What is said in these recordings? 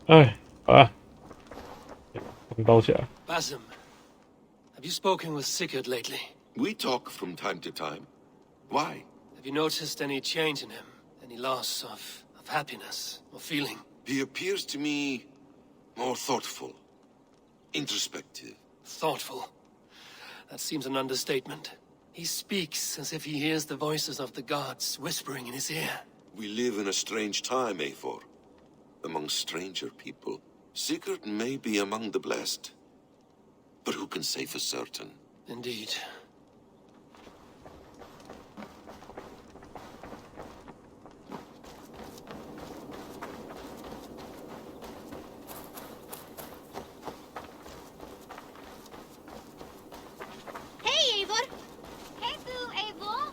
哎，好啊，动刀起来。Basim, have you spoken with Sigurd lately? We talk from time to time. Why? Have you noticed any change in him? Any loss of happiness or feeling? He appears to me more thoughtful, introspective. Thoughtful. That seems an understatement. He speaks as if he hears the voices of the gods whispering in his ear. We live in a strange time, Eivor. Among stranger people. Sigurd may be among the blessed. But who can say for certain? Indeed. Hey, Eivor! Hey, Boo, Eivor!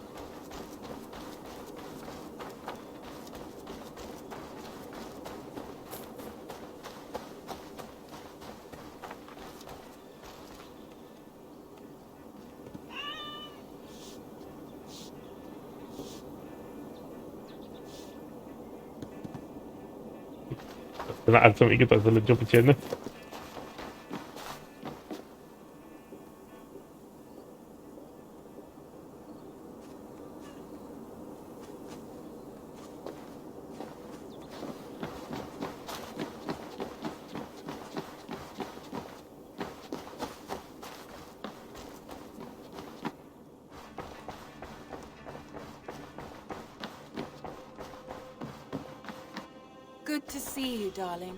Good to see you, darling.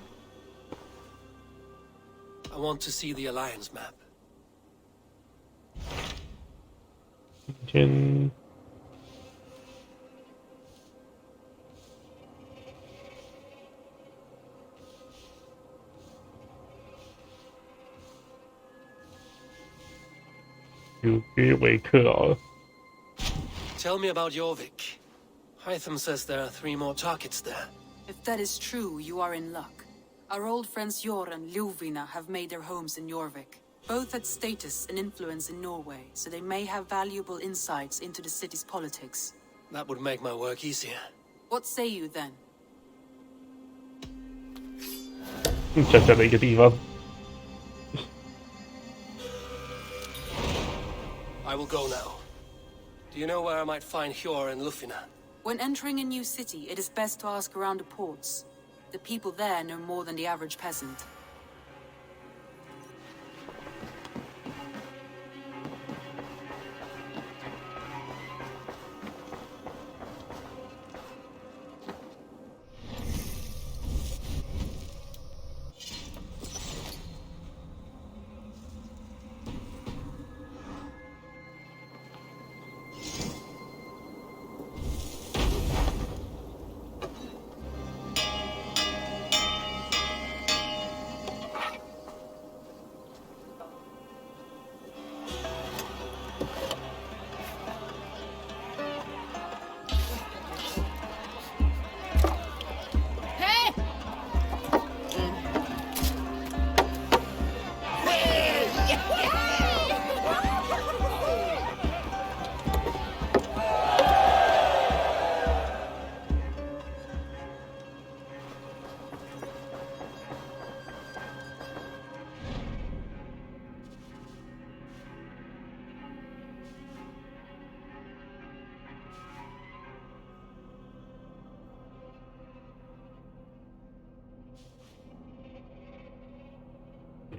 I want to see the Alliance map. 先有约维克好了。 Tell me about Jorvik. Hytham says there are 3 more targets there. If that is true, you are in luck. Our old friends Jor and Ljuvina have made their homes in Jorvik. Both had status and influence in Norway, so they may have valuable insights into the city's politics. That would make my work easier. What say you then? 小小的一个地方。 I will go now. Do you know where I might find Hjor and Lufina? When entering a new city, it is best to ask around the ports. The people there know more than the average peasant.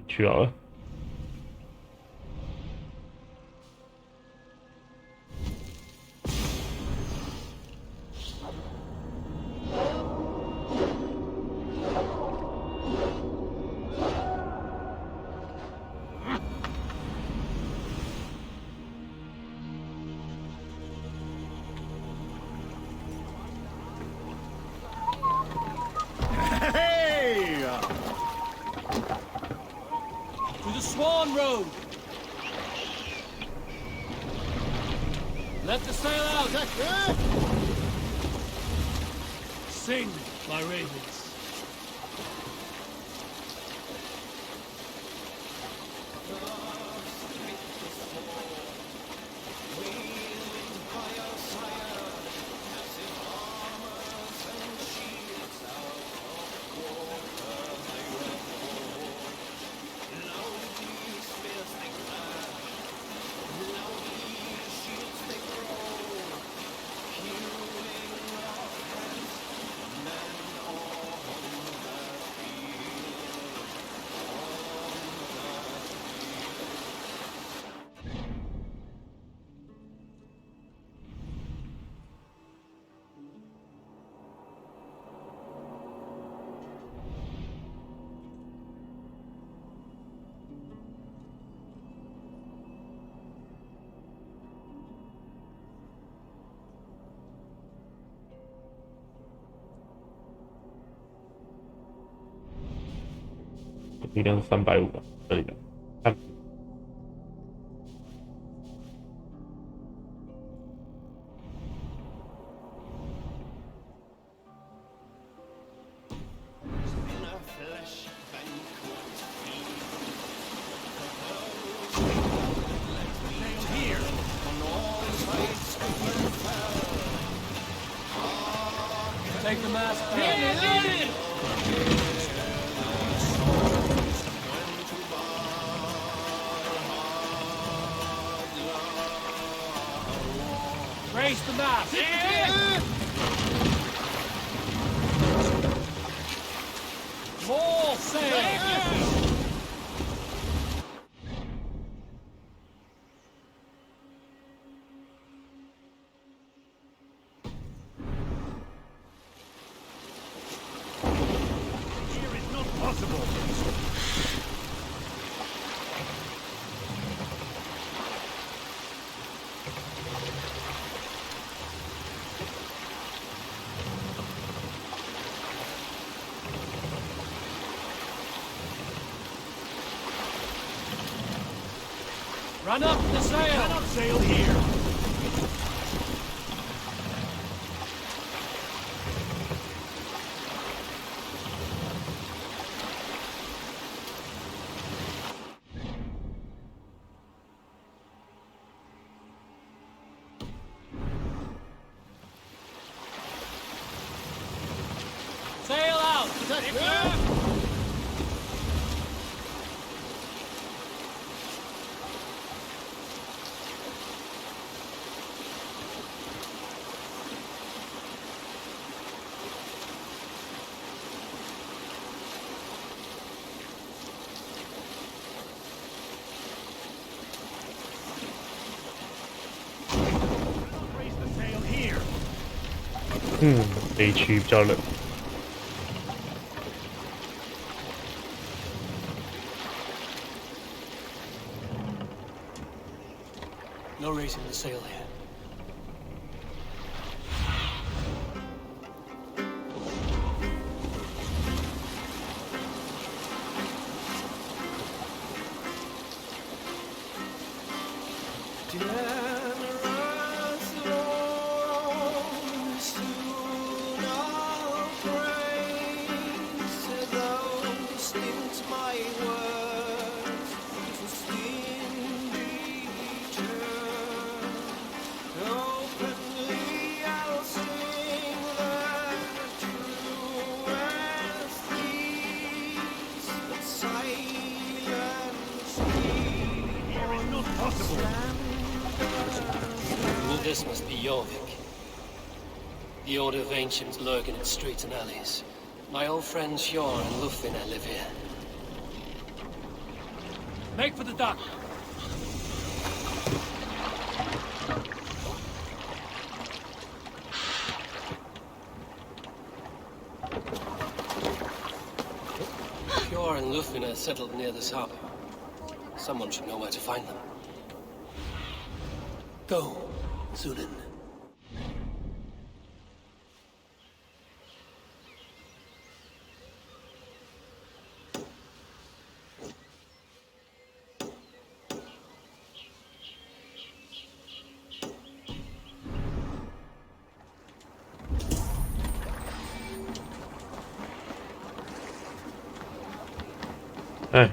去好了。To the Swan Road! Let the sail out! Sing, my ravens. 力量是350啊，这里的看。Take the mask back. Raise the mask. More sail. Run up the sail! Run up sail here! Sail out! Here. 这一区比较冷。No raising the sail here. This must be Jorvik. The Order of Ancients lurk in its streets and alleys. My old friends Hjor and Lufvina live here. Make for the dock! Hjor and Lufvina settled near this harbor. Someone should know where to find them. Go, Sunan. Hey.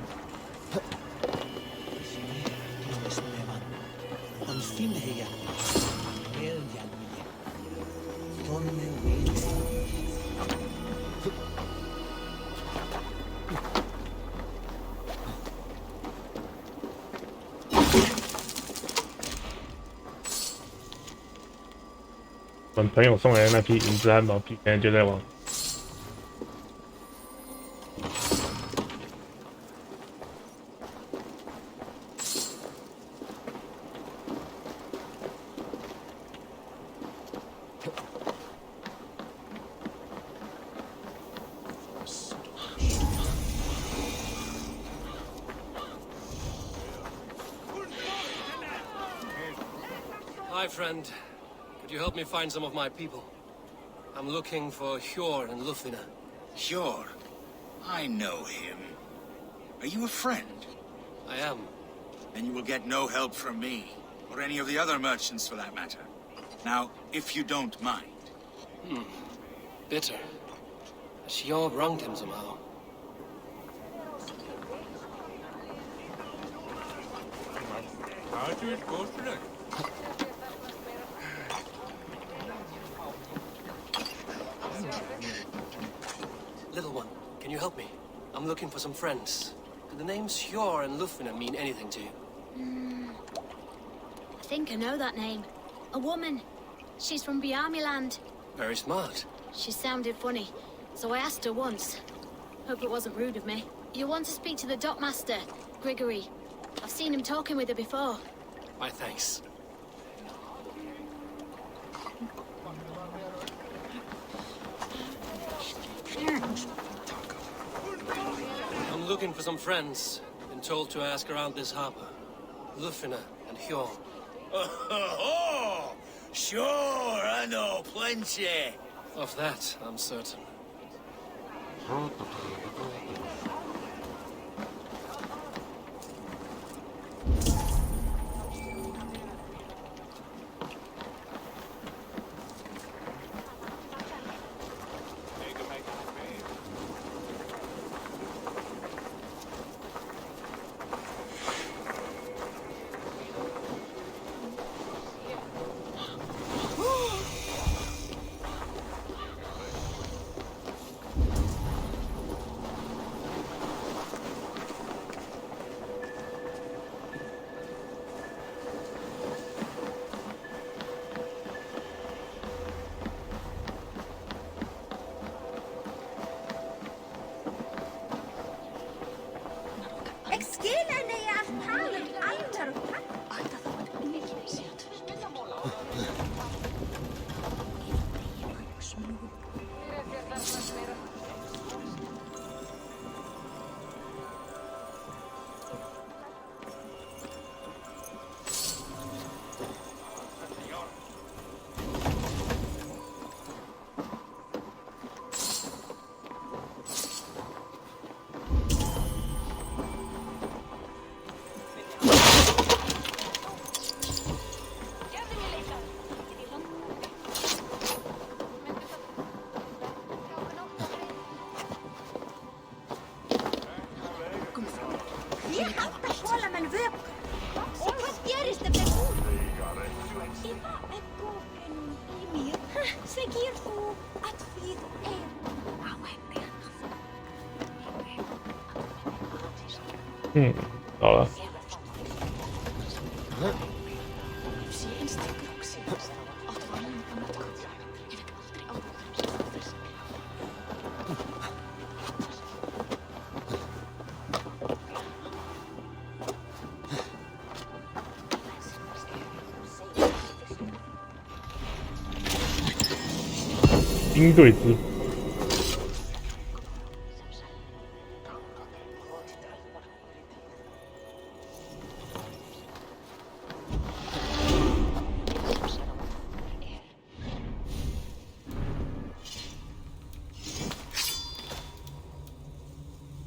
我们朋友送来的那批银质汉堡皮，现在就在往。Hi, friend. Could you help me find some of my people? I'm looking for Hjor and Lufvina. Hjor? I know him. Are you a friend? I am. Then you will get no help from me, or any of the other merchants for that matter. Now, if you don't mind. Bitter. Shior wronged him somehow. Little one, can you help me? I'm looking for some friends. Do the names Shior and Lufina mean anything to you? I think I know that name. A woman. She's from Biamiland. Very smart. She sounded funny, so I asked her once. Hope it wasn't rude of me. You want to speak to the dockmaster, Grigory. I've seen him talking with her before. My thanks. I'm looking for some friends. Been told to ask around this harbor. Lufina and Hjorn. Oh, sure, I know plenty. Of that, I'm certain.好了。鹰队之父。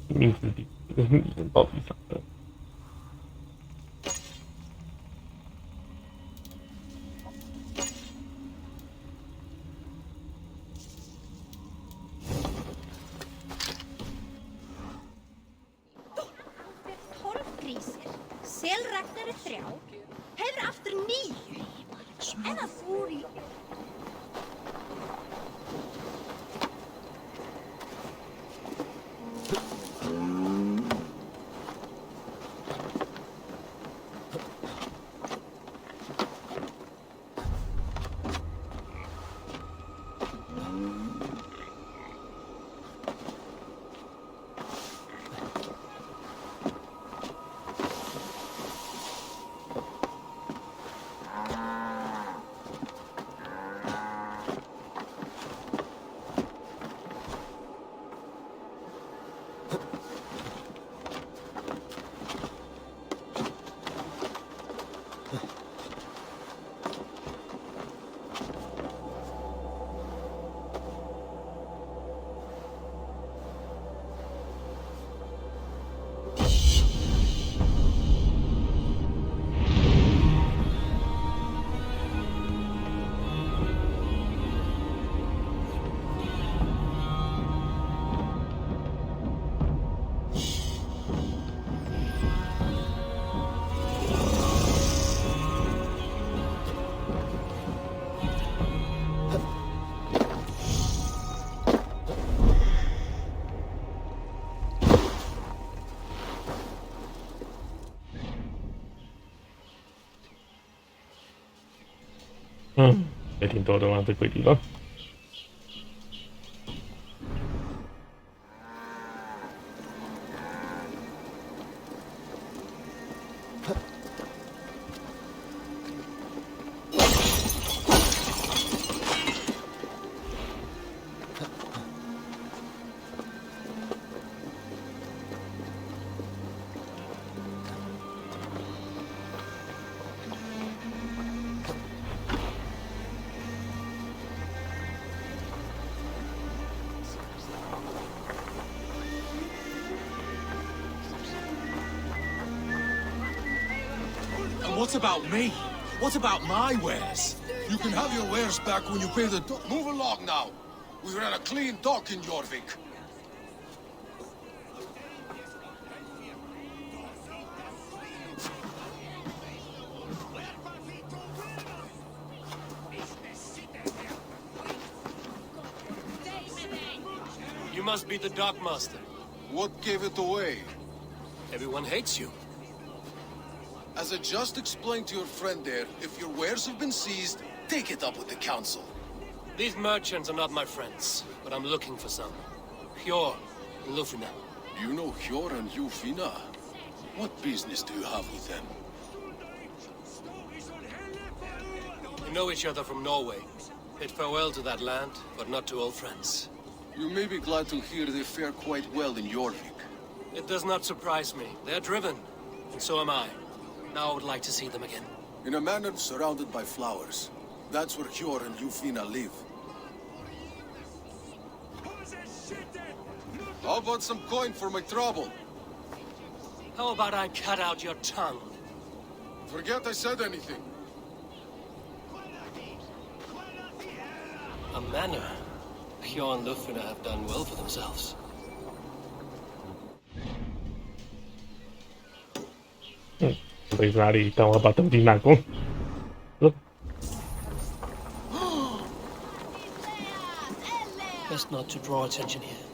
命之地，这个女人到底长得？Selræknari 3, hefur aftur 9, en það fór í... 也挺多的嘛，这鬼地方。What about me? What about my wares? You can have your wares back when you pay the Move along now. We ran a clean dock in Jorvik. You must be the dockmaster. What gave it away? Everyone hates you. As I just explained to your friend there, if your wares have been seized, take it up with the council. These merchants are not my friends, but I'm looking for some. Hjor and Lufina. You know Hjor and Lufina? What business do you have with them? We know each other from Norway. Bid farewell to that land, but not to old friends. You may be glad to hear they fare quite well in Jorvik. It does not surprise me. They're driven, and so am I. Now I would like to see them again. In a manor surrounded by flowers. That's where Hjor and Lufina live. How about some coin for my trouble? How about I cut out your tongue? Forget I said anything. A manor. Hjor and Lufina have done well for themselves. 这里是哪里？但我要把东京拿光。Best not to draw attention here.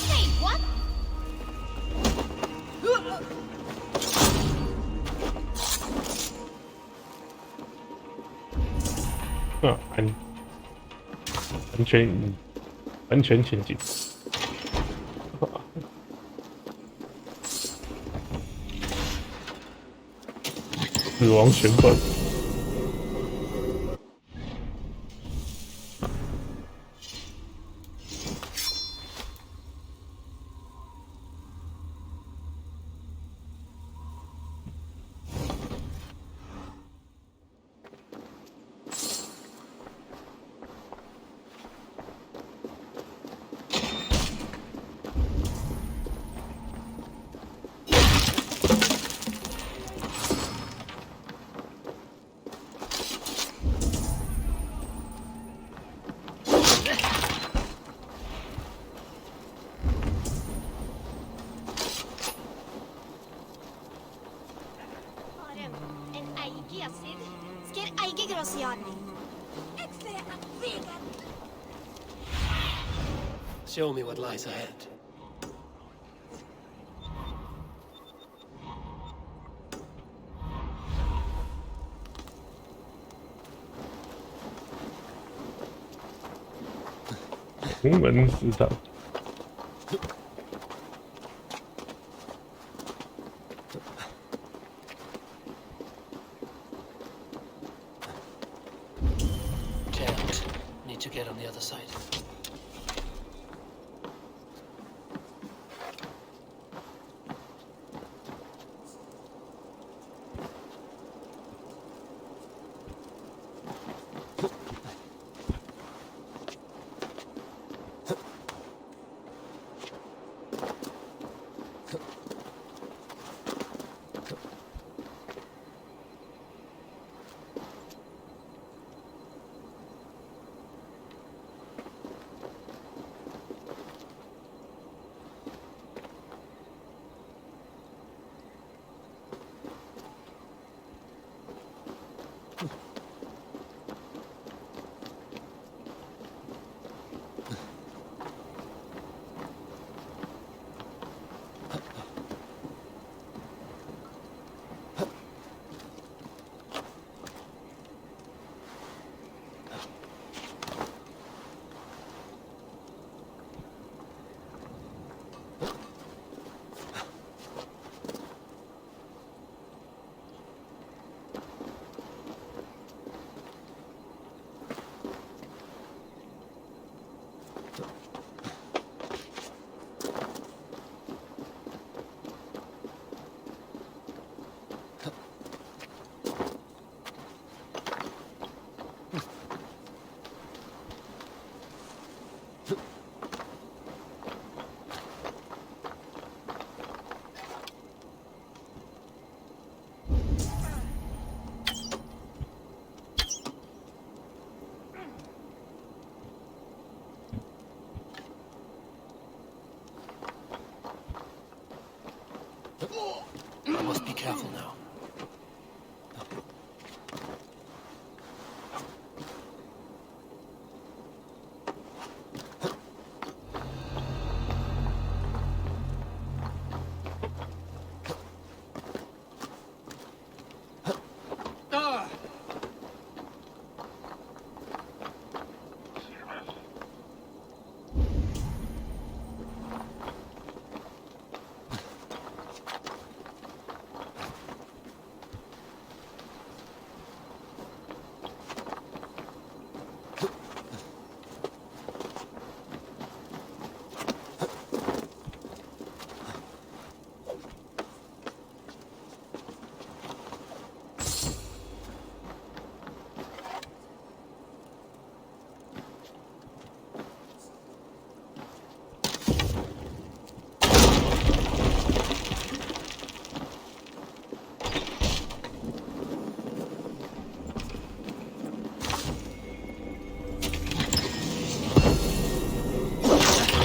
Hey, what? 安全前进。死亡旋转。Show me what lies ahead.「红门市场」。Can't. Need to get on the other side.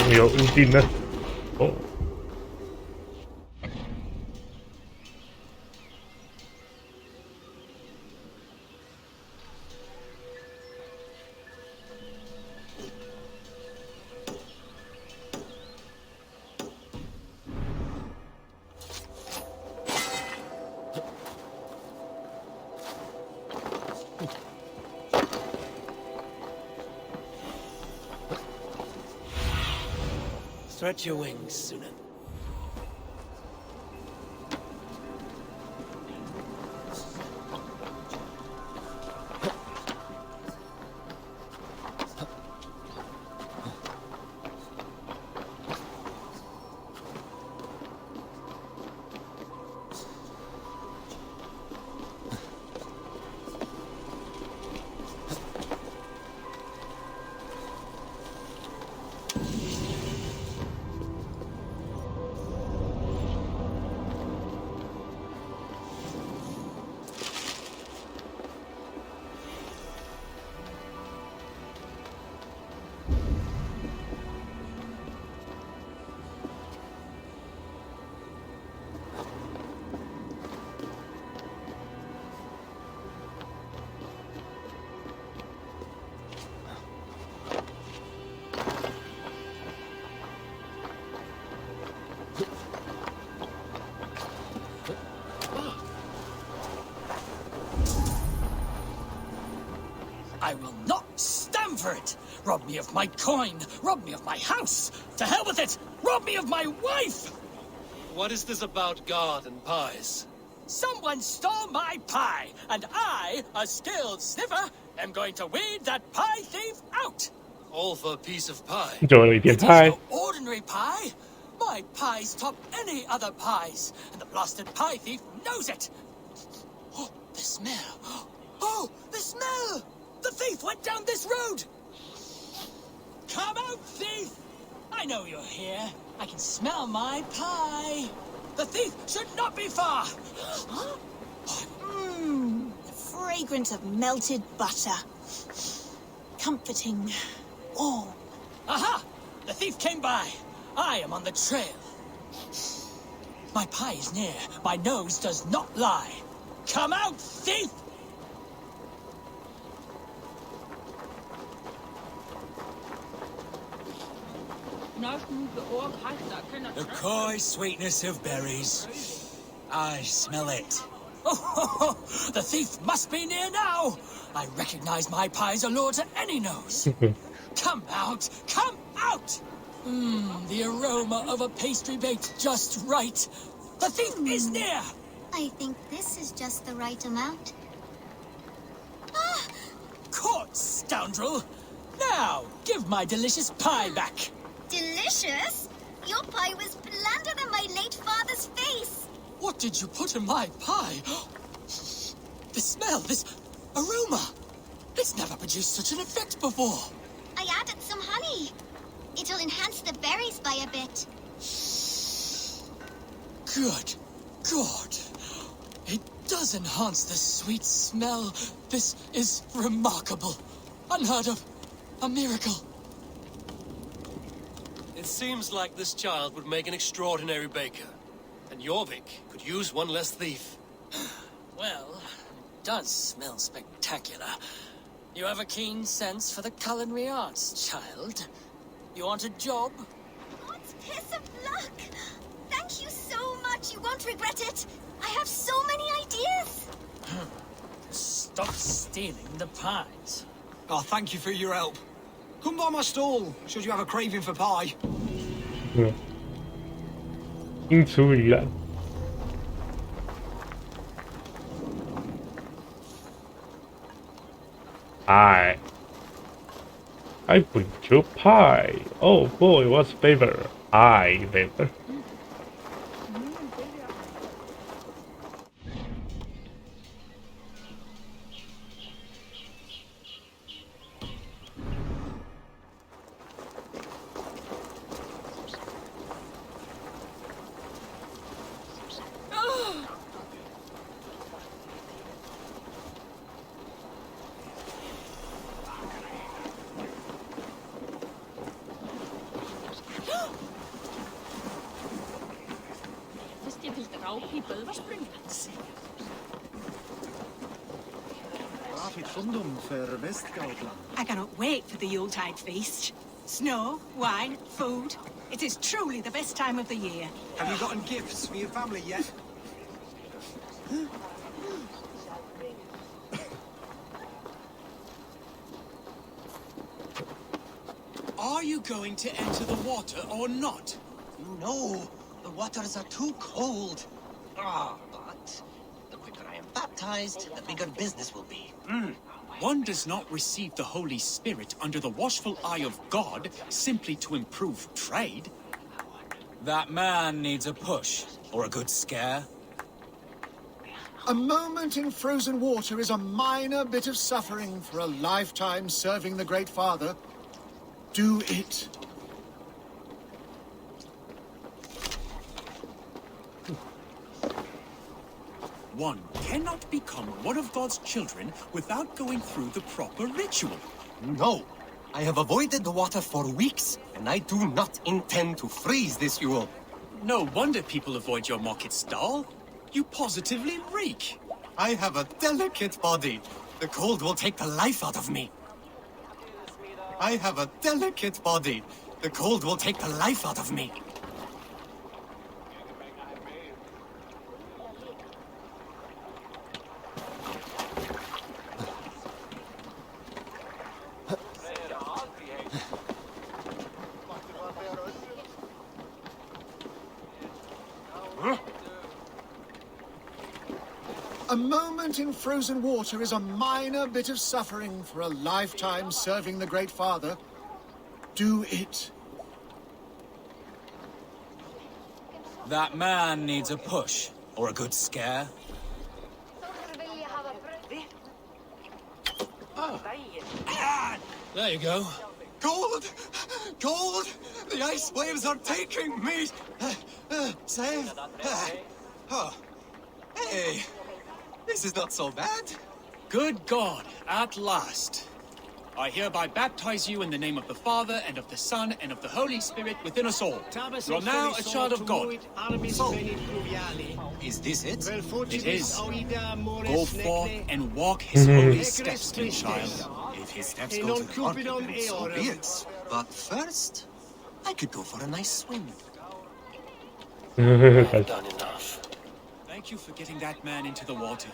终于有屋顶了。哦。Stretch your wings, Sunan. I will not stand for it! Rob me of my coin! Rob me of my house! To hell with it! Rob me of my wife! What is this about God and pies? Someone stole my pie, and I, a skilled sniffer, am going to weed that pie thief out! All for a piece of pie. 就了一片 It is 菜 no ordinary pie! My pies top any other pies, and the blasted pie thief knows it! Oh, the smell! Oh, the smell! The thief went down this road! Come out, thief! I know you're here. I can smell my pie. The thief should not be far! The fragrance of melted butter. Comforting. Warm. Aha! The thief came by. I am on the trail. My pie is near. My nose does not lie. Come out, thief! The coy sweetness of berries. I smell it. Oh, the thief must be near now. I recognize my pie's allure to any nose. Come out! Come out! The aroma of a pastry baked just right. The thief is near! I think this is just the right amount. Caught, scoundrel! Now, give my delicious pie back. Delicious? Your pie was blander than my late father's face. What did you put in my pie? The smell, this aroma. It's never produced such an effect before. I added some honey. It'll enhance the berries by a bit. Good God. It does enhance the sweet smell. This is remarkable. Unheard of. A miracle. It seems like this child would make an extraordinary baker. And Jorvik could use one less thief. Well, it does smell spectacular. You have a keen sense for the culinary arts, child. You want a job? What piece of luck! Thank you so much. You won't regret it. I have so many ideas. Stop stealing the pies. Oh, thank you for your help. Come by my stall, should you have a craving for pie. 应出于蓝。I bring you pie. Oh boy, what's flavor? I flavor. people springlands. I cannot wait for the Yuletide feast. Snow, wine, food. It is truly the best time of the year. Have you gotten gifts for your family yet? Are you going to enter the water or not? No, the waters are too cold. But the quicker I am baptized, the bigger business will be. One does not receive the Holy Spirit under the watchful eye of God simply to improve trade. That man needs a push or a good scare. A moment in frozen water is a minor bit of suffering for a lifetime serving the Great Father. Do it. One cannot become one of God's children without going through the proper ritual. No, I have avoided the water for weeks, and I do not intend to freeze this Yule. No wonder people avoid your market stall. You positively reek. I have a delicate body. The cold will take the life out of me. I have a delicate body. The cold will take the life out of me. A moment in frozen water is a minor bit of suffering for a lifetime serving the Great Father. Do it. That man needs a push or a good scare. There you go. Cold! Cold! The ice waves are taking me! Safe? Oh. Hey, this is not so bad. Good God, at last. I hereby baptize you in the name of the Father, and of the Son, and of the Holy Spirit within us all. You are now a child of God. So, is this it? It is. Go forth and walk his holy steps, dear child. If his steps go to the market, then so be it. But first, I could go for a nice swim. I've done enough. Thank you for getting that man into the water.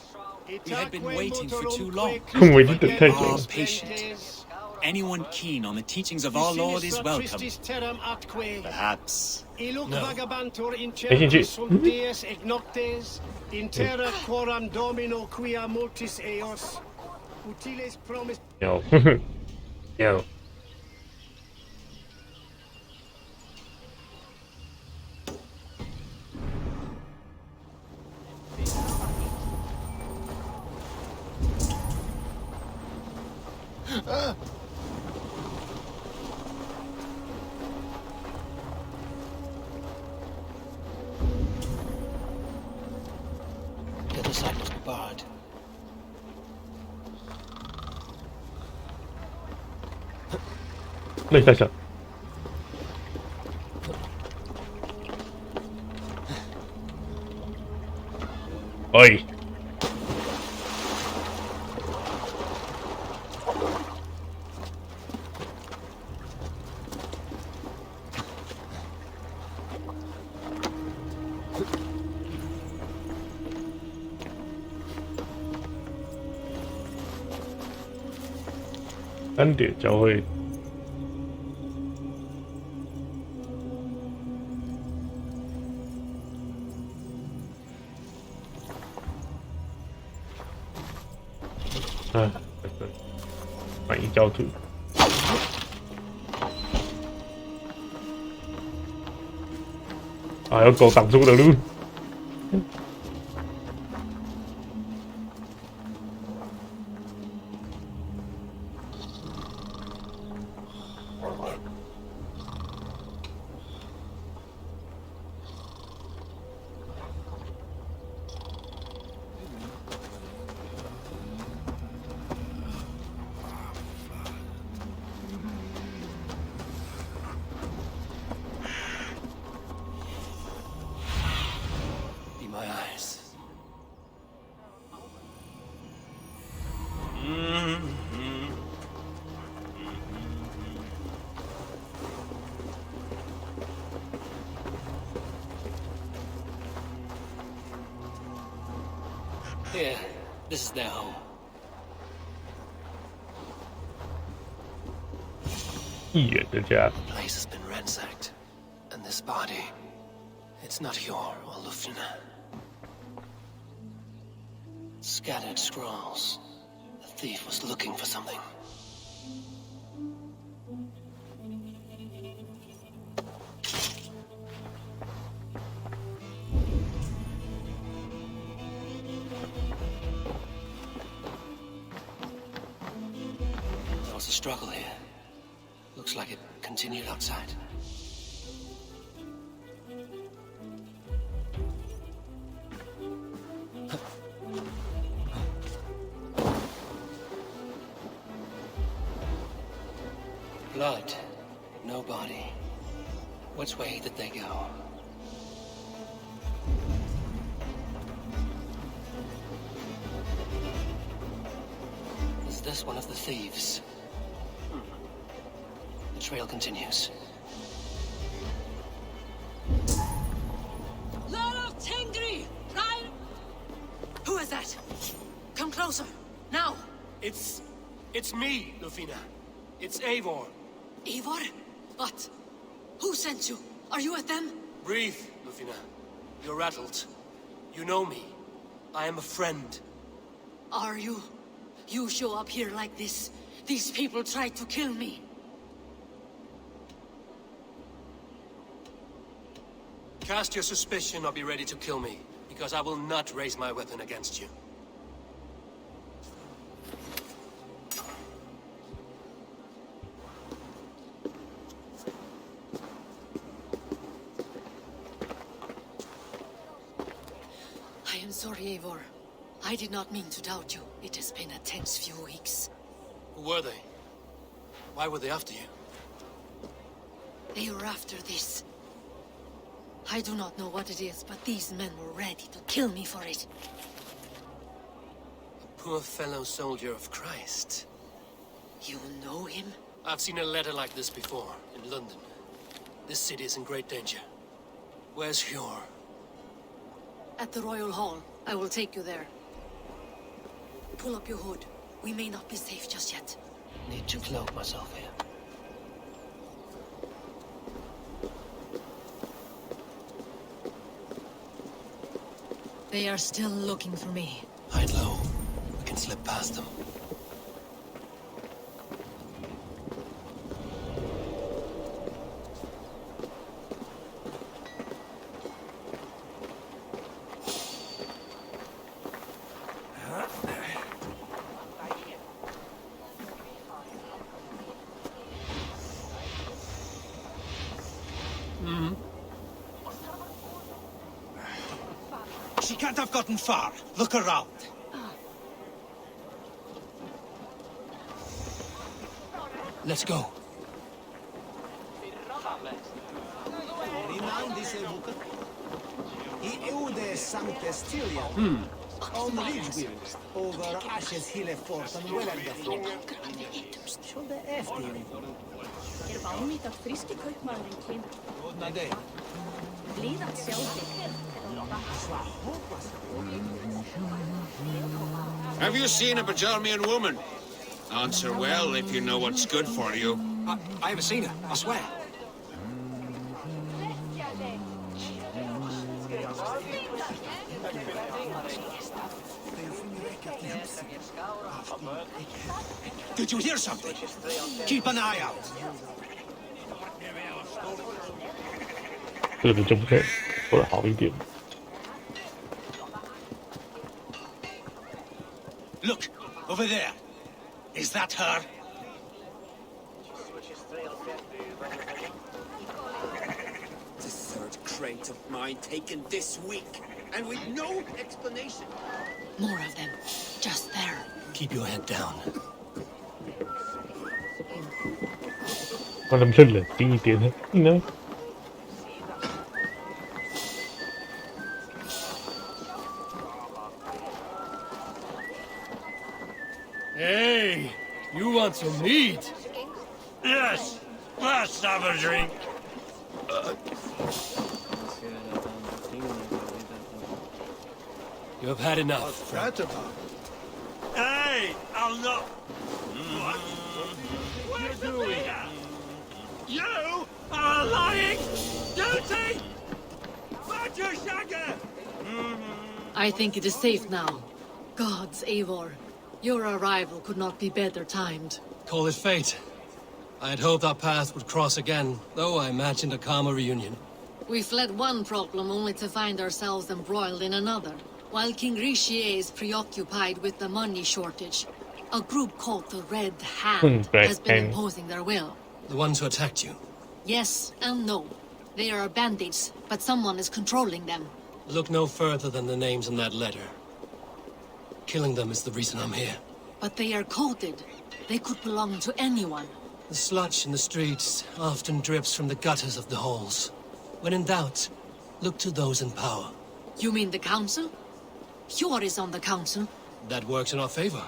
We had been waiting for too long. Waiting to take Are it. patient. Anyone keen on the teachings of our Lord is welcome. Perhaps. No. Yo. Yo. The disciples barred. No i tak. Oj.3点交会。满意焦土。有狗挡住我的路。Be my Here, this is their home. 议员的家。 The place has been ransacked, and this body, it's not Yor or Lufina. Scattered scrolls. The thief was looking for something. There was a struggle here. Looks like it continued outside. Blood. No body. Which way did they go? Is this one of the thieves? The trail continues. Lord of Tengri! Ryan! Who is that? Come closer, now! It's me, Lufina. It's Eivor. Eivor? What? Who sent you? Are you with them? Breathe, Lufina. You're rattled. You know me. I am a friend. Are you? You show up here like this. These people tried to kill me. Cast your suspicion or be ready to kill me, because I will not raise my weapon against you. I am sorry, Eivor. I did not mean to doubt you. It has been a tense few weeks. Who were they? Why were they after you? They were after this. I do not know what it is, but these men were ready to kill me for it. A poor fellow soldier of Christ. You know him? I've seen a letter like this before, in London. This city is in great danger. Where's Hjor? At the Royal Hall. I will take you there. Pull up your hood. We may not be safe just yet. Need to cloak myself here. They are still looking for me. Hide low. We can slip past them. She can't have gotten far. Look around. Let's go. Over Ashes Hille Fort and Wellenderflóð. Svolítið eftir henni. Vánýtt að fríski kaupmaðurinn kemur. Góðna deg. Blíðan sjá þig. Have you seen a Bajarmian woman? Answer well if you know what's good for you. I haven't seen her, I swear. Did you hear something? Keep an eye out. 这个就不可以做得好一点。 Look, over there. Is that her? The third crate of mine taken this week, and with no explanation. More of them. Just there. Keep your head down. 让他们再冷静一点呢。 Hey, you want some meat? Yes, let's have a drink. You have had enough. What's that about? Hey, I'll not. What? What are you doing? You are lying! Guilty! Badger Shagger! I think it is safe now. Gods, Eivor. Your arrival could not be better timed. Call it fate. I had hoped our paths would cross again, though I imagined a calmer reunion. We fled one problem only to find ourselves embroiled in another. While King Richier is preoccupied with the money shortage, a group called the Red Hand has been imposing their will. The ones who attacked you? Yes and no. They are bandits, but someone is controlling them. Look no further than the names in that letter. Killing them is the reason I'm here. But they are coded. They could belong to anyone. The sludge in the streets often drips from the gutters of the halls. When in doubt, look to those in power. You mean the council? Hjor is on the council. That works in our favor.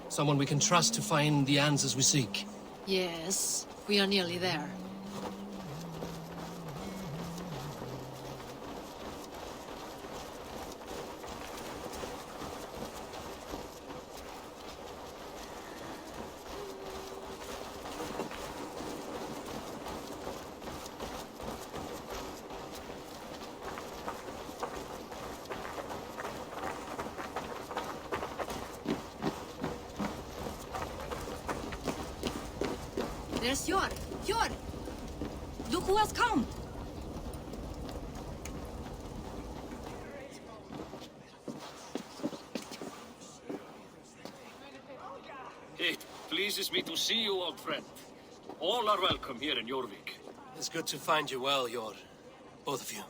Someone we can trust to find the answers we seek. Yes, we are nearly there. There's Hjor! Hjor! Look who has come! It pleases me to see you, old friend. All are welcome here in Jorvik. It's good to find you well, Hjor. Both of you.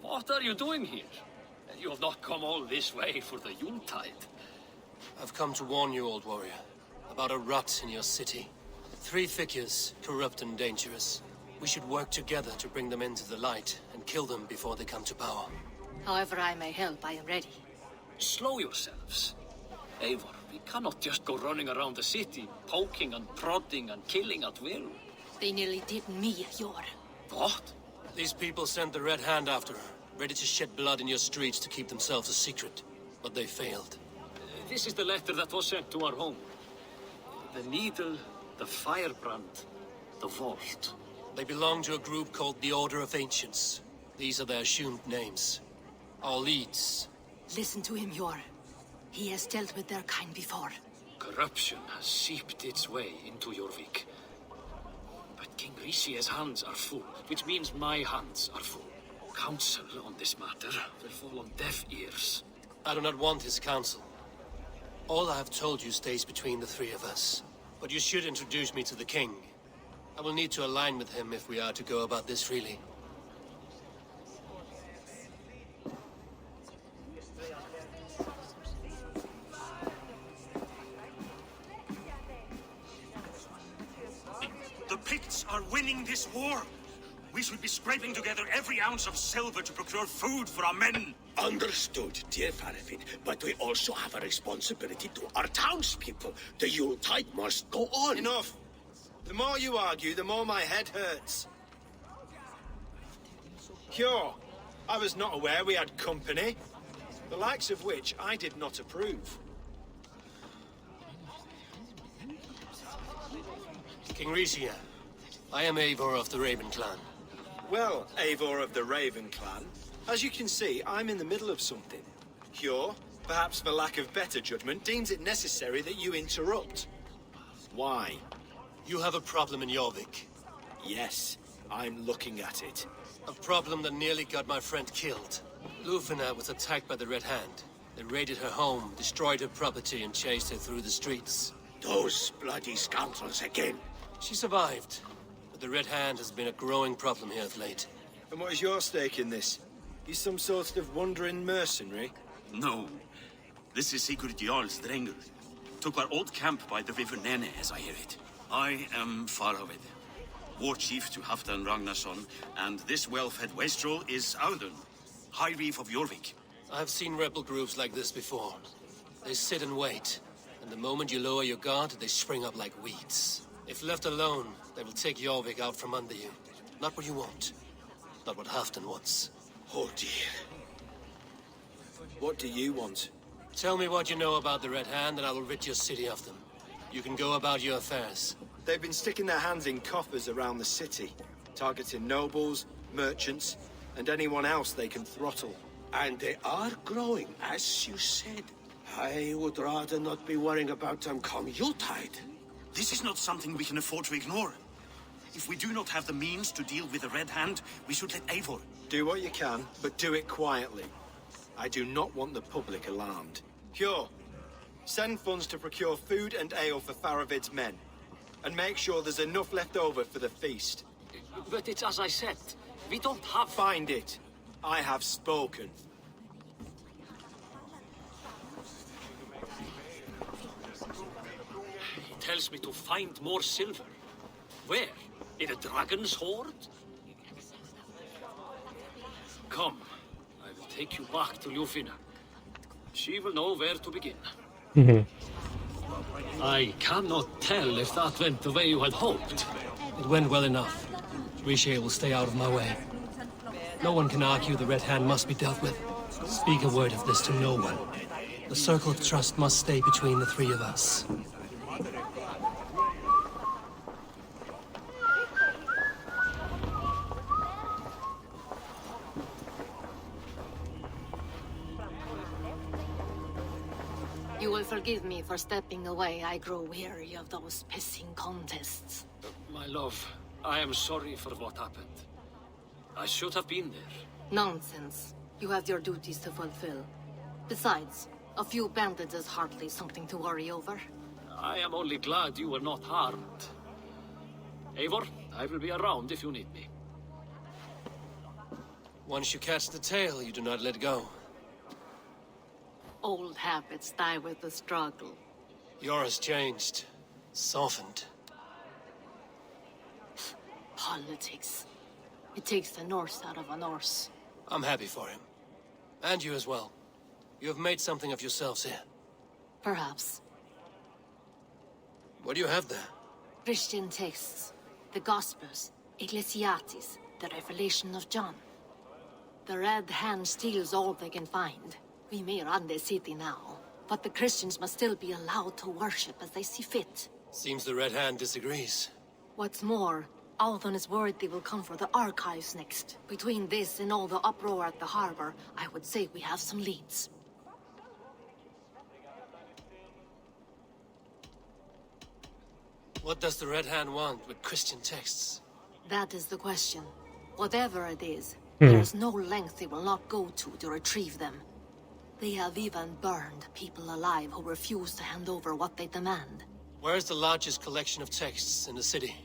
What are you doing here? You have not come all this way for the Yuletide. I've come to warn you, old warrior, about a rot in your city. 3 figures, corrupt and dangerous. We should work together to bring them into the light and kill them before they come to power. However I may help, I am ready. Slow yourselves. Eivor, we cannot just go running around the city, poking and prodding and killing at will. They nearly did me, Hjor. What? These people sent the Red Hand after her, ready to shed blood in your streets to keep themselves a secret. But they failed. This is the letter that was sent to our home. The needle, the firebrand, the vault. They belong to a group called the Order of Ancients. These are their assumed names. Our leads. Listen to him, Hjor. He has dealt with their kind before. Corruption has seeped its way into Jorvik. But King Richier's hands are full, which means my hands are full. Counsel on this matter will fall on deaf ears. I do not want his counsel. All I have told you stays between the 3 of us. But you should introduce me to the king. I will need to align with him if we are to go about this freely. The Picts are winning this war. We should be scraping together every ounce of silver to procure food for our men. Understood, dear Farafin, but we also have a responsibility to our townspeople. The Yuletide must go on. Enough! The more you argue, the more my head hurts. Cure, I was not aware we had company, the likes of which I did not approve. King Richier, I am Eivor of the Raven clan. Well, Eivor of the Raven clan, as you can see, I'm in the middle of something. Cure, perhaps for lack of better judgment, deems it necessary that you interrupt. Why? You have a problem in Jorvik. Yes, I'm looking at it. A problem that nearly got my friend killed. Lufina was attacked by the Red Hand. They raided her home, destroyed her property, and chased her through the streets. Those bloody scoundrels again. She survived, but the Red Hand has been a growing problem here of late. And what is your stake in this? You some sort of wandering mercenary? No. This is Sigurd Jarl's Drenger. Took our old camp by the river Nene, as I hear it. I am Faraved, war chief to Halfdan Ragnarsson, and this well-fed wastrel is Audun, High Reef of Jorvik. I've seen rebel groups like this before. They sit and wait, and the moment you lower your guard, they spring up like weeds. If left alone, they will take Jorvik out from under you. Not what you want. Not what Halfdan wants. Oh dear. What do you want? Tell me what you know about the Red Hand, and I will rid your city of them. You can go about your affairs. They've been sticking their hands in coffers around the city, targeting nobles, merchants, and anyone else they can throttle. And they are growing, as you said. I would rather not be worrying about them come Yuletide. This is not something we can afford to ignore. If we do not have the means to deal with the Red Hand, we should let Eivor. Do what you can, but do it quietly. I do not want the public alarmed. Cure. Send funds to procure food and ale for Faravid's men. And make sure there's enough left over for the feast. But it's as I said. We don't have... Find it. I have spoken. He tells me to find more silver. Where? In a dragon's hoard? Come. I will take you back to Ljufina. She will know where to begin. I cannot tell if that went the way you had hoped. It went well enough. Riche will stay out of my way. No one can argue the Red Hand must be dealt with. Speak a word of this to no one. The circle of trust must stay between the three of us. You will forgive me for stepping away. I grow weary of those pissing contests. My love, I am sorry for what happened. I should have been there. Nonsense. You have your duties to fulfill. Besides, a few bandits is hardly something to worry over. I am only glad you were not harmed. Eivor, I will be around if you need me. Once you catch the tail, you do not let go. Old habits die with the struggle. Yours changed. Softened. Politics. It takes the Norse out of a Norse. I'm happy for him. And you as well. You have made something of yourselves here. Perhaps. What do you have there? Christian texts. The Gospels. Ecclesiastes. The Revelation of John. The Red Hand steals all they can find. We may run the city now, but the Christians must still be allowed to worship as they see fit. Seems the Red Hand disagrees. What's more, Alden is worried they will come for the archives next. Between this and all the uproar at the harbor, I would say we have some leads. What does the Red Hand want with Christian texts? That is the question. Whatever it is, there's no length they will not go to retrieve them. They have even burned people alive who refuse to hand over what they demand. Where's the largest collection of texts in the city?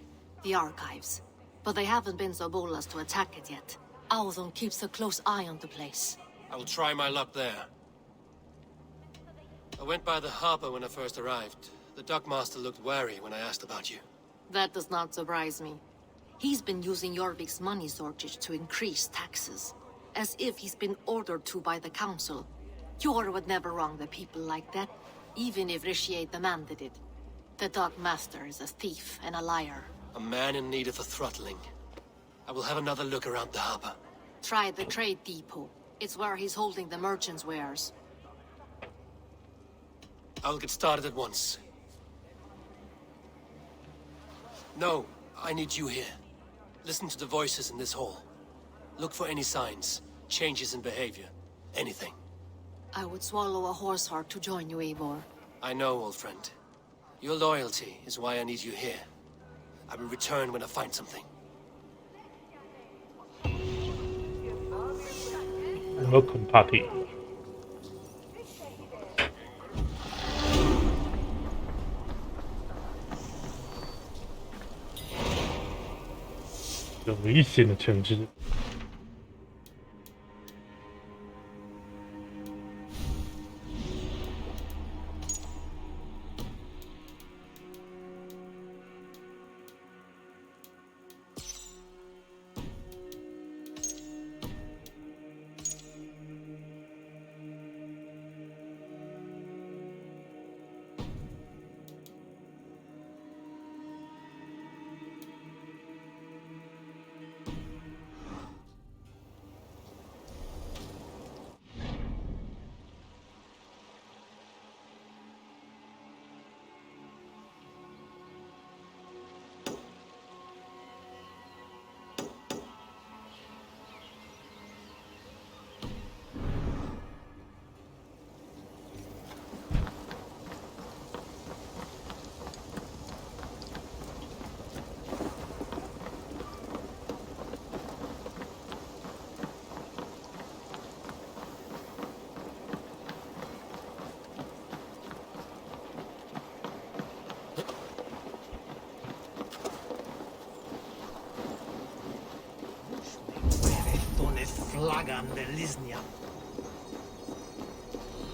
The archives. But they haven't been so bold as to attack it yet. Alden keeps a close eye on the place. I will try my luck there. I went by the harbor when I first arrived. The dockmaster looked wary when I asked about you. That does not surprise me. He's been using Jorvik's money shortage to increase taxes. As if he's been ordered to by the council. Jor would never wrong the people like that, even if Richier demanded it. The dockmaster is a thief and a liar. A man in need of a throttling. I will have another look around the harbor. Try the trade depot. It's where he's holding the merchants' wares. I will get started at once. No, I need you here. Listen to the voices in this hall. Look for any signs, changes in behavior, anything. I would swallow a horse heart to join you, Eivor. I know, old friend. Your loyalty is why I need you here. I will return when I find something. Welcome party.有危险的城市。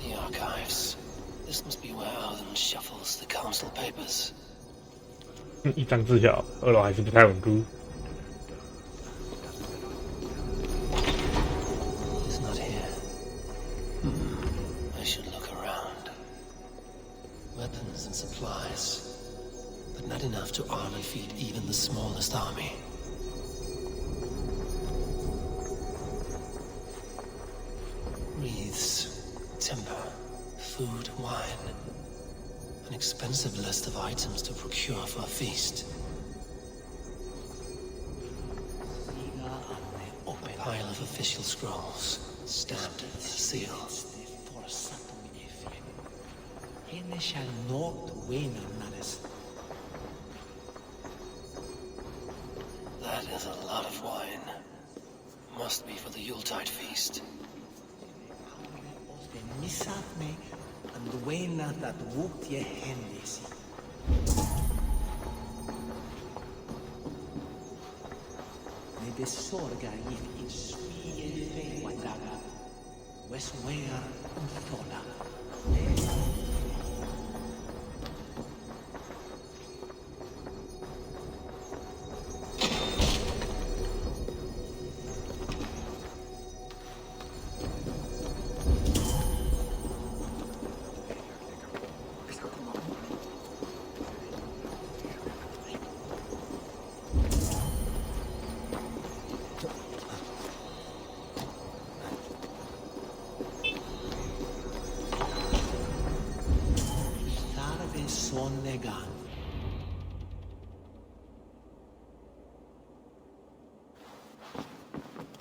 The archives. This must be where Alden shuffles the council papers. 一张字条，2楼还是不太稳固。He's not here. I should look around. Weapons and supplies, but not enough to arm and feed even the smallest army. Wreaths, timber, food, wine. An expensive list of items to procure for a feast. A pile of official scrolls, stamped with a seal. That is a lot of wine. Must be for the Yuletide feast. Besorga if in swie fe guadaga, wes wea thola.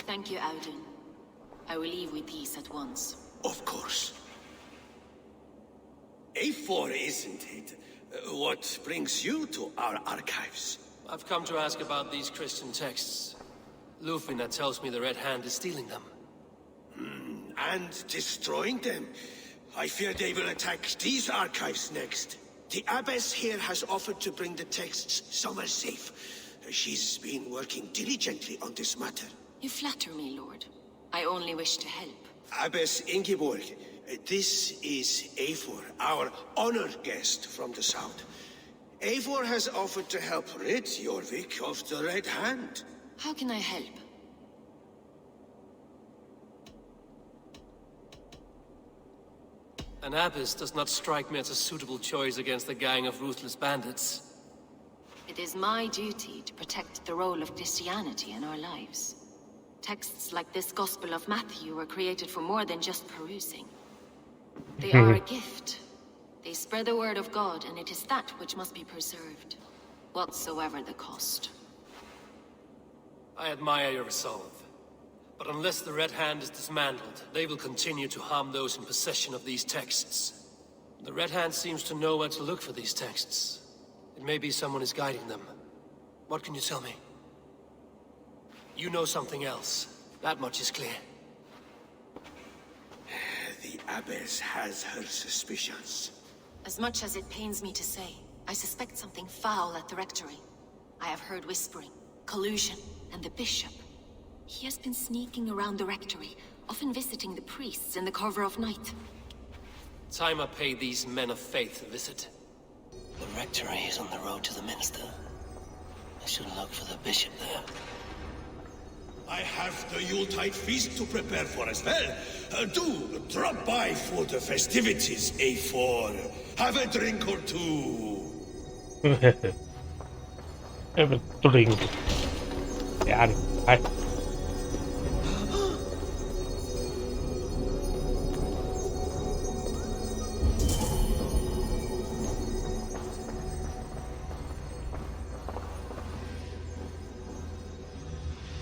Thank you, Auden. I will leave with these at once. Of course. A4, isn't it? What brings you to our archives? I've come to ask about these Christian texts. Lufina tells me the Red Hand is stealing them. And destroying them. I fear they will attack these archives next. The Abbess here has offered to bring the texts somewhere safe. She's been working diligently on this matter. You flatter me, Lord. I only wish to help. Abbess Ingeborg, this is Eivor, our honored guest from the south. Eivor has offered to help rid Jorvik of the Red Hand. How can I help? An abbess does not strike me as a suitable choice against a gang of ruthless bandits. It is my duty to protect the role of Christianity in our lives. Texts like this Gospel of Matthew were created for more than just perusing. They are a gift. They spread the word of God, and it is that which must be preserved, whatsoever the cost. I admire your resolve. But unless the Red Hand is dismantled, they will continue to harm those in possession of these texts. The Red Hand seems to know where to look for these texts. It may be someone is guiding them. What can you tell me? You know something else. That much is clear. The Abbess has her suspicions. As much as it pains me to say, I suspect something foul at the rectory. I have heard whispering, collusion, and the bishop. He has been sneaking around the rectory, often visiting the priests in the cover of night. Time I pay these men of faith a visit. The rectory is on the road to the minster. I should look for the bishop there. I have the Yuletide feast to prepare for as well. Do drop by for the festivities, A4. Have a drink or two. Have a drink. Yeah, I.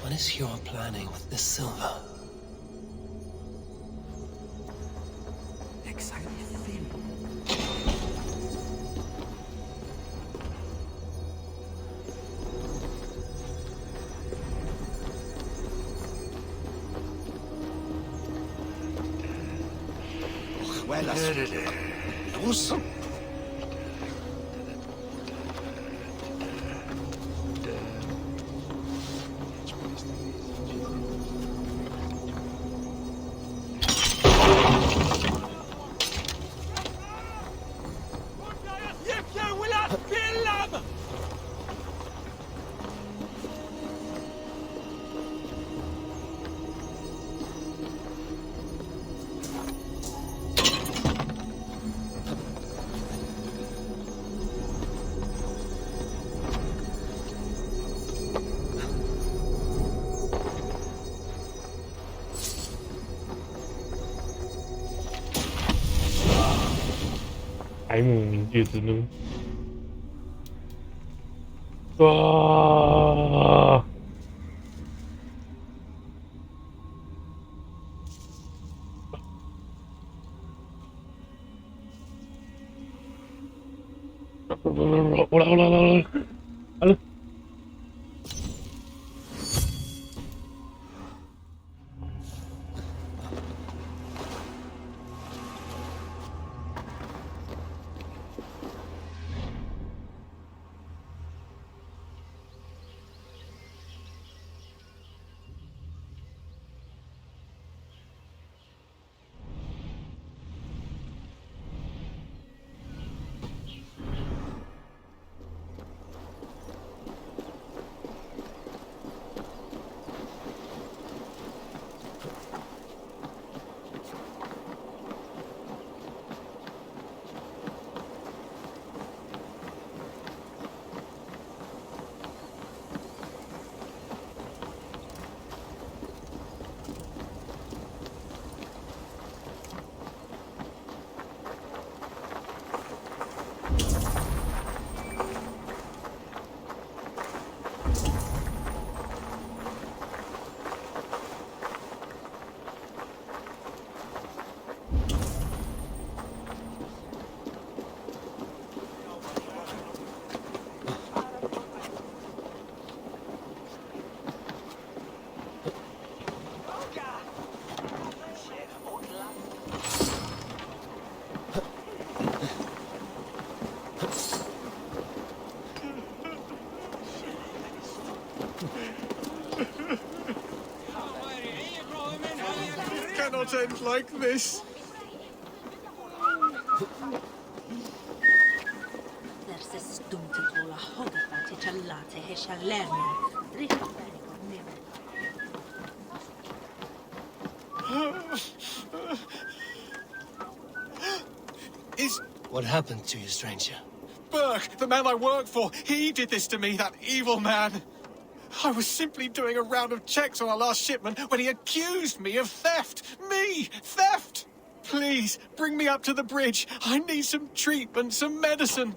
What is your planning with this silver? 海姆凝聚之怒。哇！我来！好了。Cannot end like this. What happened to you, stranger? Burke, the man I work for, he did this to me, that evil man. I was simply doing a round of checks on our last shipment when he accused me of theft. Me! Theft! Please, bring me up to the bridge. I need some treatment, some medicine.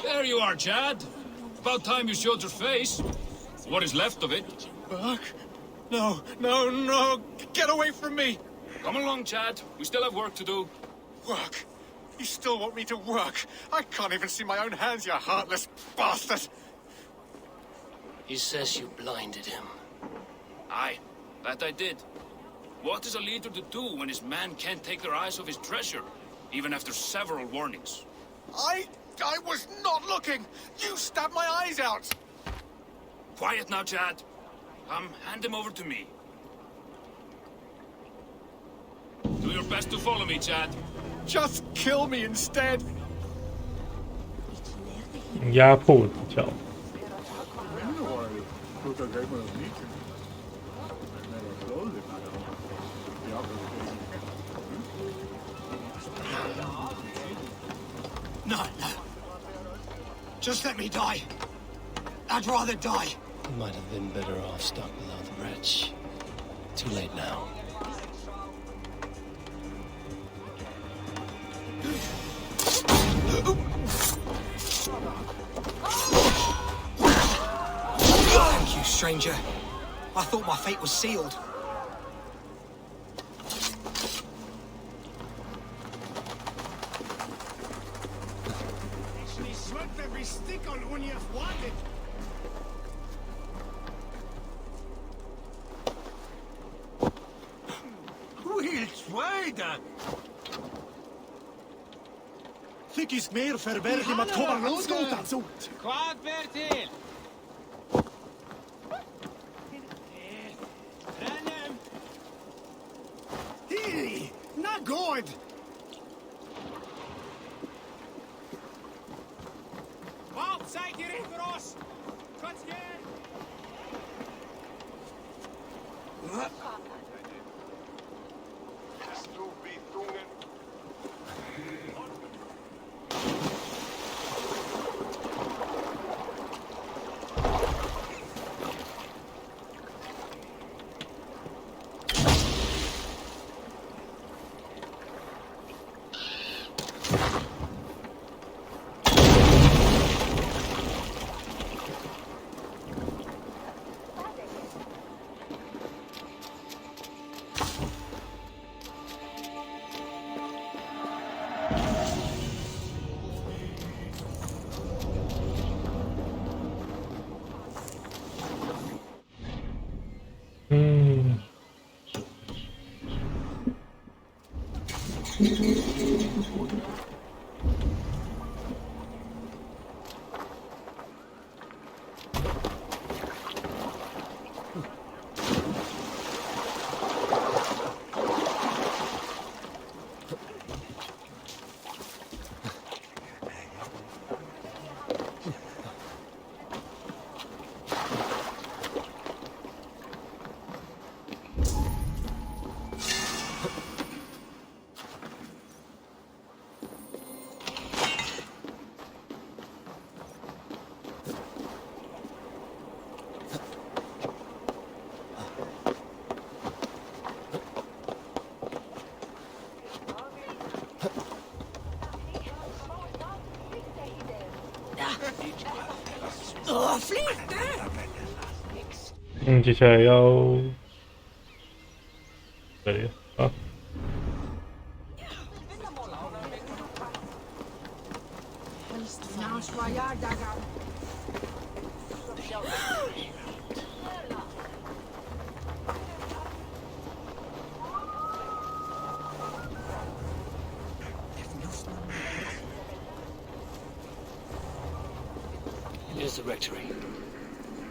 There you are, Chad. About time you showed your face. What is left of it? Burke? No, no, no! Get away from me! Come along, Chad. We still have work to do. Work? You still want me to work? I can't even see my own hands, you heartless bastard! He says you blinded him. Aye, that I did. What is a leader to do when his men can't take their eyes off his treasure, even after several warnings? I was not looking! You stabbed my eyes out! Quiet now, Chad. Hand him over to me. Do your best to follow me, Chad. Just kill me instead! 压迫技巧。No. Just let me die. I'd rather die. Might have been better off stuck below the bridge. Too late now. Thank you, stranger. I thought my fate was sealed. Fick is mer förvärdig med tobaksskotat ut. Vad Bertil? Hej! Na god! Vad seid ihr hinter oss? Kurz gehen!接下来要对啊。Here's the rectory.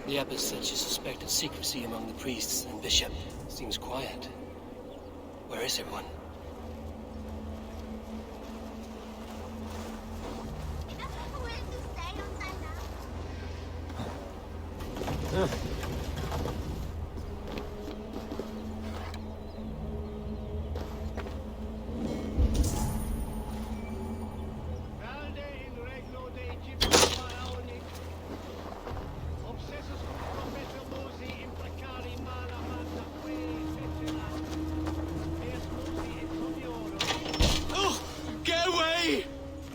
The abbess said she suspected secrecy among the priests and bishop. Seems quiet. Where is everyone?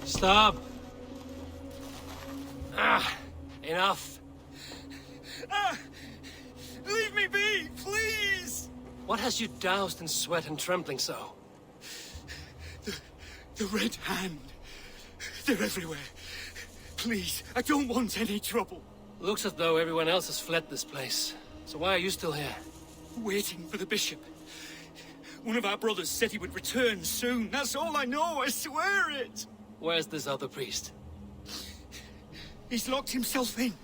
Stop. Enough. Leave me be, please! What has you doused in sweat and trembling so? The Red Hand. They're everywhere. Please, I don't want any trouble. Looks as though everyone else has fled this place. So why are you still here? Waiting for the bishop. One of our brothers said he would return soon. That's all I know, I swear it. Where's this other priest? He's locked himself in.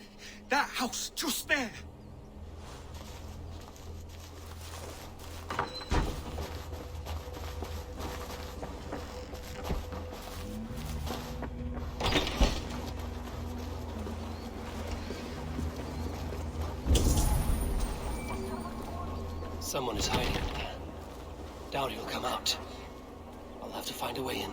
That house, just there. Someone is hiding in there. Doubt he'll come out. I'll have to find a way in.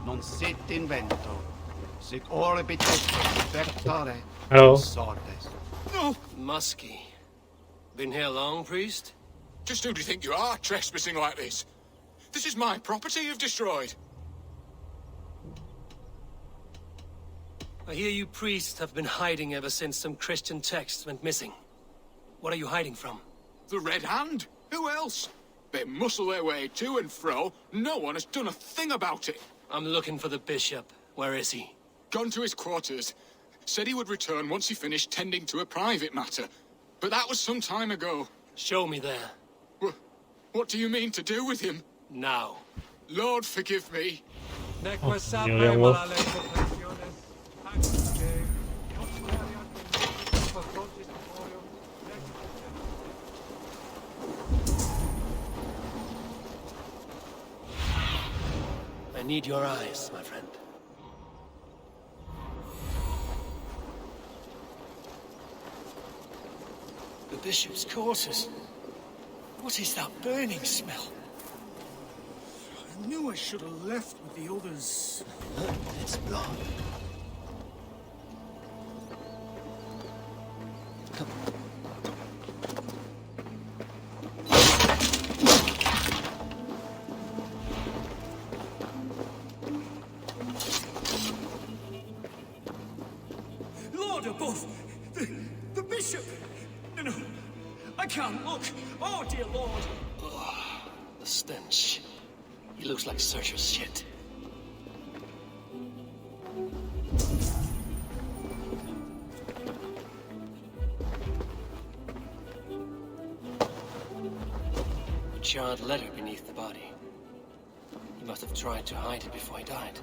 Non siete invento. Sic orbit spectare. Hello. No! Muskie. Been here long, priest? Just who do you think you are, trespassing like this? This is my property you've destroyed. I hear you priests have been hiding ever since some Christian texts went missing. What are you hiding from? The Red Hand? Who else? They muscle their way to and fro. No one has done a thing about it. I'm looking for the bishop. Where is he? Gone to his quarters. Said he would return once he finished tending to a private matter. But that was some time ago. Show me there. What do you mean to do with him? Now. Lord, forgive me. I need your eyes, my friend. The bishop's quarters. What is that burning smell? I knew I should have left with the others. It's blood. Lord above! The bishop! No, I can't look! Oh, dear Lord! Oh, the stench. He looks like Searcher's shit. A charred letter beneath the body. He must have tried to hide it before he died.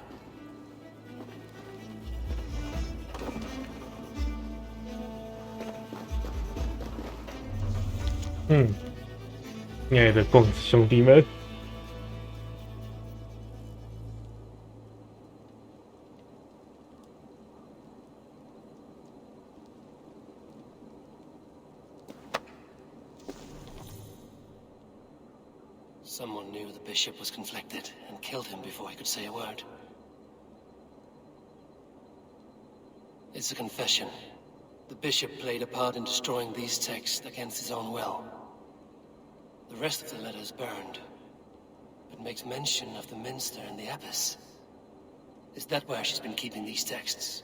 亲爱的共子兄弟们。Someone knew the bishop was conflicted and killed him before he could say a word. It's a confession. The bishop played a part in destroying these texts against his own will. The rest of the letter is burned, but makes mention of the minster and the abbess. Is that where she's been keeping these texts?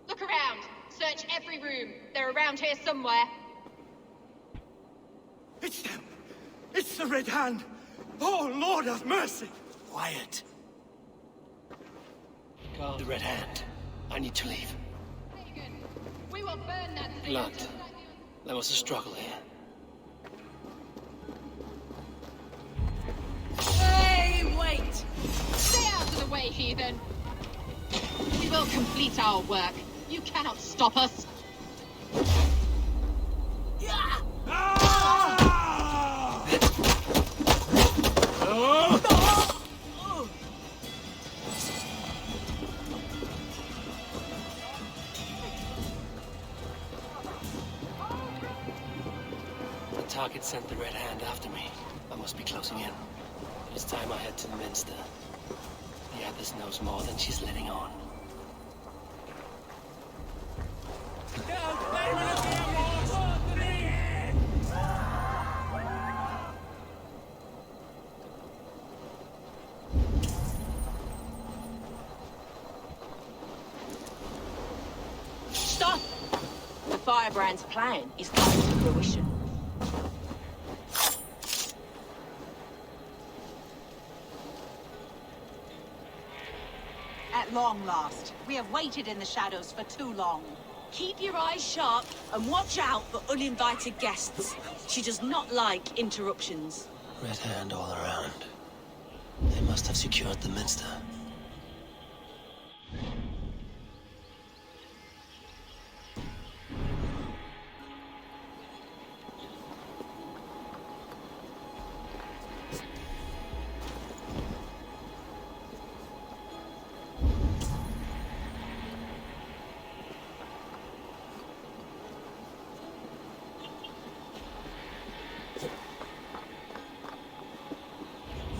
Look around! Search every room. They're around here somewhere. It's them! It's the Red Hand! Oh, Lord have mercy! Quiet. Guard the Red Hand. I need to leave. We will burn that thing. Blood. There was a struggle here. Hey, wait! Stay out of the way, heathen! We will complete our work. You cannot stop us. The target sent the Red Hand after me. I must be closing in. It's time I head to the minster. The abbess knows more than she's letting on. Stop! The Firebrand's plan is coming to fruition. At long last. We have waited in the shadows for too long. Keep your eyes sharp and watch out for uninvited guests. She does not like interruptions. Red Hand all around. They must have secured the minster.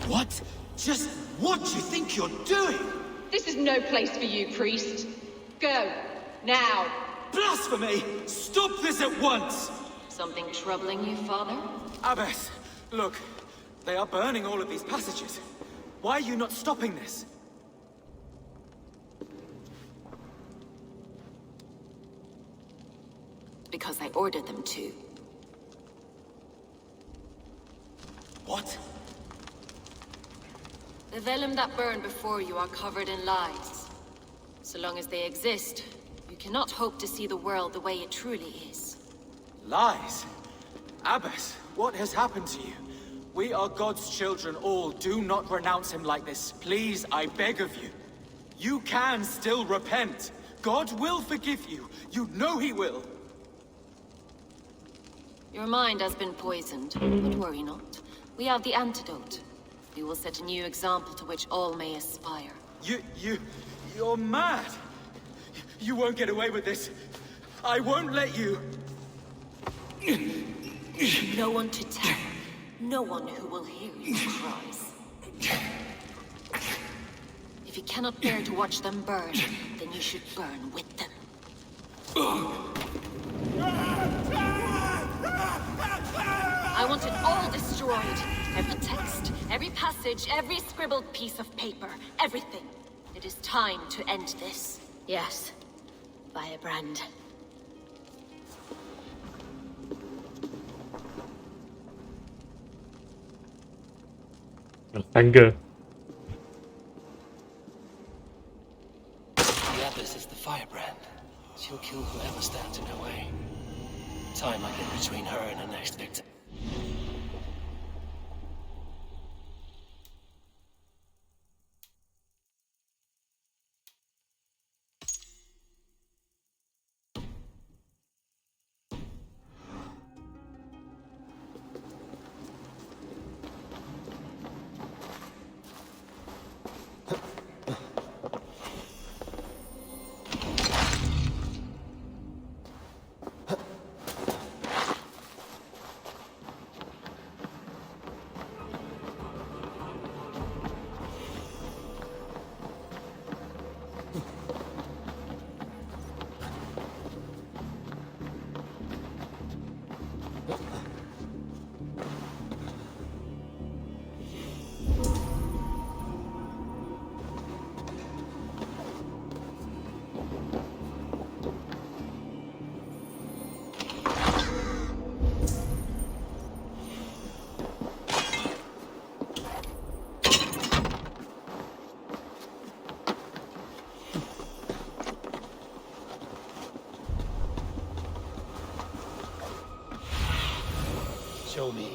What? Just what do you think you're doing? This is no place for you, priest. Go. Now. Blasphemy! Stop this at once! Something troubling you, father? Abbess, Look, they are burning all of these passages. Why are you not stopping this? Because I ordered them to. What? The vellum that burned before you are covered in lies. So long as they exist, you cannot hope to see the world the way it truly is. Lies? Abbess, what has happened to you? We are God's children all. Do not renounce him like this. Please, I beg of you. You can still repent. God will forgive you. You know he will. Your mind has been poisoned, but worry not. We have the antidote. We will set a new example to which all may aspire. You're mad! You won't get away with this. I won't let you. No one to tell. No one who will hear your cries. If you cannot bear to watch them burn, then you should burn with them. I want it all destroyed. Every text, every passage, every scribbled piece of paper, everything. It is time to end this. Yes. Firebrand. Anger. The Abbess is the firebrand. She'll kill whoever stands in her way. Time might get between her and her next victim. Show me.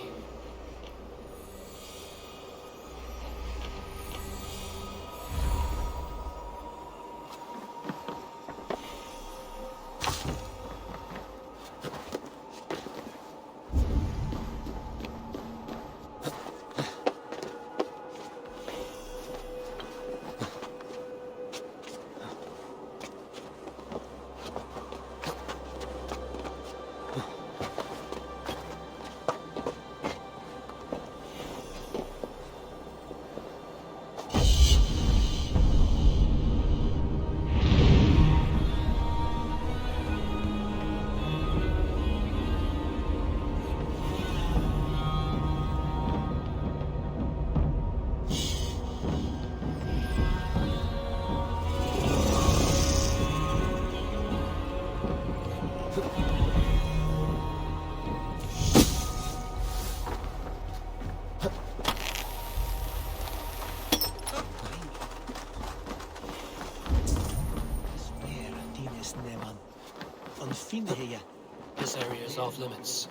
This area is off limits.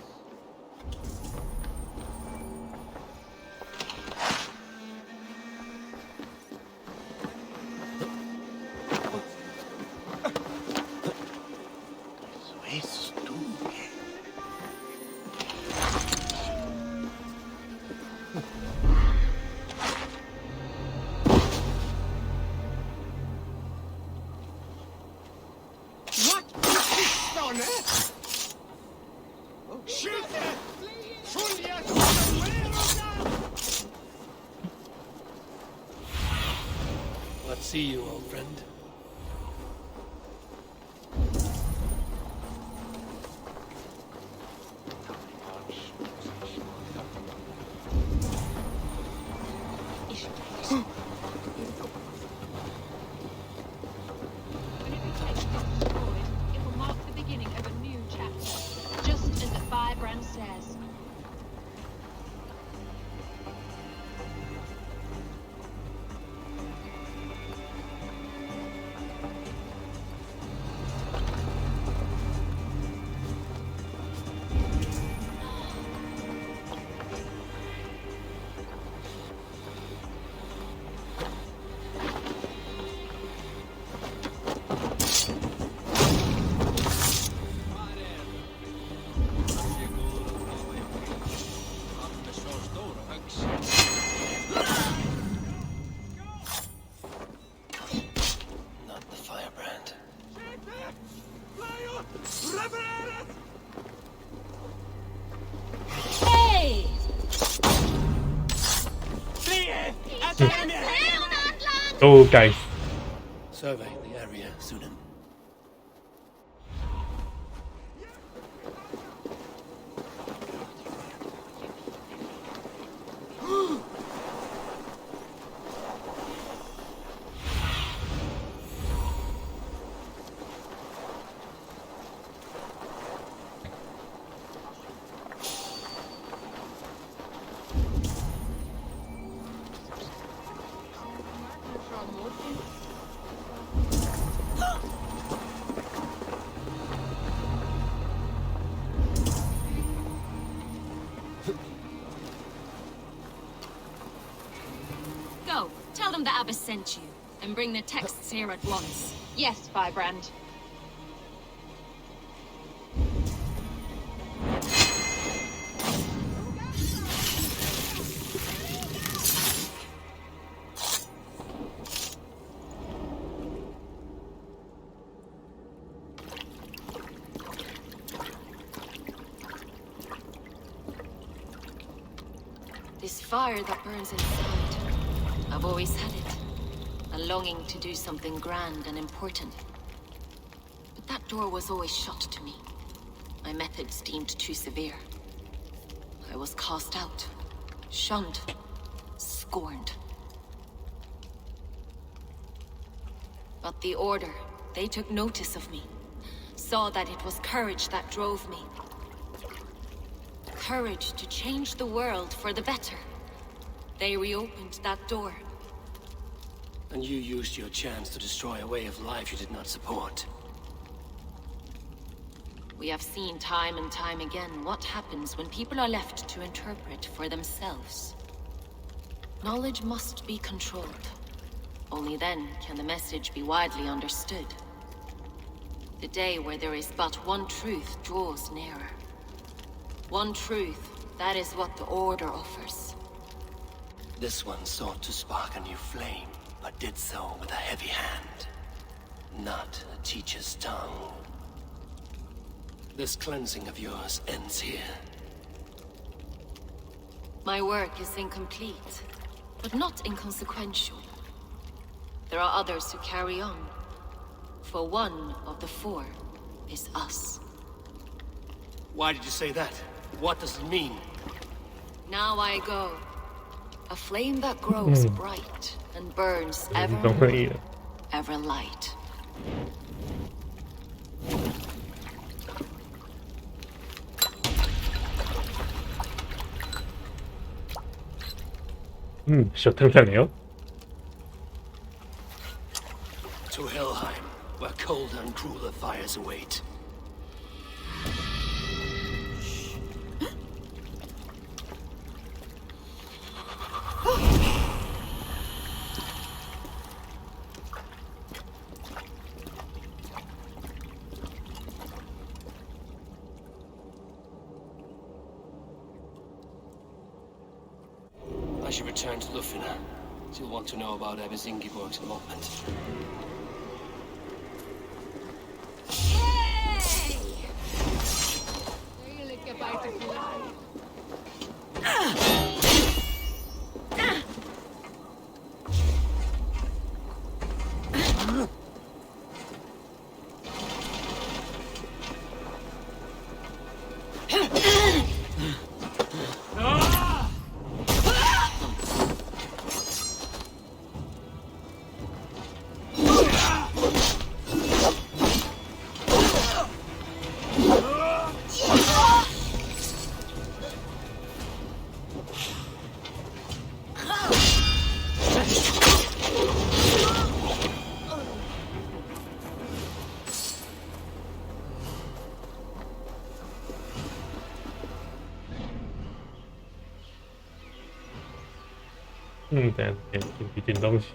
Let's see you, old friend. 都该死。 Survey the area, Sunan. Go, tell them the Abbess sent you, and bring the texts here at once. Yes, Firebrand. This fire that burns inside, I've always had it. A longing to do something grand and important. But that door was always shut to me. My methods deemed too severe. I was cast out, shunned, scorned. But the Order, they took notice of me. Saw that it was courage that drove me. Courage to change the world for the better. They reopened that door. And you used your chance to destroy a way of life you did not support. We have seen time and time again what happens when people are left to interpret for themselves. Knowledge must be controlled. Only then can the message be widely understood. The day where there is but one truth draws nearer. One truth, that is what the Order offers. This one sought to spark a new flame, but did so with a heavy hand. Not a teacher's tongue. This cleansing of yours ends here. My work is incomplete, but not inconsequential. There are others who carry on. For one of the four is us. Why did you say that? What does it mean? Now I go. A flame that grows bright and burns ever light. 쇼탕사네요. To Helheim, where colder and crueler fires await. I should return to Lufina. She'll want to know about Abbess Ingeborg's involvement.等一点东西。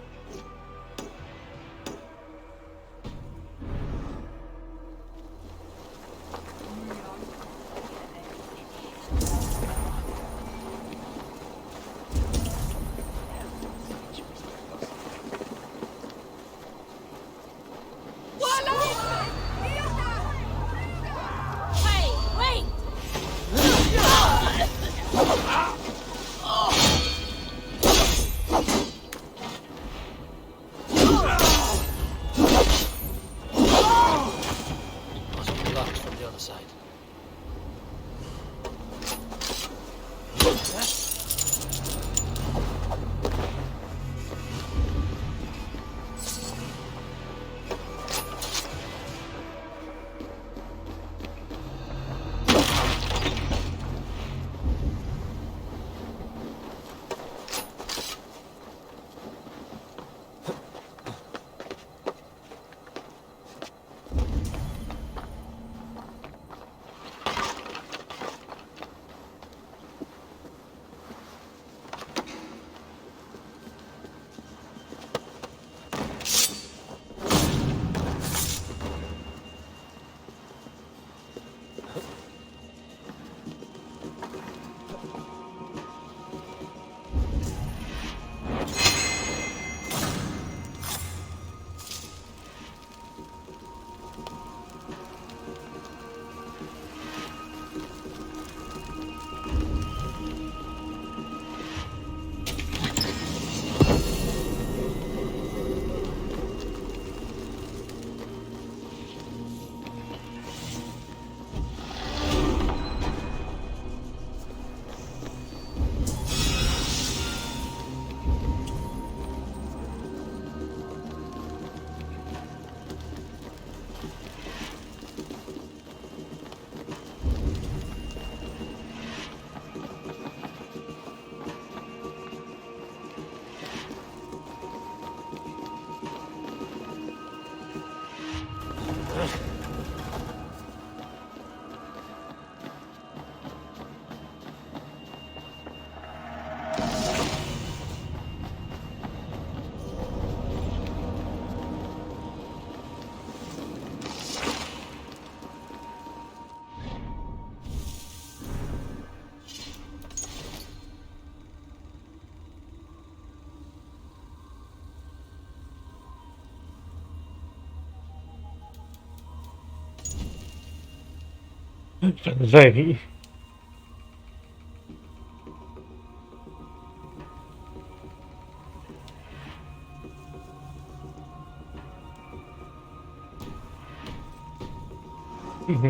粉碎你。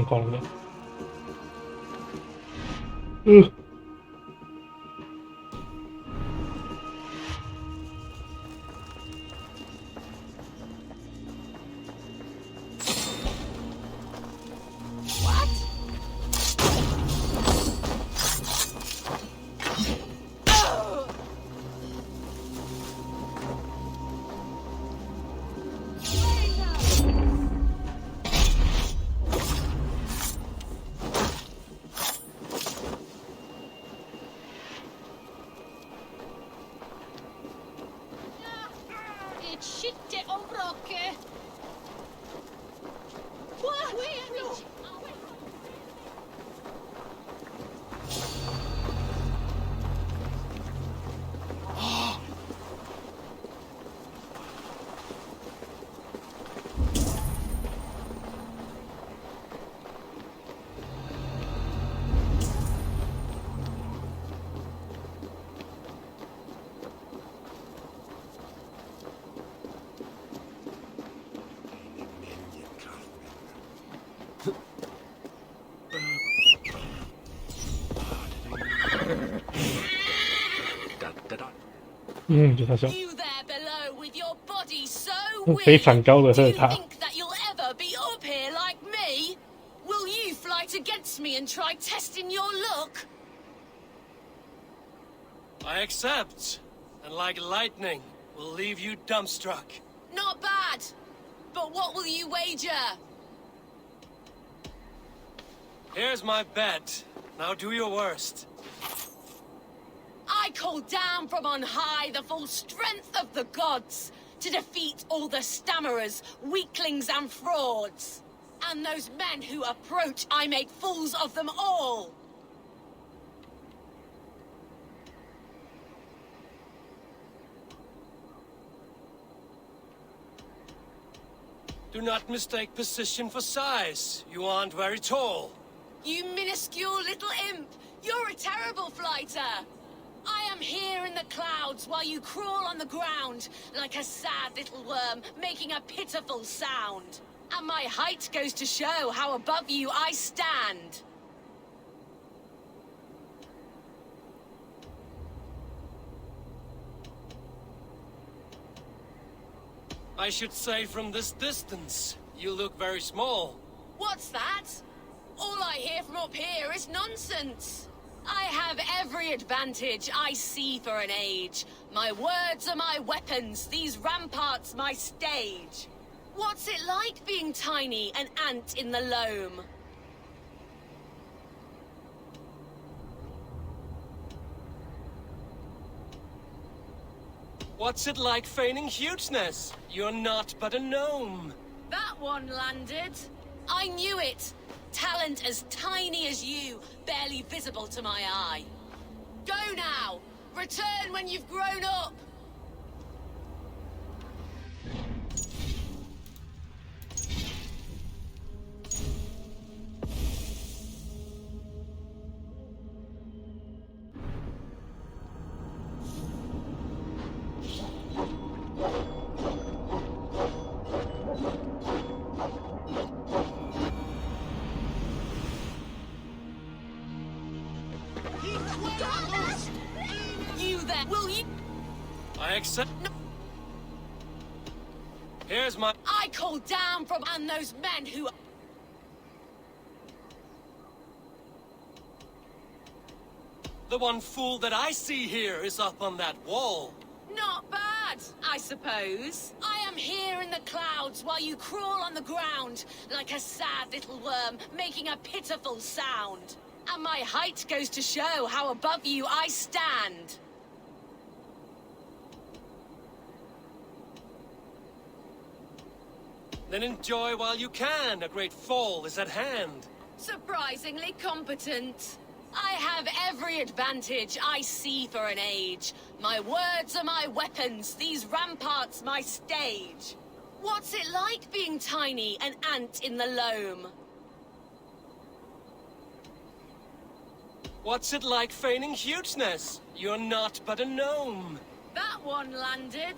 红的。就他说，非常高的这塔。Will you fly against me and try testing your luck? I accept, and like lightning, will leave you dumbstruck. Not bad, but what will you wager? Here's my bet. Now do your worst. I call down from on high the full strength of the gods to defeat all the stammerers, weaklings and frauds. And those men who approach, I make fools of them all. Do not mistake position for size. You aren't very tall. You minuscule little imp! You're a terrible flighter! I am here in the clouds while you crawl on the ground like a sad little worm making a pitiful sound. And my height goes to show how above you I stand. I should say from this distance, you look very small. What's that? All I hear from up here is nonsense. I have every advantage I see for an age. My words are my weapons, these ramparts my stage. What's it like being tiny, an ant in the loam? What's it like feigning hugeness? You're not but a gnome. That one landed. I knew it. Talent as tiny as you, barely visible to my eye. Go now! Return when you've grown up! You there, will you? I accept. No. Here's my. I call down from and those men who. The one fool that I see here is up on that wall. Not bad, I suppose. I am here in the clouds while you crawl on the ground like a sad little worm making a pitiful sound. And my height goes to show how above you I stand. Then enjoy while you can. A great fall is at hand. Surprisingly competent. I have every advantage I see for an age. My words are my weapons, these ramparts my stage. What's it like being tiny, an ant in the loam? What's it like feigning hugeness? You're not but a gnome. That one landed.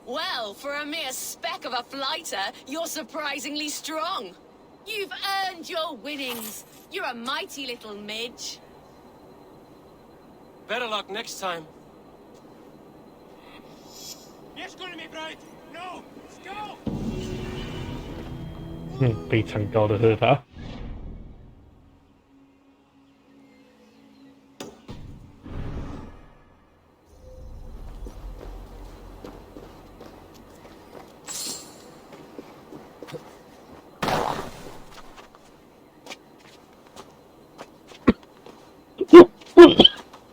Well, for a mere speck of a flighter, you're surprisingly strong. You've earned your winnings. You're a mighty little midge. Better luck next time. Yes, gonna be bright. No, let's go. 非常高的喝塔。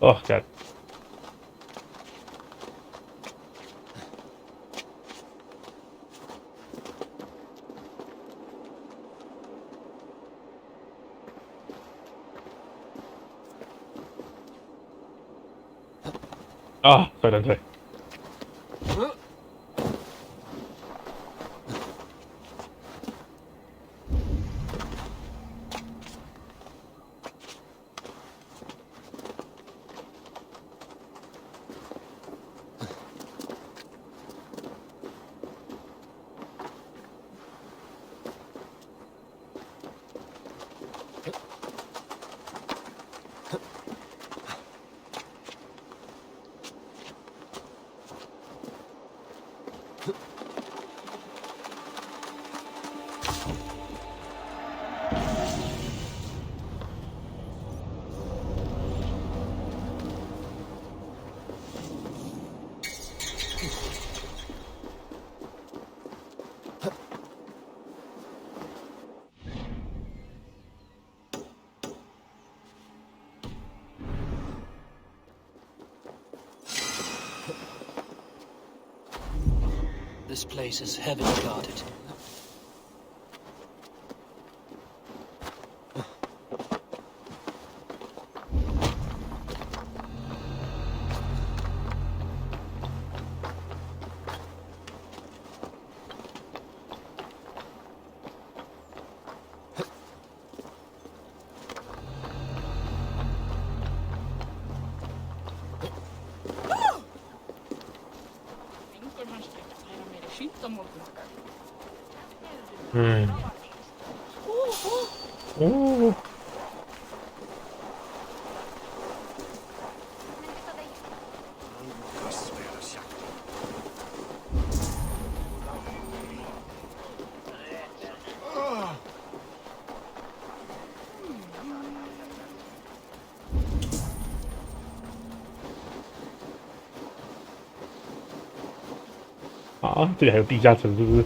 Oh god. Ah, 摔断腿。This place is heavily guarded. Oh. Ah, 这里还有地下城，是不是？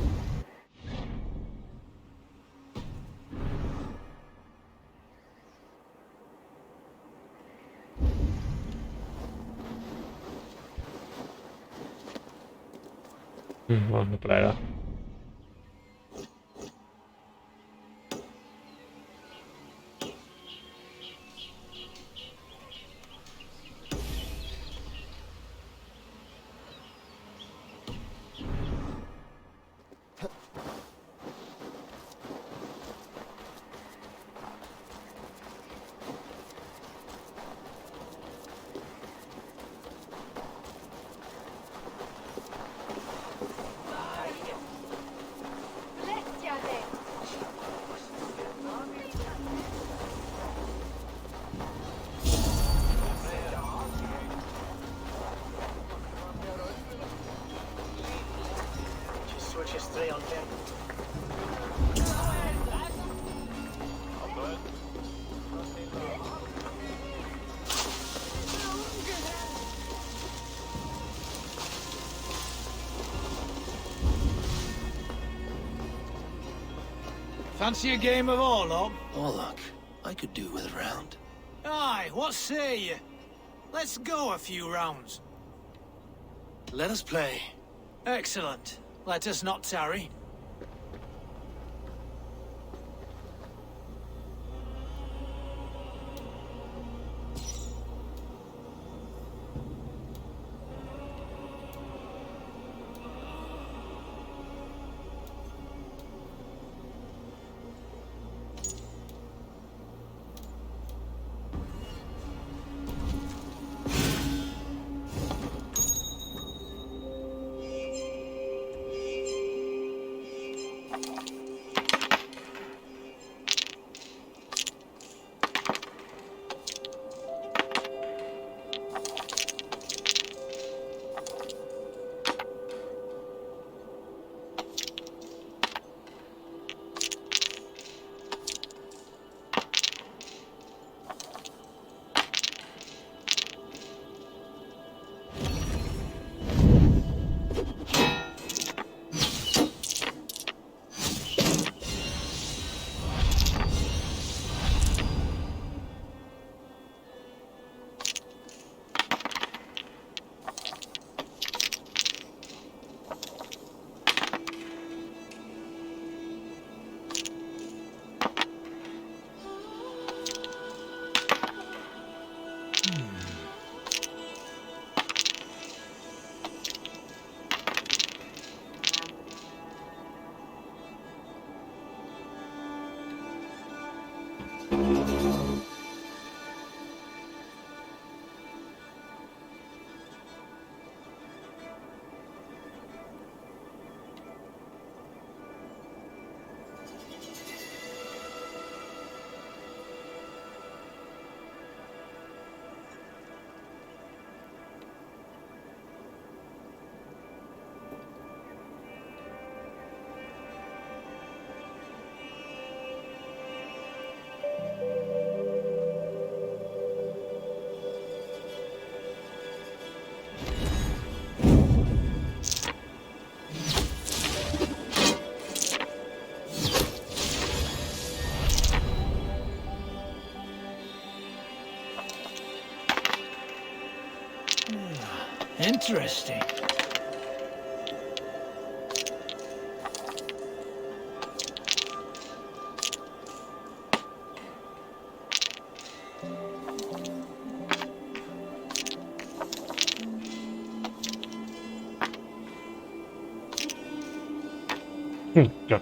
不来了。Fancy a game of Orlog? Orlog, I could do with a round. Aye, what say you? Let's go a few rounds. Let us play. Excellent. Let us not tarry. Interesting. Yeah.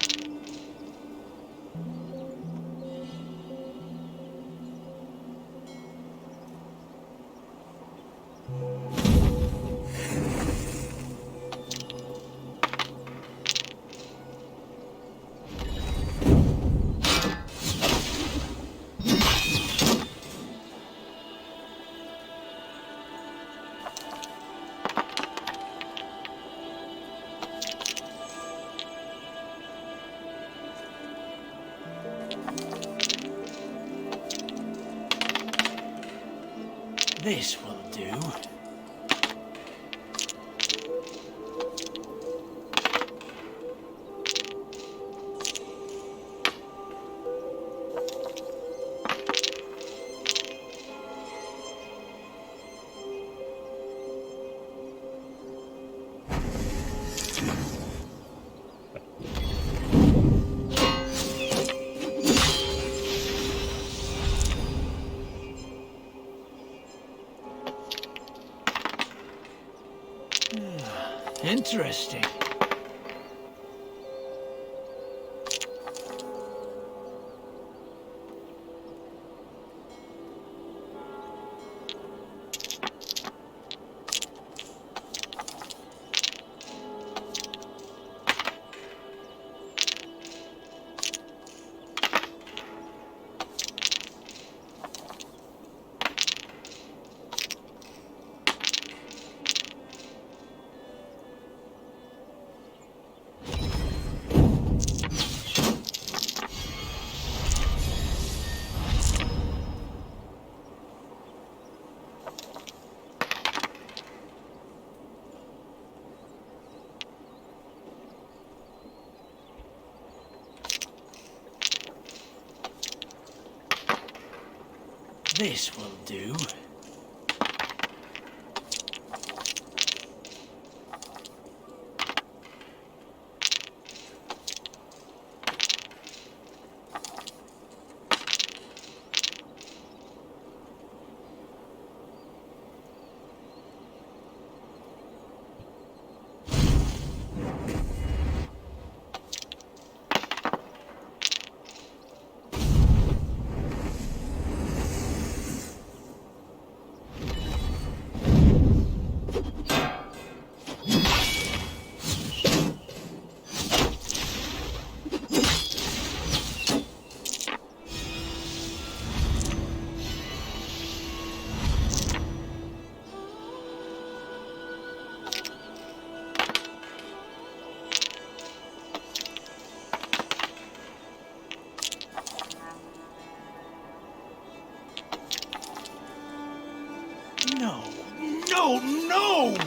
This will do. Interesting. This will do. No! No! No!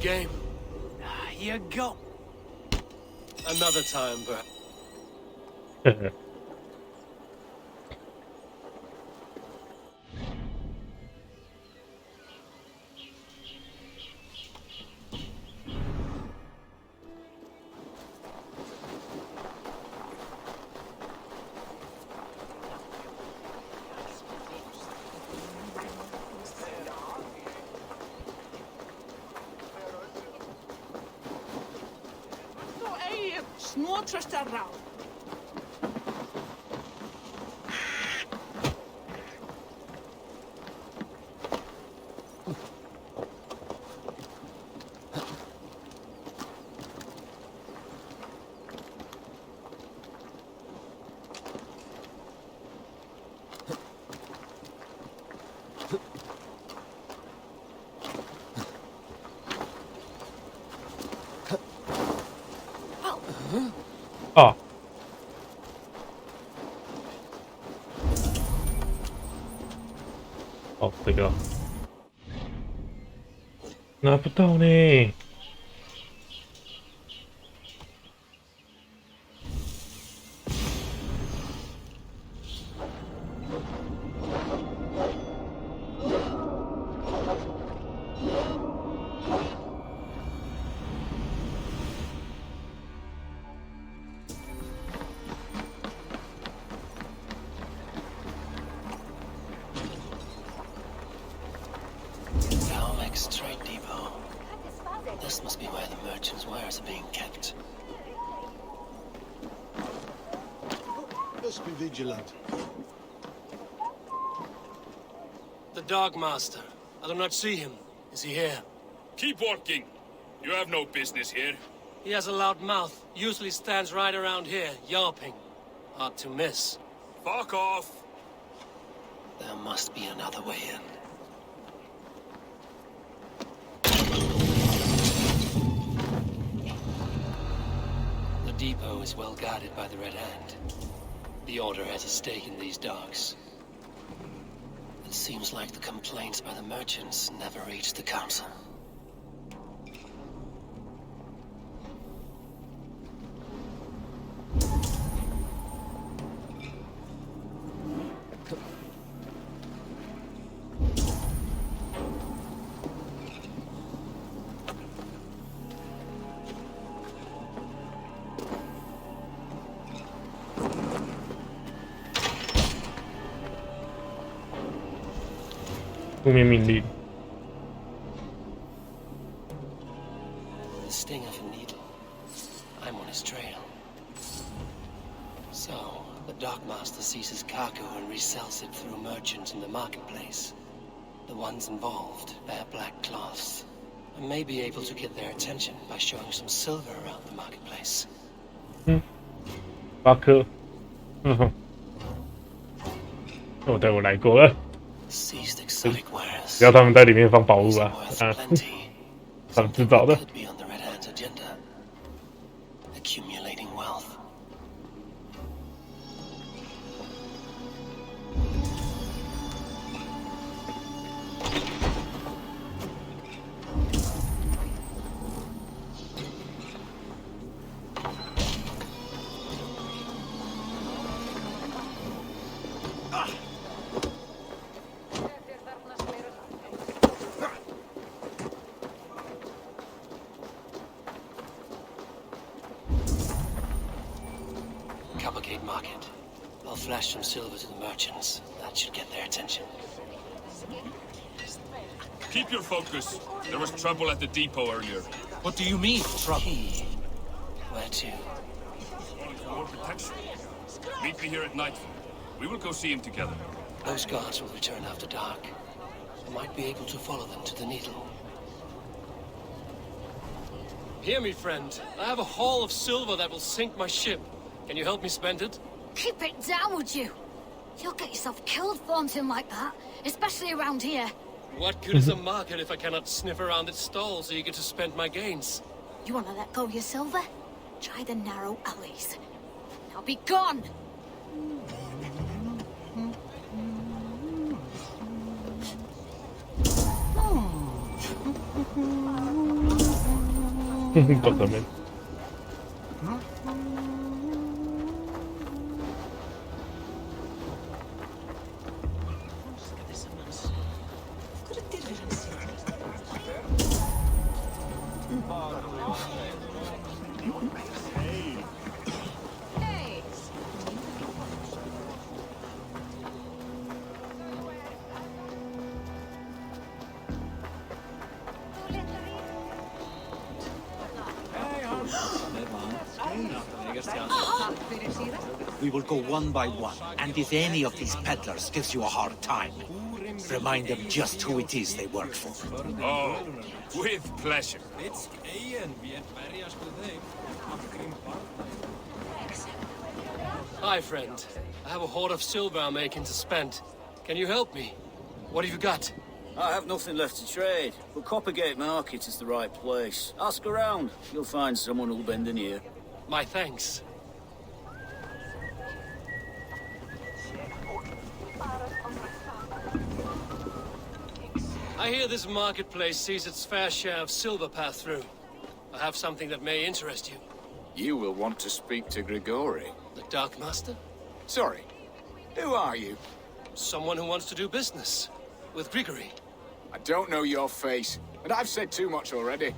Game. You go. Another time, perhaps. Snortrust around. Oh. Oh, 这个拿不到呢。This must be where the merchants' wares are being kept. Let's be vigilant. The Dark Master. I do not see him. Is he here? Keep working. You have no business here. He has a loud mouth. Usually stands right around here, yelping. Hard to miss. Fuck off. There must be another way in. The depot is well guarded by the Red Hand. The Order has a stake in these docks. It seems like the complaints by the merchants never reached the Council. The sting of a needle. I'm on his trail. So, the Dockmaster seizes cargo and resells it through merchants in the marketplace. The ones involved wear black cloths. I may be able to get their attention by showing some silver around the marketplace. 巴克，我带我来过了。 Seized exotic wares. 只要他们在里面放宝物啊，他们制造的。 Could be on the Red Hand's agenda. Accumulating wealth. Cavalcade Market. I'll flash some silver to the merchants. That should get their attention. Keep your focus. There was trouble at the depot earlier. What do you mean, trouble? Where to? More protection. Meet me here at nightfall. We will go see him together. Those guards will return after dark. I might be able to follow them to the Needle. Hear me, friend. I have a haul of silver that will sink my ship. Can you help me spend it? Keep it down, would you? You'll get yourself killed flaunting like that, especially around here. What good is a market if I cannot sniff around its stalls eager to spend my gains? You want to let go of your silver? Try the narrow alleys. Now be gone! Totalmente. We will go one by one, and if any of these peddlers gives you a hard time, remind them just who it is they work for. Oh, with pleasure. Hi, friend. I have a hoard of silver I'm making to spend. Can you help me? What have you got? I have nothing left to trade, but Coppergate Market is the right place. Ask around. You'll find someone who'll bend an ear. My thanks. I hear this marketplace sees its fair share of silver pass through. I have something that may interest you. You will want to speak to Grigori. The Dark Master? Sorry. Who are you? Someone who wants to do business. With Grigori. I don't know your face, and I've said too much already.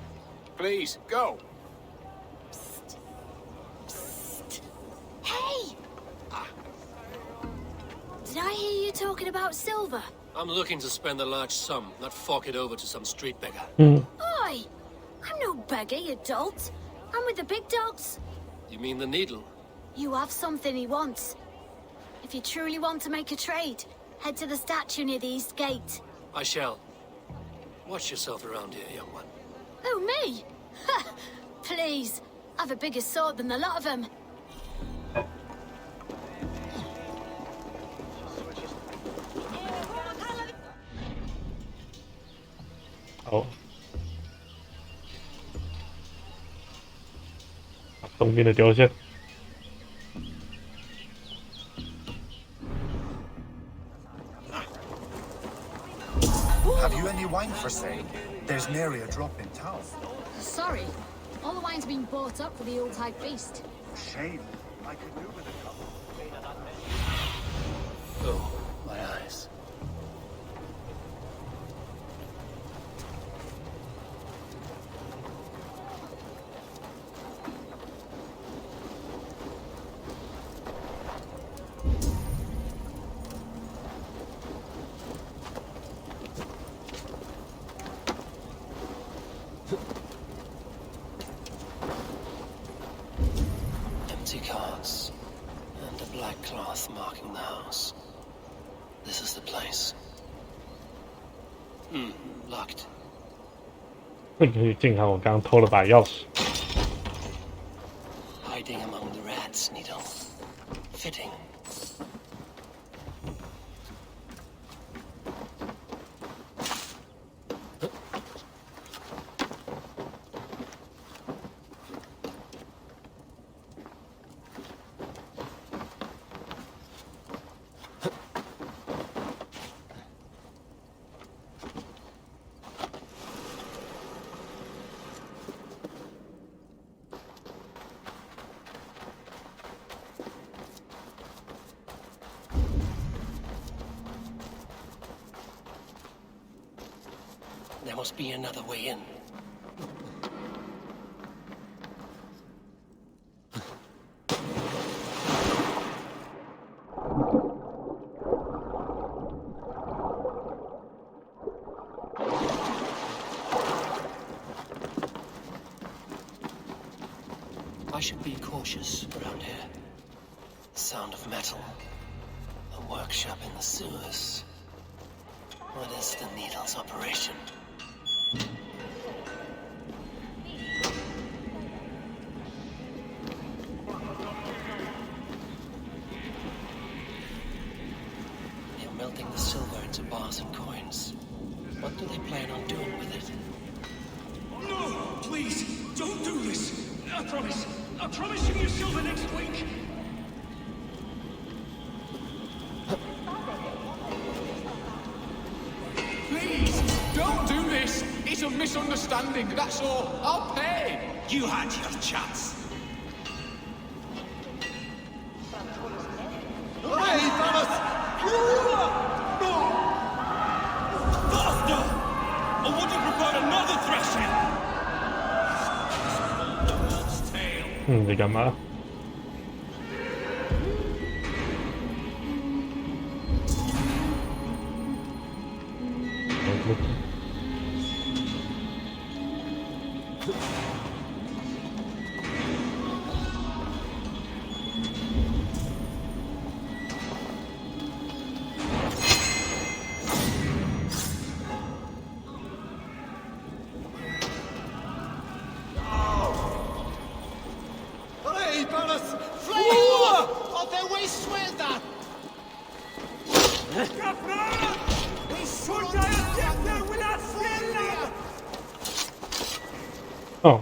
Please, go. Hey! Did I hear you talking about silver? I'm looking to spend a large sum, not fork it over to some street beggar. Oi! I'm no Don't beggar, you dolt. I'm with the big dogs. You mean the needle? You have something he wants. If you truly want to make a trade, head to the statue near the east gate. I shall. Watch yourself around here, young one. Oh, me? Ha! Please. I've a bigger sword than the lot of them.哦，把东边的丢下。Have you any wine for sale? There's nary a drop in town. Sorry. All the wine's been bought up for the Yuletide feast. Shame. I could do with a couple. Oh, my eyes. Empty carts, and a black cloth marking the house. This is the place. Locked. 幸好我刚刚偷了把钥匙。 Hiding among the rats, Needle. Fitting. There must be another way in. I should be cautious around here. The sound of metal. A workshop in the sewers. What is the Needle's operation? They're melting the silver into bars and coins. What do they plan on doing with it? No! Please, don't do this! I promise! I promise you your silver next week! Please, don't do this! It's a misunderstanding, that's all. I'll pay! You had your chance. Hey, fellas! Faster! I would have preferred another thrashing! 你干嘛？ Hey, fellas! Fly! Of their waist with that! We should get there without failing! Oh.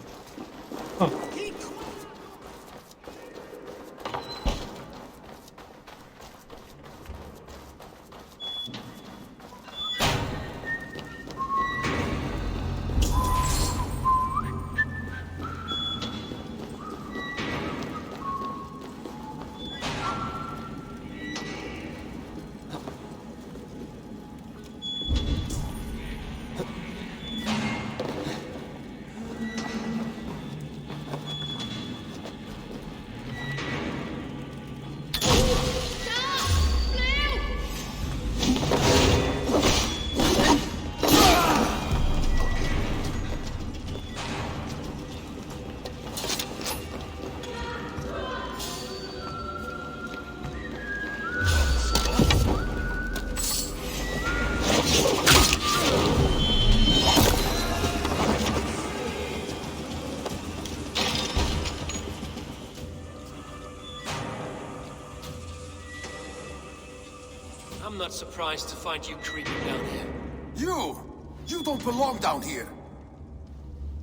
I'm not surprised to find you creeping down here. You don't belong down here.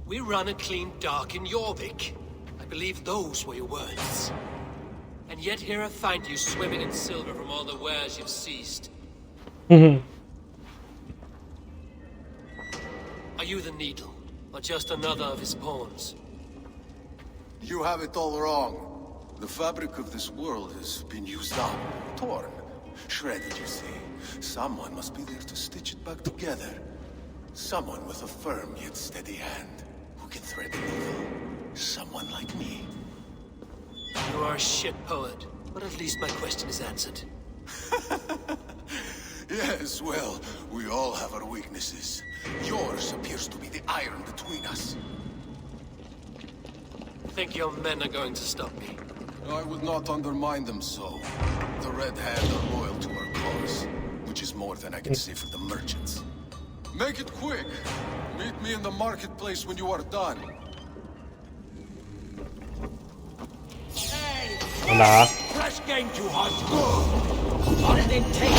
We run a clean dock in Jorvik. I believe those were your words. And yet here I find you swimming in silver from all the wares you've seized. Are you the Needle, or just another of his pawns? You have it all wrong. The fabric of this world has been used up, torn, shredded, you see. Someone must be there to stitch it back together. Someone with a firm yet steady hand, who can thread the needle. Someone like me. You are a shit poet, but at least my question is answered. Yes, well, we all have our weaknesses. Yours appears to be the iron between us. Think your men are going to stop me? I would not undermine them so. The Red Hand are loyal to our cause, which is more than I can say for the merchants. Make it quick! Meet me in the marketplace when you are done. Hola. Fresh game too hard to go. On an intake.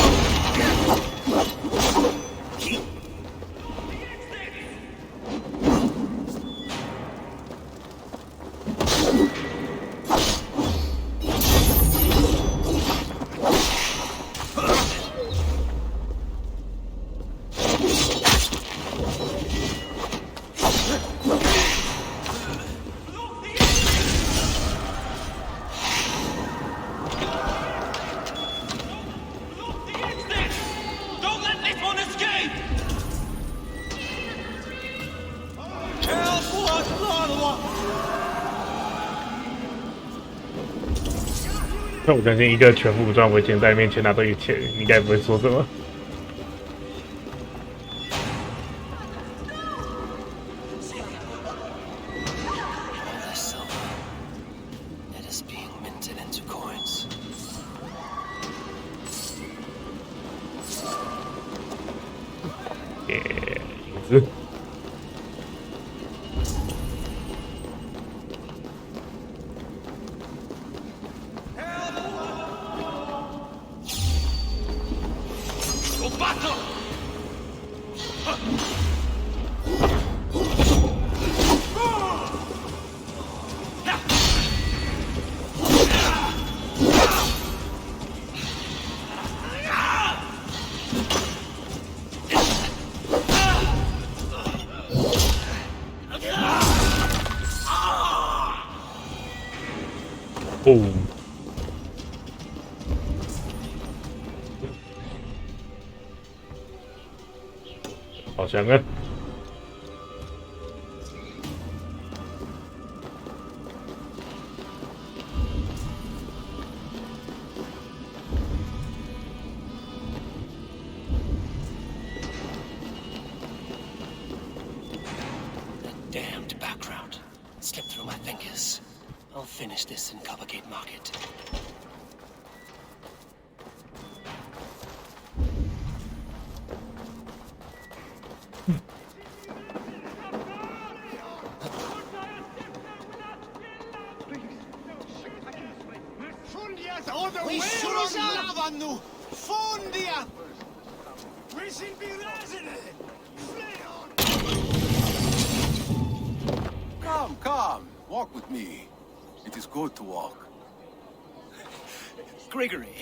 那我相信一个全副武装维京在面前拿到一切，应该不会说什么。影子。哦，好香啊！Damned background. Slipped through my fingers. I'll finish this in Coppergate Market. We should have a new Fundia! We should be resident! Come, come, walk with me. It is good to walk. Gregory.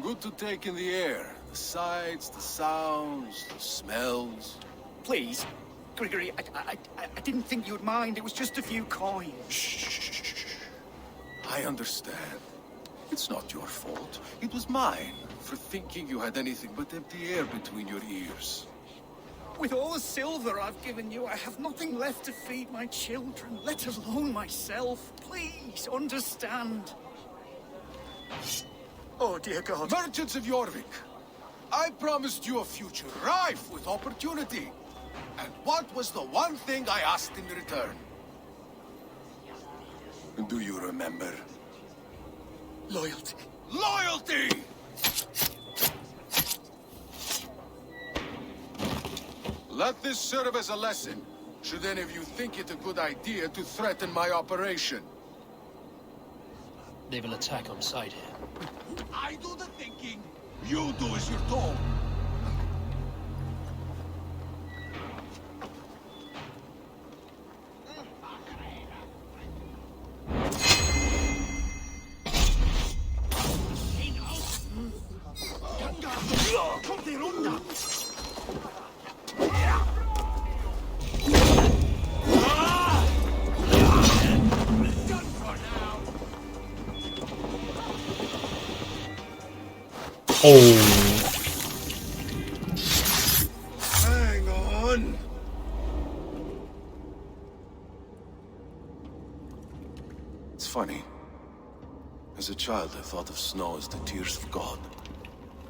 Good to take in the air. The sights, the sounds, the smells. Please, Gregory, I didn't think you'd mind. It was just a few coins. Shh. I understand. It's not your fault. It was mine, for thinking you had anything but empty air between your ears. With all the silver I've given you, I have nothing left to feed my children, let alone myself. Please, understand. Oh, dear God. Merchants of Jorvik, I promised you a future rife with opportunity. And what was the one thing I asked in return? Do you remember? Loyalty. Loyalty! Let this serve as a lesson, should any of you think it a good idea to threaten my operation. They will attack on sight here. I do the thinking. You do as you're told. Hang on. It's funny. As a child, I thought of snow as the tears of God,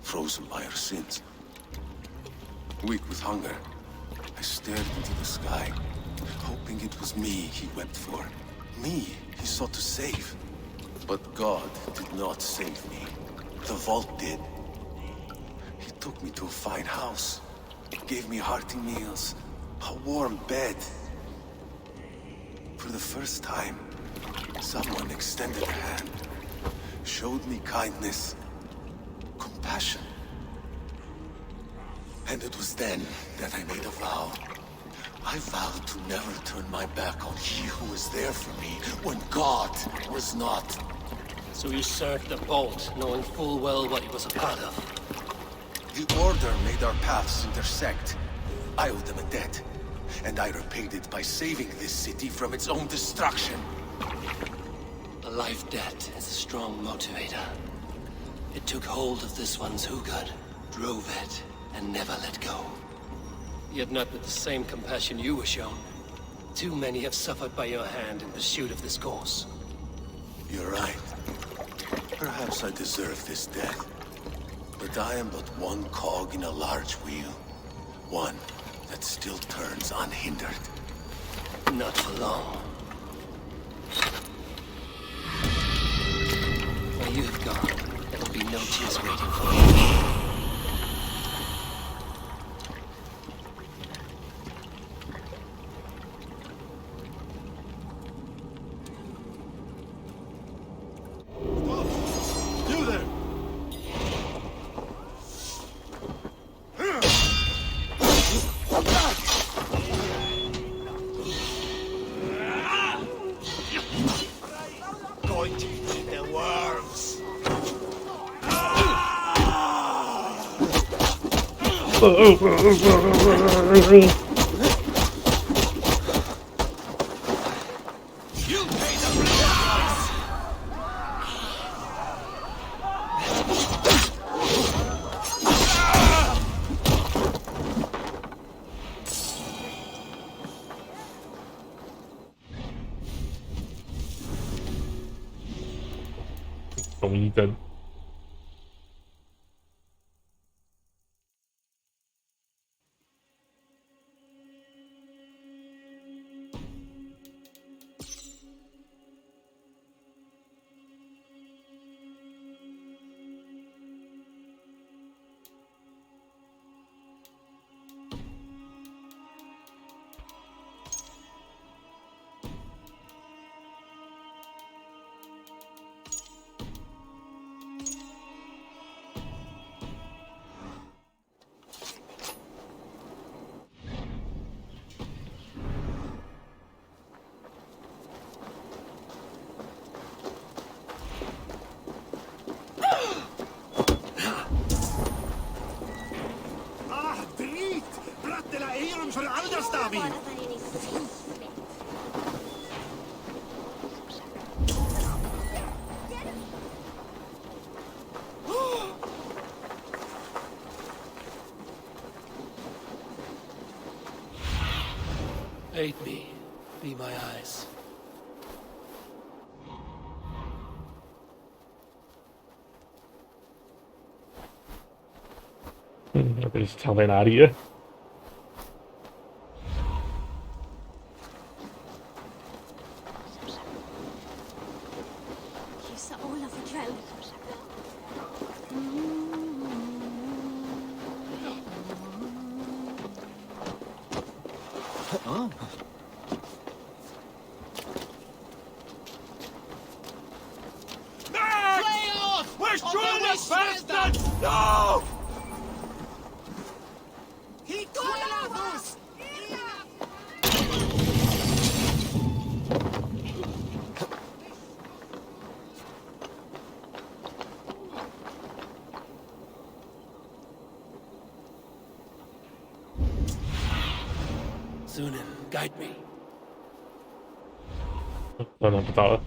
frozen by our sins. Weak with hunger, I stared into the sky, hoping it was me he wept for. Me he sought to save. But God did not save me. The vault did. He took me to a fine house, gave me hearty meals, a warm bed. For the first time, someone extended a hand, showed me kindness, compassion. And it was then that I made a vow. I vowed to never turn my back on he who was there for me when God was not. So you served the Bolt, knowing full well what he was a part of. The Order made our paths intersect. I owed them a debt, and I repaid it by saving this city from its own destruction. A life debt is a strong motivator. It took hold of this one's Hugad, drove it, and never let go. Yet not with the same compassion you were shown. Too many have suffered by your hand in pursuit of this cause. You're right. Perhaps I deserve this death. But I am but one cog in a large wheel. One that still turns unhindered. Not for long. Where you have gone, there will be no tears waiting for you.董一真。Aid me. Be my eyes.那个是藏在哪里了？ We're trying to bastard! No! Thunin, guide me. 算了，不找了。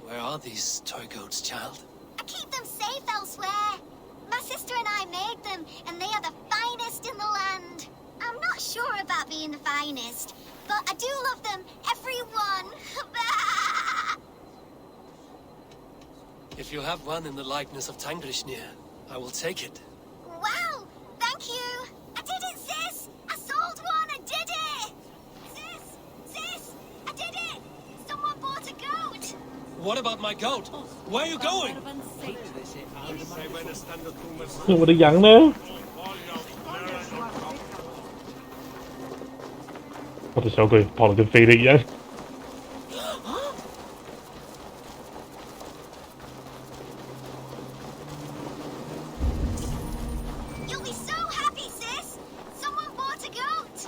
Where are these toy goats, child? I keep them safe elsewhere. My sister and I made them, and they are the finest in the land. I'm not sure about being the finest, but I do love them, every one. If you have one in the likeness of Tangrishnir, I will take it. Wow, thank you. I did it, sis. I sold one, I did it. Sis, I did it. Someone bought a goat. What about my goat? Where are you going? 我的羊呢？我的小鬼跑得跟飞的一样。You'll be so happy, sis. Someone bought a goat.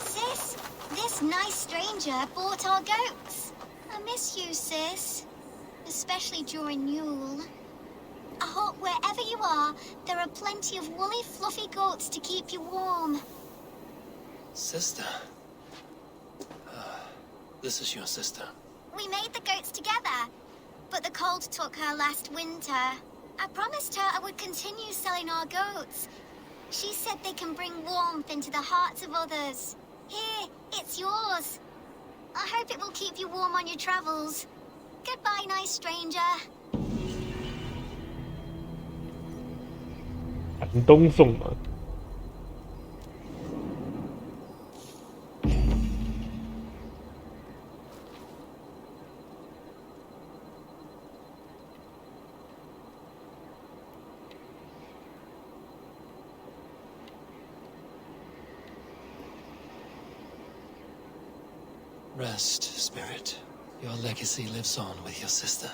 Sis, this nice stranger bought our goats. I miss you, sis. Especially during Yule. I hope wherever you are, there are plenty of woolly, fluffy goats to keep you warm. Sister. This is your sister. We made the goats together, but the cold took her last winter. I promised her I would continue selling our goats. She said they can bring warmth into the hearts of others. Here, it's yours. I hope it will keep you warm on your travels. Goodbye, nice stranger. 寒冬送啊！ Rest, spirit. Your legacy lives on with your sister.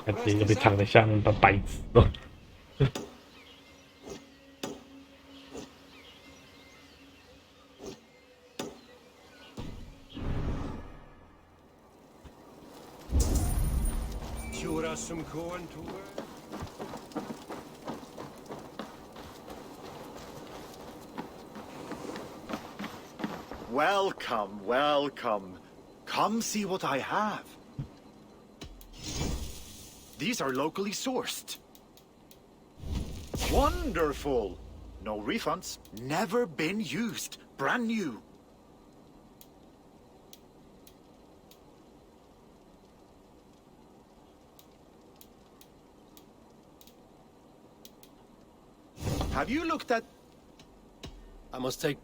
I 感觉被唱得像个白痴哦。Welcome, welcome. Come see what I have. These are locally sourced. Wonderful! No refunds. Never been used. Brand new. Have you looked at... I must take...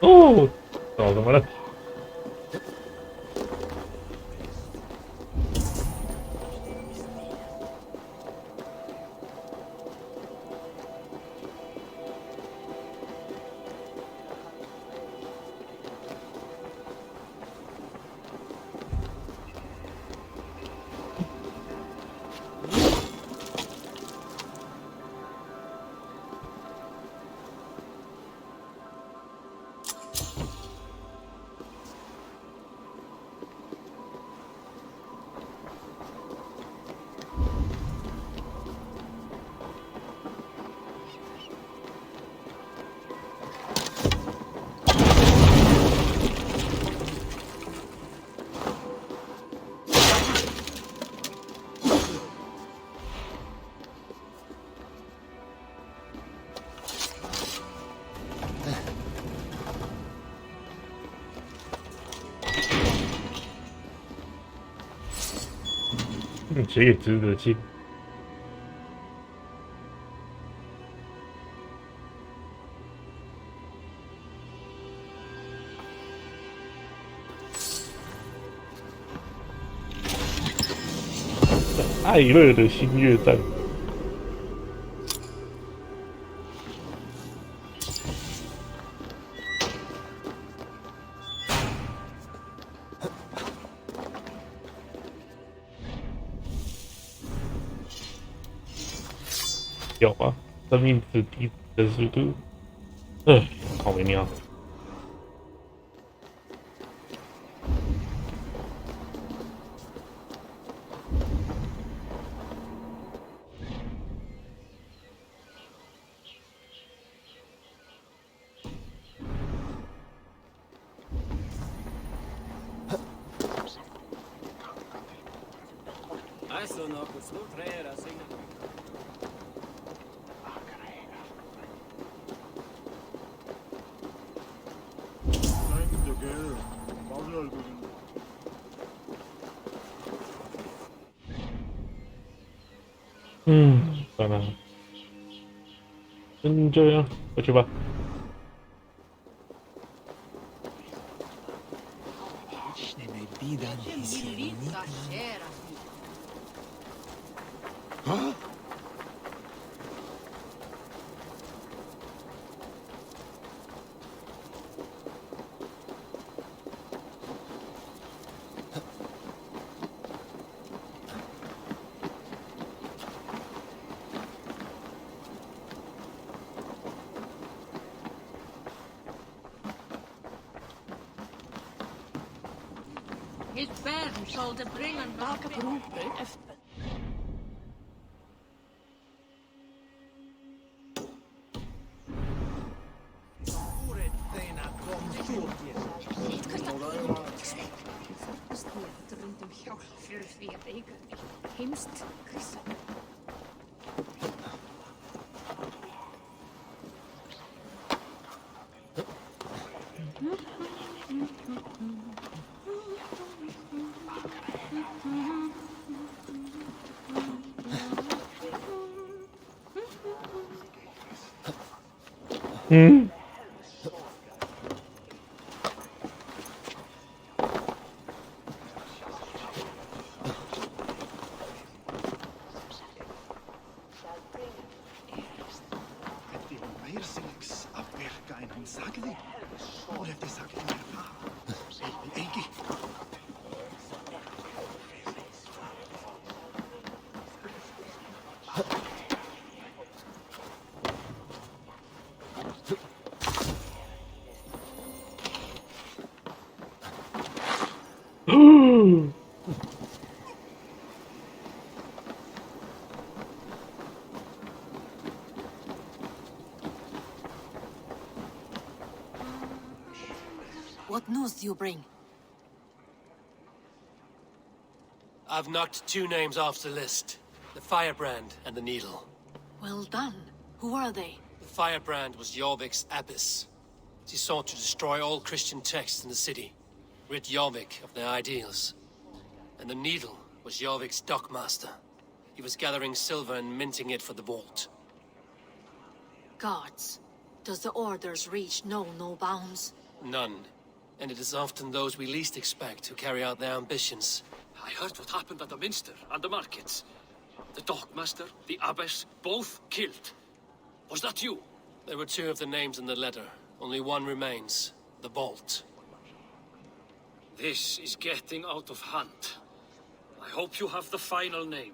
哦，找什么了？谁也值得信。艾勒的新月战。有啊，生命之滴的速度，好微妙。算了，先这样，回去吧。啊！Het Bern zal de brengen welke beroepen efter. What news do you bring? I've knocked 2 names off the list. The Firebrand and the Needle. Well done. Who are they? The Firebrand was Jorvik's abbess. She sought to destroy all Christian texts in the city, rid Jorvik of their ideals. And the Needle was Jorvik's dockmaster. He was gathering silver and minting it for the vault. Guards. Does the Order's reach know no bounds? None. And it is often those we least expect who carry out their ambitions. I heard what happened at the Minster and the markets. The Dockmaster, the Abbess, both killed. Was that you? There were 2 of the names in the letter. Only one remains. The Bolt. This is getting out of hand. I hope you have the final name.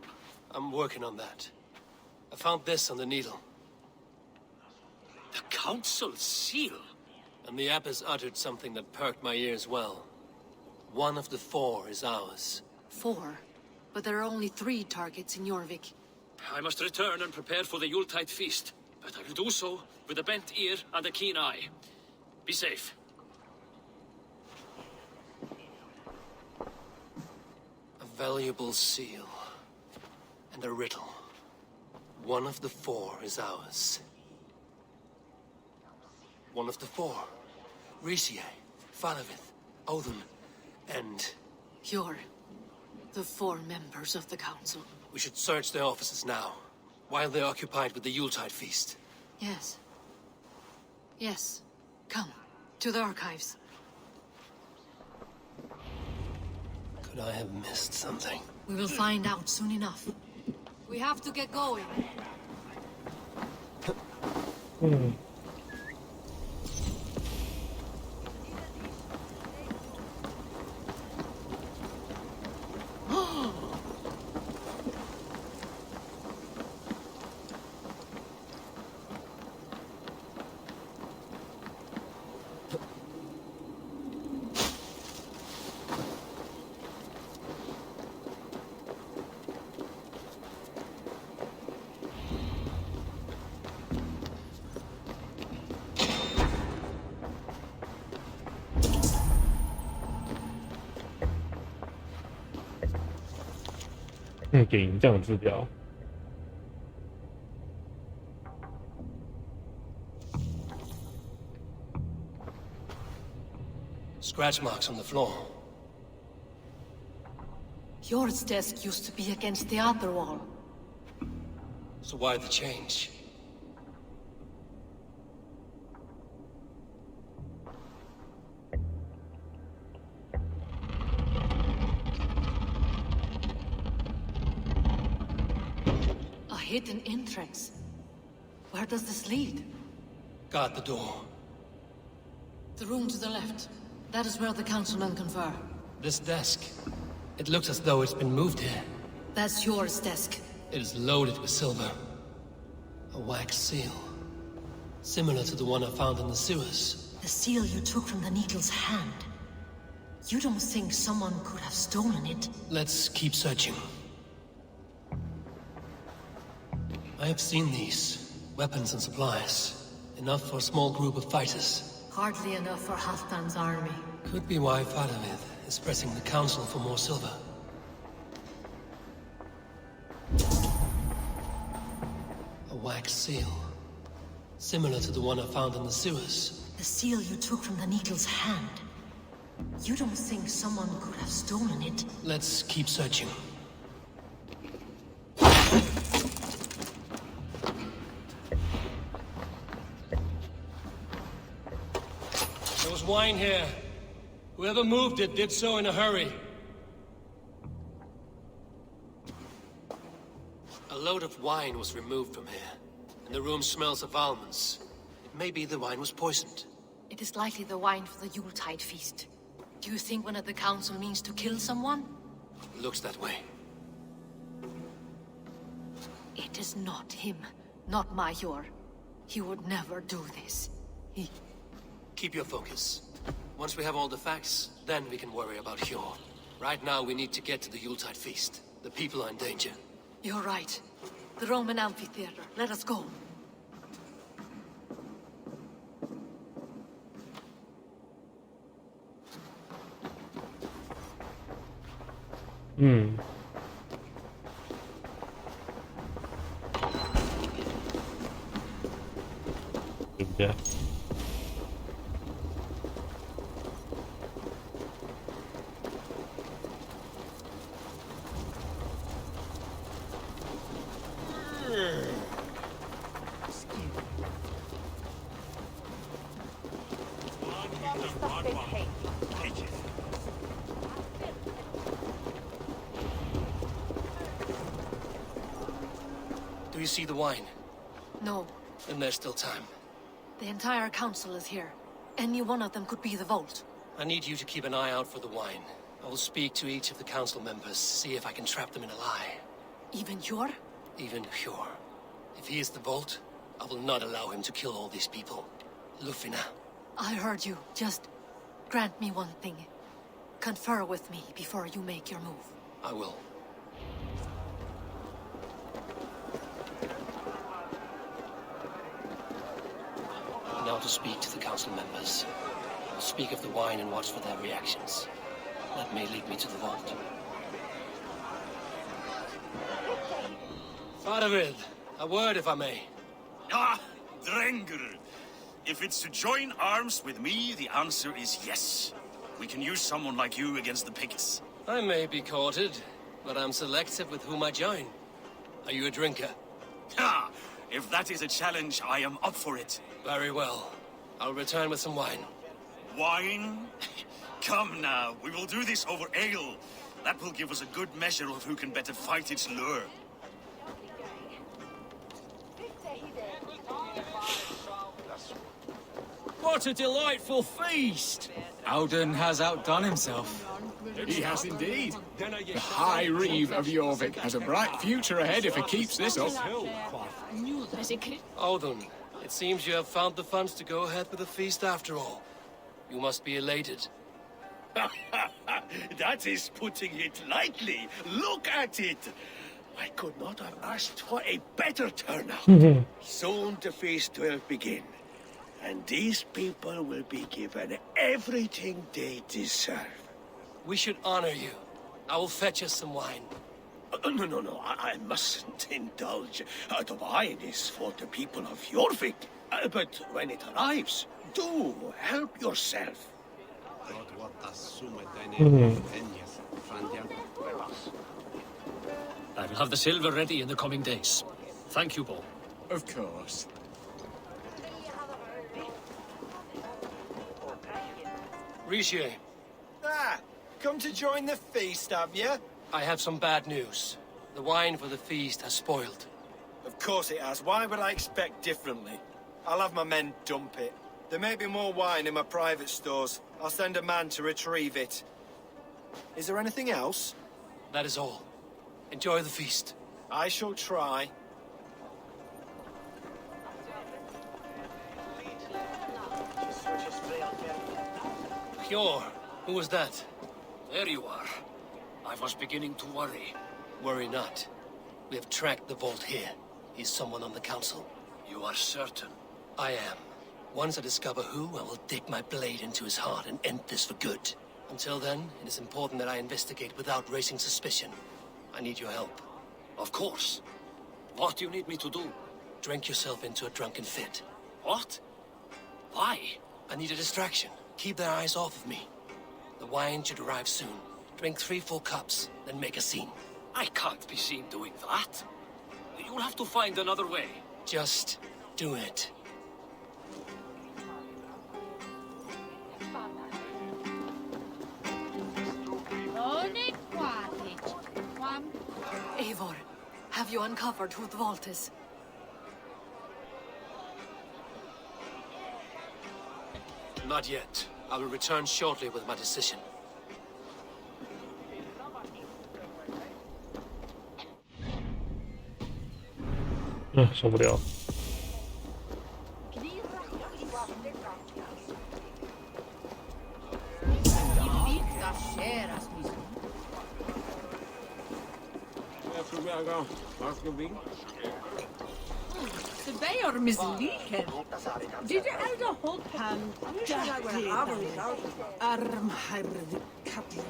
I'm working on that. I found this on the needle. The Council's seal? And the Abbess uttered something that perked my ears well. One of the 4 is ours. 4? But there are only 3 targets in Jorvik. I must return and prepare for the Yuletide feast. But I will do so with a bent ear and a keen eye. Be safe. A valuable seal. And a riddle. One of the 4 is ours. One of the 4. Riesier, Falavith, Otham, and... You're the 4 members of the Council. We should search their offices now, while they're occupied with the Yuletide feast. Yes. Yes. Come, to the archives. Could I have missed something? We will find out soon enough. We have to get going.给营这样的治疗。Scratch marks on the floor. Yours desk used to be against the other wall. So why the change? A hidden entrance. Where does this lead? Guard the door. The room to the left. That is where the councilmen confer. This desk. It looks as though it's been moved here. That's yours desk. It is loaded with silver. A wax seal. Similar to the one I found in the sewers. The seal you took from the Needle's hand. You don't think someone could have stolen it? Let's keep searching. I have seen these. Weapons and supplies. Enough for a small group of fighters. Hardly enough for Halfdan's army. Could be why Falavith is pressing the council for more silver. A wax seal. Similar to the one I found in the sewers. The seal you took from the Needle's hand. You don't think someone could have stolen it? Let's keep searching. There was wine here. Whoever moved it did so in a hurry. A load of wine was removed from here, and the room smells of almonds. It may be the wine was poisoned. It is likely the wine for the Yuletide feast. Do you think one of the council means to kill someone? Looks that way. It is not him, not Major. He would never do this. He... Keep your focus. Once we have all the facts, then we can worry about Hjor. Right now, we need to get to the Yuletide feast. The people are in danger. You're right. The Roman amphitheater. Let us go. Yeah. Do you see the wine? No. Then there's still time. The entire council is here. Any one of them could be the Vault. I need you to keep an eye out for the wine. I will speak to each of the council members, see if I can trap them in a lie. Even Hjor? Even Hjor. If he is the Vault, I will not allow him to kill all these people. Lufina. I heard you. Just grant me one thing. Confer with me before you make your move. I will. Now to speak to the council members. I'll speak of the wine and watch for their reactions. That may lead me to the Vault. Faravid, a word if I may. Ah, Drengr. If it's to join arms with me, the answer is yes. We can use someone like you against the Picts. I may be courted, but I'm selective with whom I join. Are you a drinker? Ha! If that is a challenge, I am up for it. Very well. I'll return with some wine. Wine? Come now, we will do this over ale. That will give us a good measure of who can better fight its lure. What a delightful feast! Alden has outdone himself. He has indeed. The High Reeve of Jorvik has a bright future ahead if he keeps this up. Odin, it seems you have found the funds to go ahead with the feast after all. You must be elated. That is putting it lightly. Look at it. I could not have asked for a better turnout. Soon the feast will begin. And these people will be given everything they deserve. We should honor you. I will fetch us some wine. No, I mustn't indulge. The wine is for the people of Jorvik. But when it arrives, do help yourself. I will have the silver ready in the coming days. Thank you, Bo. Of course. Rishi, Ah, come to join the feast, have you? I have some bad news. The wine for the feast has spoiled. Of course it has. Why would I expect differently? I'll have my men dump it. There may be more wine in my private stores. I'll send a man to retrieve it. Is there anything else? That is all. Enjoy the feast. I shall try. Hjor, who was that? There you are. I was beginning to worry. Worry not. We have tracked the Vault here. He's someone on the council. You are certain? I am. Once I discover who, I will dig my blade into his heart and end this for good. Until then, it is important that I investigate without raising suspicion. I need your help. Of course. What do you need me to do? Drink yourself into a drunken fit. What? Why? I need a distraction. Keep their eyes off of me. The wine should arrive soon. Drink 3 full cups, then make a scene. I can't be seen doing that. You'll have to find another way. Just do it. Eivor, have you uncovered who the Vault is? Not yet. I will return shortly with my decision. Ah, 受不了。Surveyor misliken. Did you elder hold hand? Arm hard Kaplan.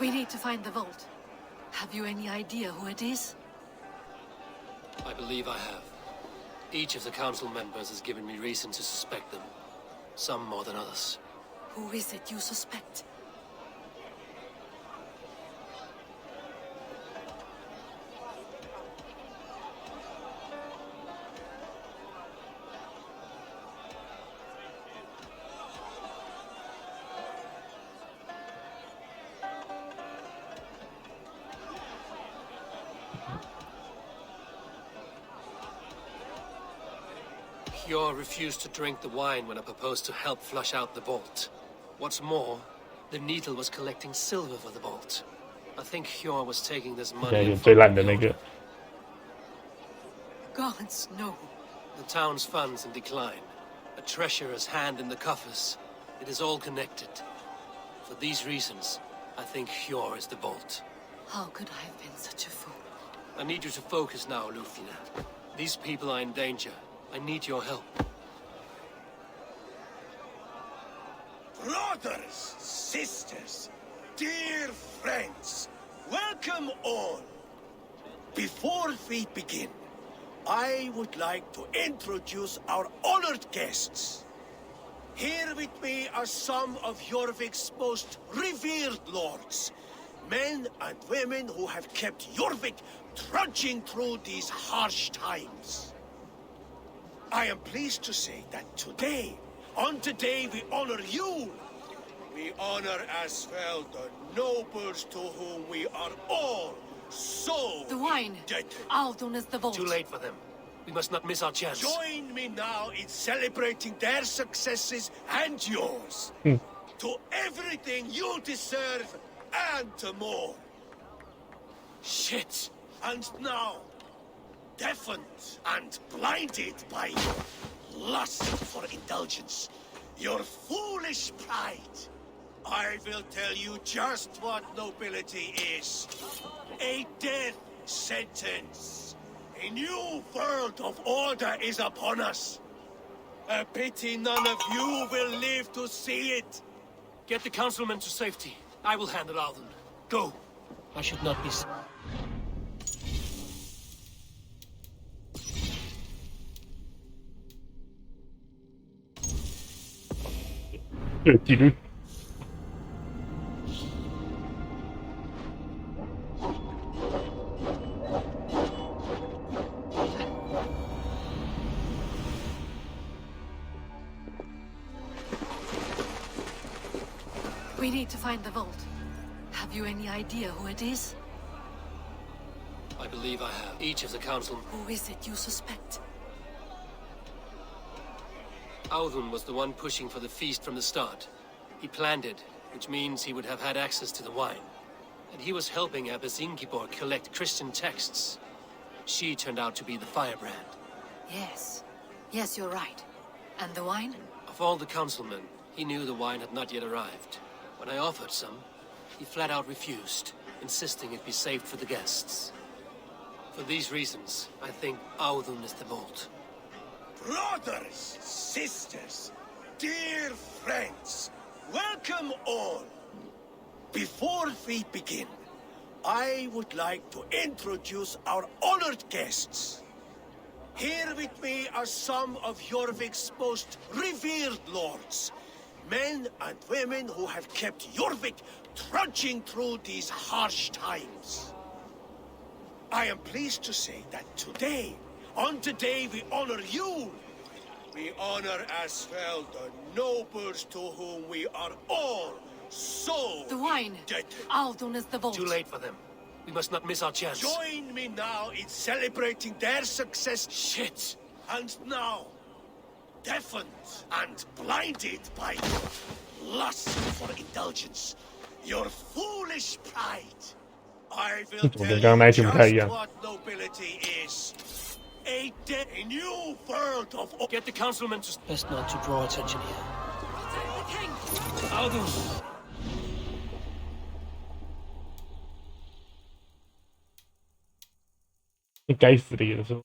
We need to find the vault. Have you any idea who it is? I believe I have. Each of the council members has given me reason to suspect them. Some more than others. Who is it you suspect? Yor refused to drink the wine when I proposed to help flush out the vault. What's more, the needle was collecting silver for the vault. I think Yor was taking this money and Gods, no. the town's funds in decline. A treasurer's hand in the coffers. It is all connected. For these reasons, I think Yor is the vault. How could I have been such a fool? I need you to focus now, Lufina. These people are in danger. I need your help. Brothers, sisters, dear friends, welcome all. Before we begin, I would like to introduce our honored guests. Here with me are some of Jorvik's most revered lords, men and women who have kept Jorvik trudging through these harsh times. I am pleased to say that today, on today we honor you. We honor as well the nobles to whom we are all so The wine. indebted. Aldon is the vault. Too late for them. We must not miss our chance. Join me now in celebrating their successes and yours. To everything you deserve and to more. Shit! And now, deafened and blinded by your lust for indulgence, your foolish pride, I will tell you just what nobility is. A death sentence. A new world of order is upon us. A pity none of you will live to see it. Get the councilmen to safety. I will handle Alden. Go. I should not be...纪律。We need to find the vault. Have you any idea who it is? I believe I have. Each of the council... Who is it you suspect? Audun was the one pushing for the feast from the start. He planned it, which means he would have had access to the wine. And he was helping Abbess Ingeborg collect Christian texts. She turned out to be the firebrand. Yes. Yes, you're right. And the wine? Of all the councilmen, he knew the wine had not yet arrived. When I offered some, he flat out refused, insisting it be saved for the guests. For these reasons, I think Audun is the vault. Brothers, sisters, dear friends, welcome all. Before we begin, I would like to introduce our honored guests. Here with me are some of Jorvik's most revered lords, men and women who have kept Jorvik trudging through these harsh times. I am pleased to say that today, on today we honor you. We honor as well the nobles to whom we are all so The wine. indebted. Aldon is the vault. Too late for them. We must not miss our chance. Join me now in celebrating their success. Shit! And now, deafened and blinded by your lust for indulgence, your foolish pride, I will tell you just what nobility is. A new world of... Get the councilmen to... Best not to draw attention here. Audun! Cái cái死的元素。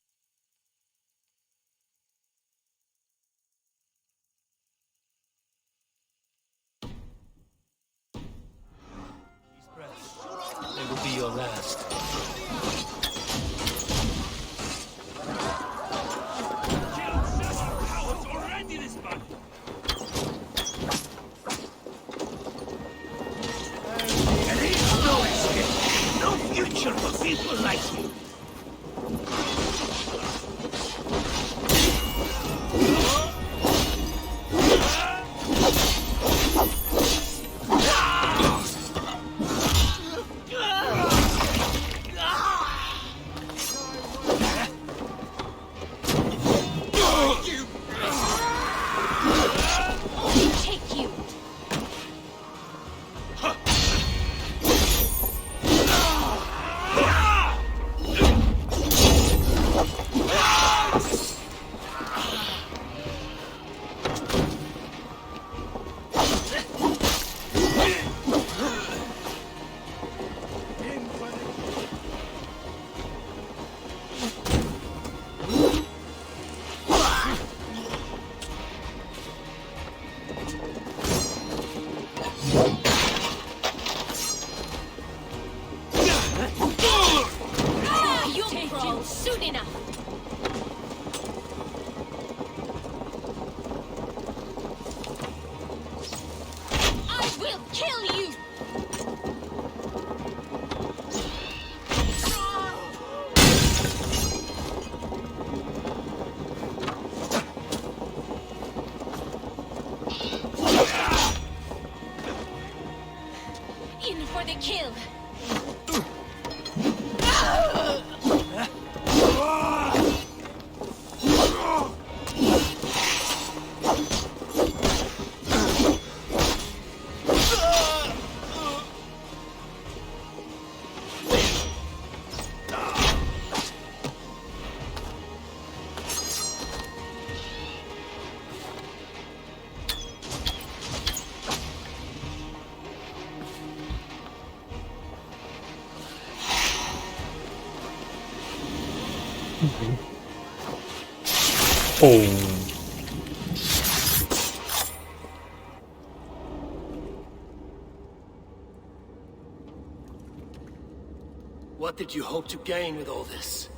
What did you hope to gain with all this?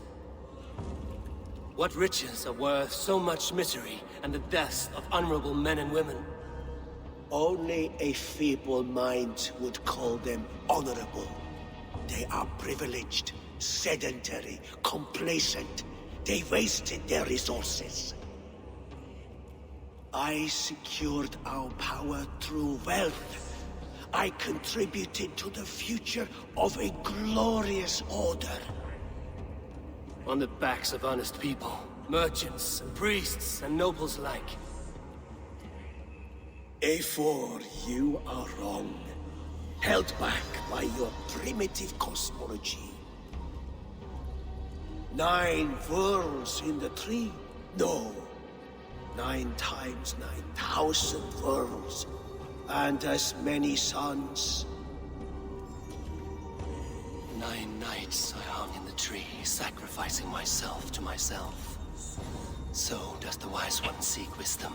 What riches are worth so much misery and the deaths of honorable men and women? Only a feeble mind would call them honorable. They are privileged, sedentary, complacent. They wasted their resources. I secured our power through wealth. I contributed to the future of a glorious order. On the backs of honest people, merchants, and priests, and nobles alike. A4, you are wrong. Held back by your primitive cosmology. 9 worlds in the tree? No. 9 times 9,000 worlds. And as many suns. 9 nights I hung in the tree, sacrificing myself to myself. So does the wise one seek wisdom.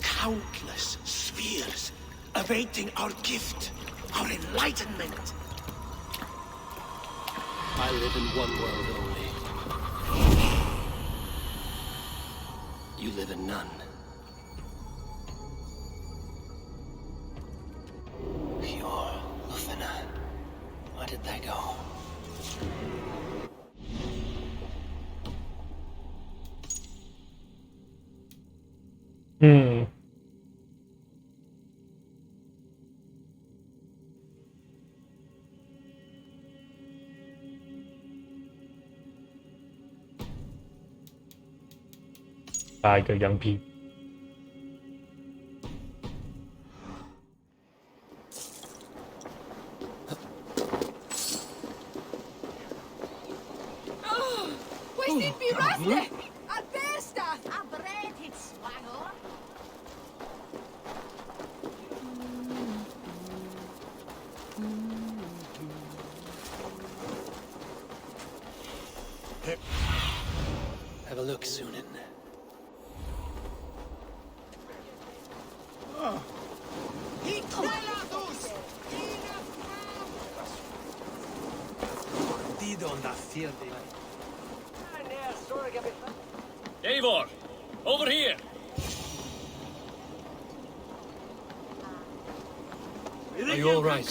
Countless spheres awaiting our gift, our enlightenment. I live in one world only. You live in none. Pure Lufina. Where did they go?打一个羊皮。Have a look, Sunan. Eivor, over here! Are you all right?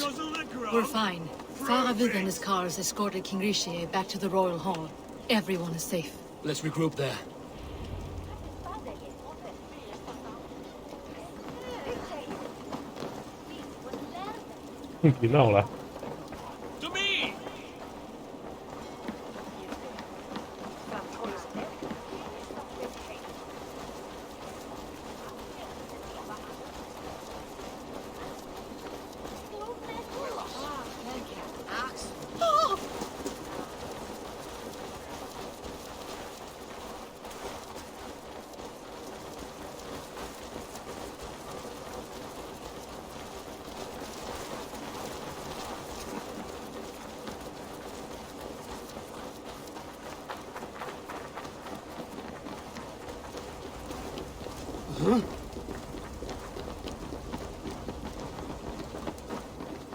We're fine. Faravud and his cars escorted King Rishi back to the royal hall. Everyone is safe. Let's regroup there. 别闹了。 To me!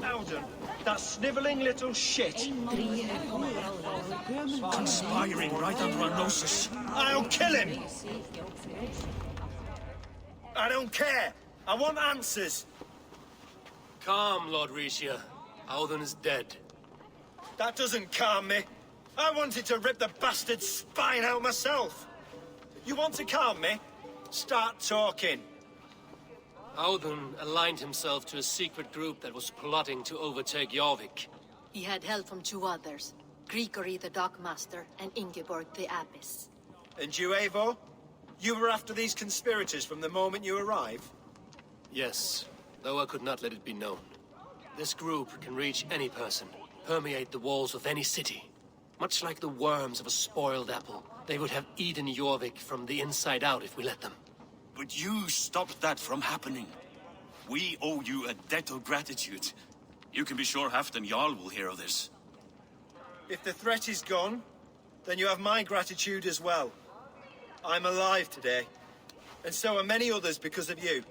Alden, that snivelling little shit. Conspiring right under our noses. I'll kill him! I don't care. I want answers. Calm, Lord Rishia. Alden is dead. That doesn't calm me. I wanted to rip the bastard's spine out myself. You want to calm me? Start talking. Alden aligned himself to a secret group that was plotting to overtake Jorvik. He had help from two others, Grigory the Dockmaster and Ingeborg the Abbess. And you, Eivor? You were after these conspirators from the moment you arrived? Yes, though I could not let it be known. This group can reach any person, permeate the walls of any city. Much like the worms of a spoiled apple, they would have eaten Jorvik from the inside out if we let them. But you stopped that from happening. We owe you a debt of gratitude. You can be sure Halfdan Jarl will hear of this. If the threat is gone, then you have my gratitude as well. I'm alive today, and so are many others because of you.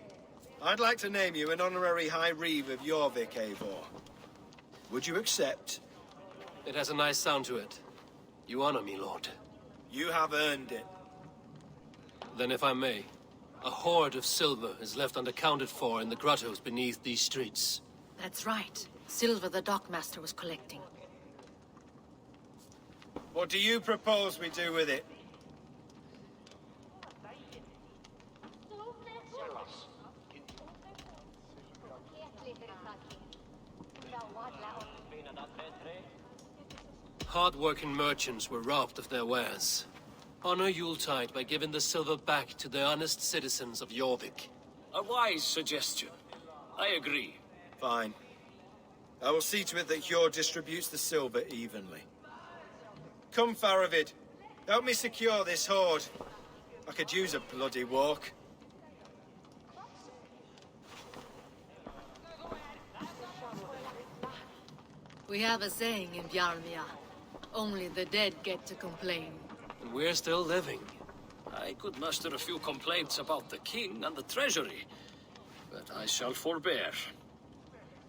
I'd like to name you an honorary High Reeve of Jorvik, Eivor. Would you accept? It has a nice sound to it. You honor me, Lord. You have earned it. Then if I may, a hoard of silver is left unaccounted for in the grottos beneath these streets. That's right. Silver the Dockmaster was collecting. What do you propose we do with it? Hard-working merchants were robbed of their wares. Honor Yuletide by giving the silver back to the honest citizens of Jorvik. A wise suggestion. I agree. Fine. I will see to it that Hjor distributes the silver evenly. Come, Faravid. Help me secure this hoard. I could use a bloody walk. We have a saying in Bjarmia. Only the dead get to complain. And we're still living. I could muster a few complaints about the king and the treasury, but I shall forbear.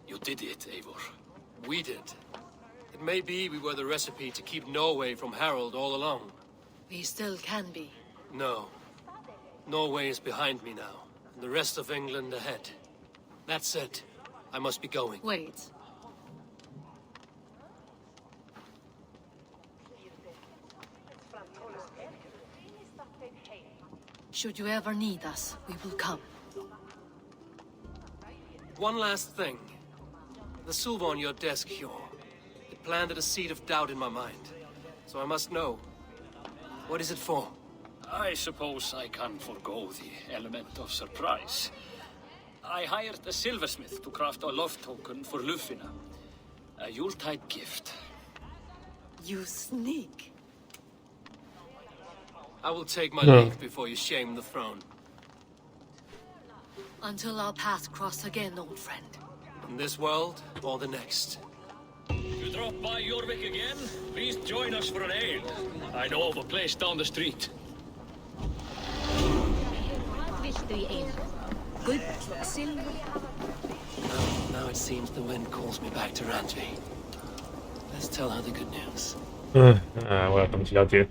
You did it, Eivor. We did. It may be we were the recipe to keep Norway from Harold all along. We still can be. No. Norway is behind me now, and the rest of England ahead. That said, I must be going. Wait. Should you ever need us, we will come. One last thing. The silver on your desk, Hjor. It planted a seed of doubt in my mind. So I must know. What is it for? I suppose I can forgo the element of surprise. I hired a silversmith to craft a love token for Lufina. A Yuletide gift. You sneak. I will take my leave before you shame the throne. Until our paths cross again, old friend. In this world, or the next. You drop by Jorvik again? Please join us for an ale. I know of a place down the street. Good silver. Now it seems the wind calls me back to Randvi. Let's tell her the good news. 我有东西要接。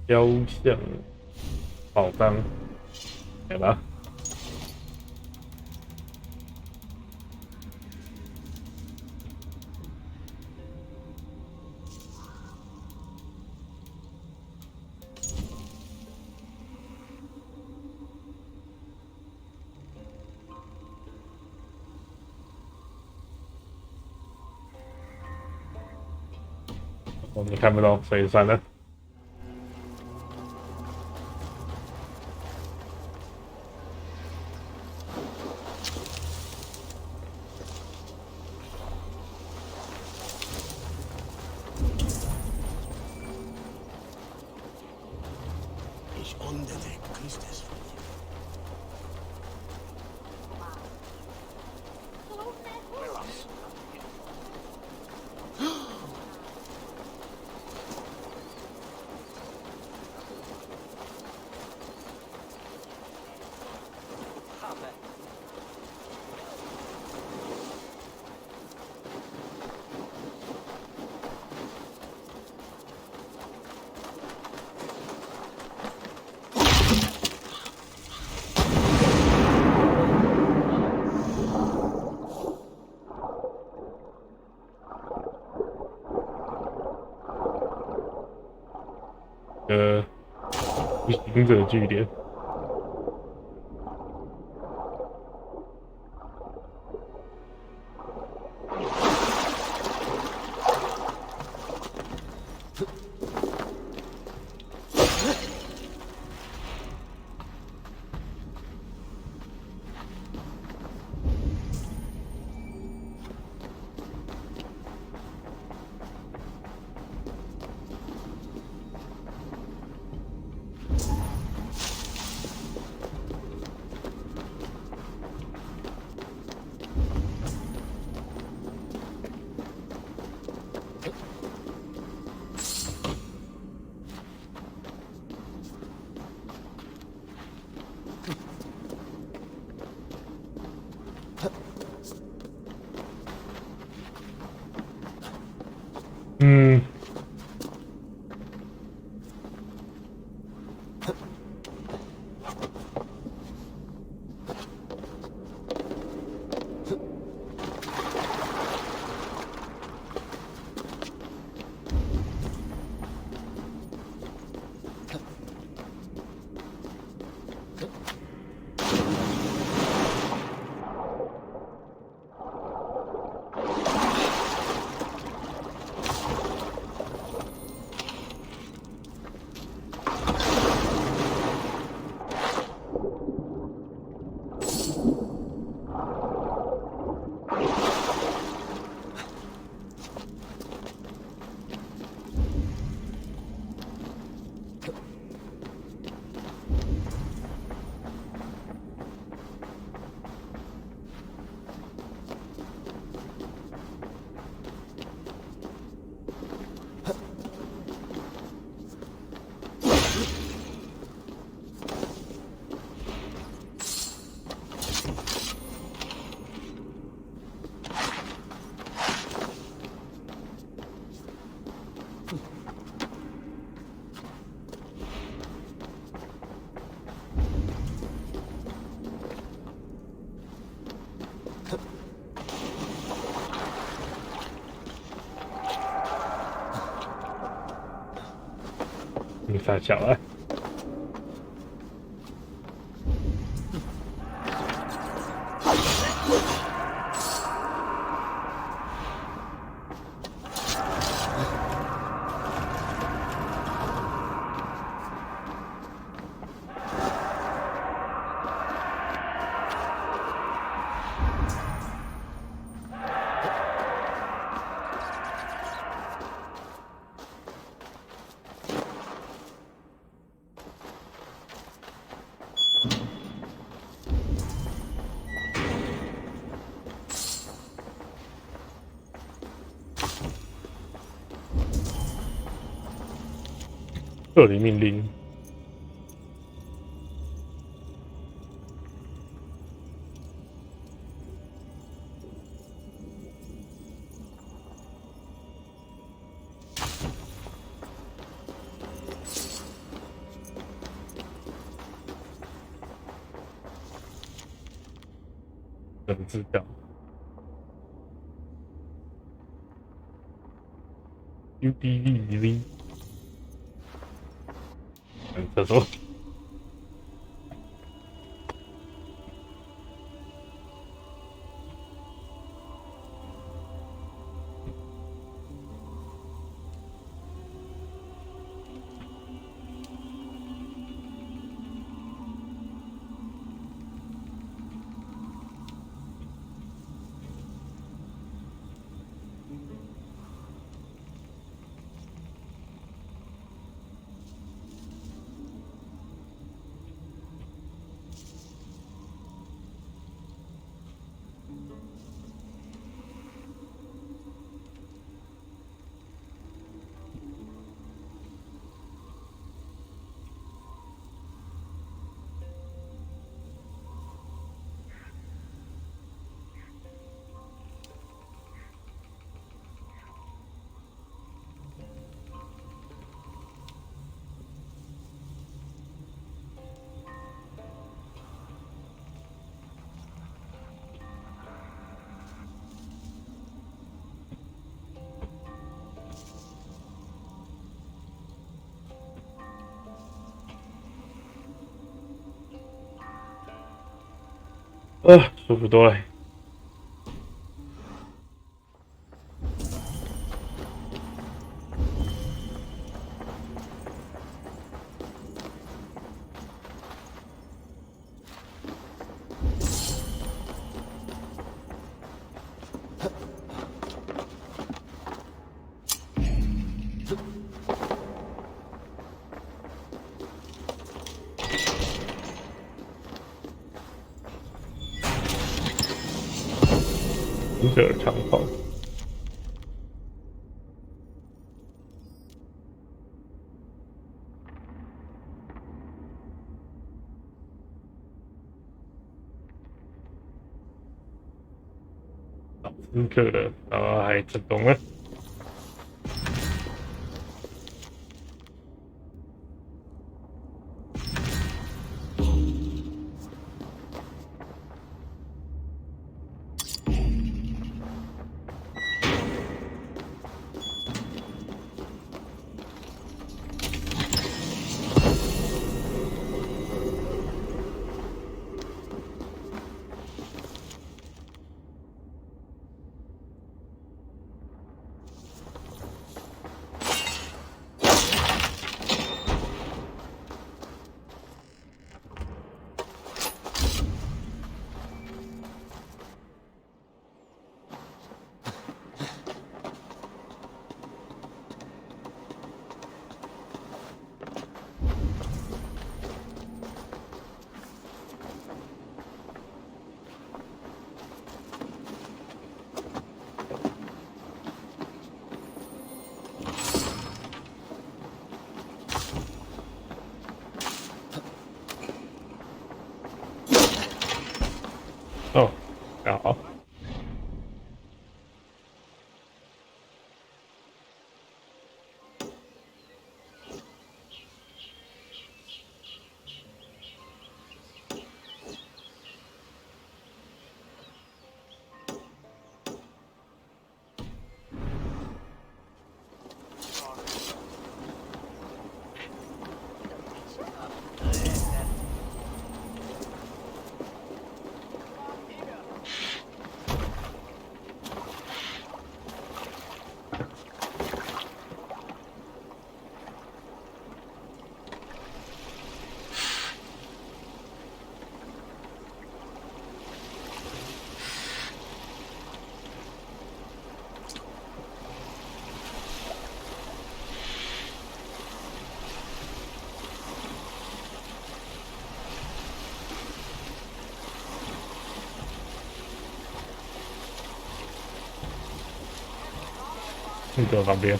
雕像宝藏，来吧。我们看不到，所以算了。行者据点。你傻小啊！撤离命令。怎么知道？UDV 上厕所。舒服多了。这长炮，刺客的，然后还成功了。哦，好。这个旁边。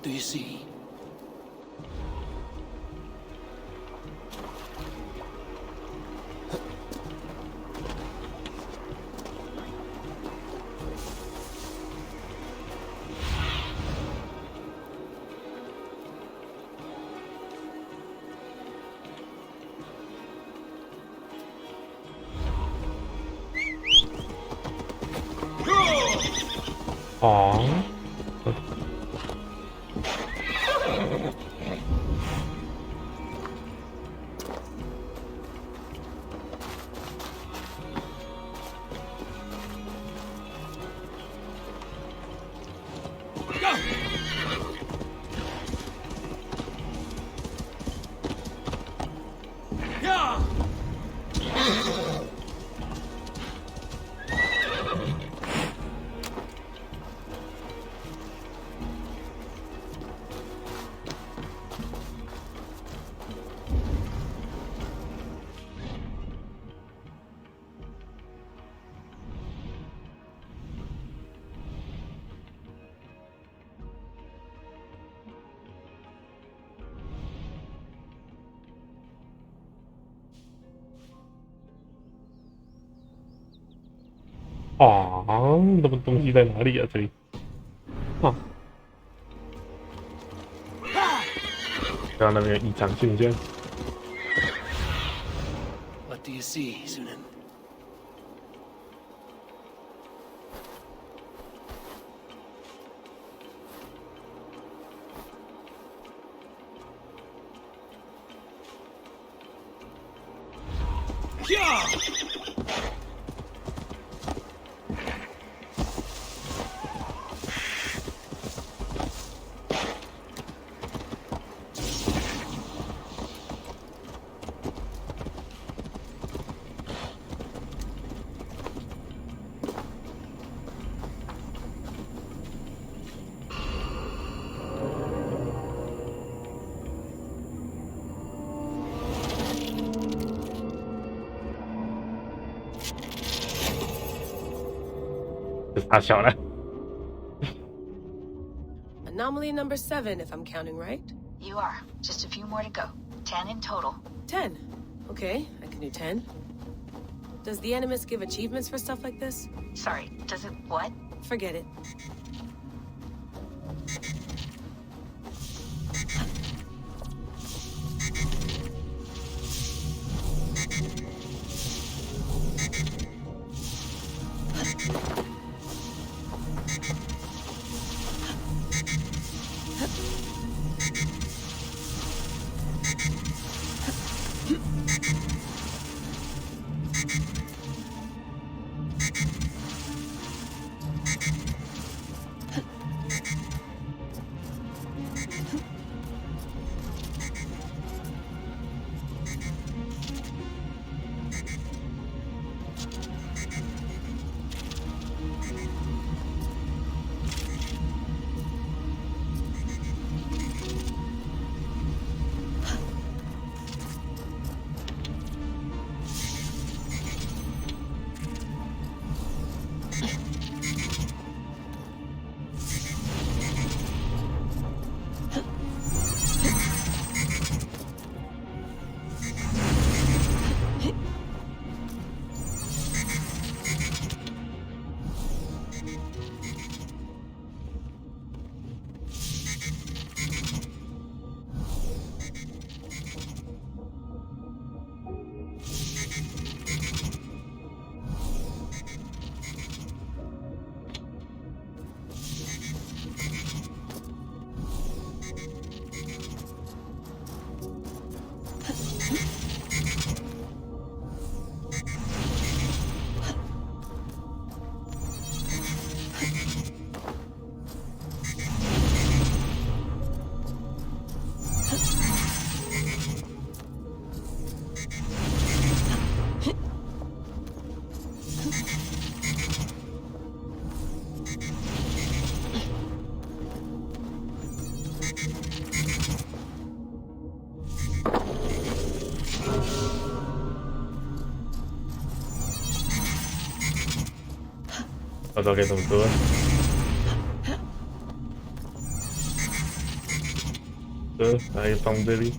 do you see? Aww. Aww, 东西在哪里啊？这里。啊。刚刚那边有异常现象。What do you see, Sunan? Anomaly number 7, if I'm counting right. You are. Just a few more to go. 10 in total. 10. Okay, I can do 10. Does the Animus give achievements for stuff like this? Sorry, does it what? Forget it.不知道该怎么做。的，来放这里。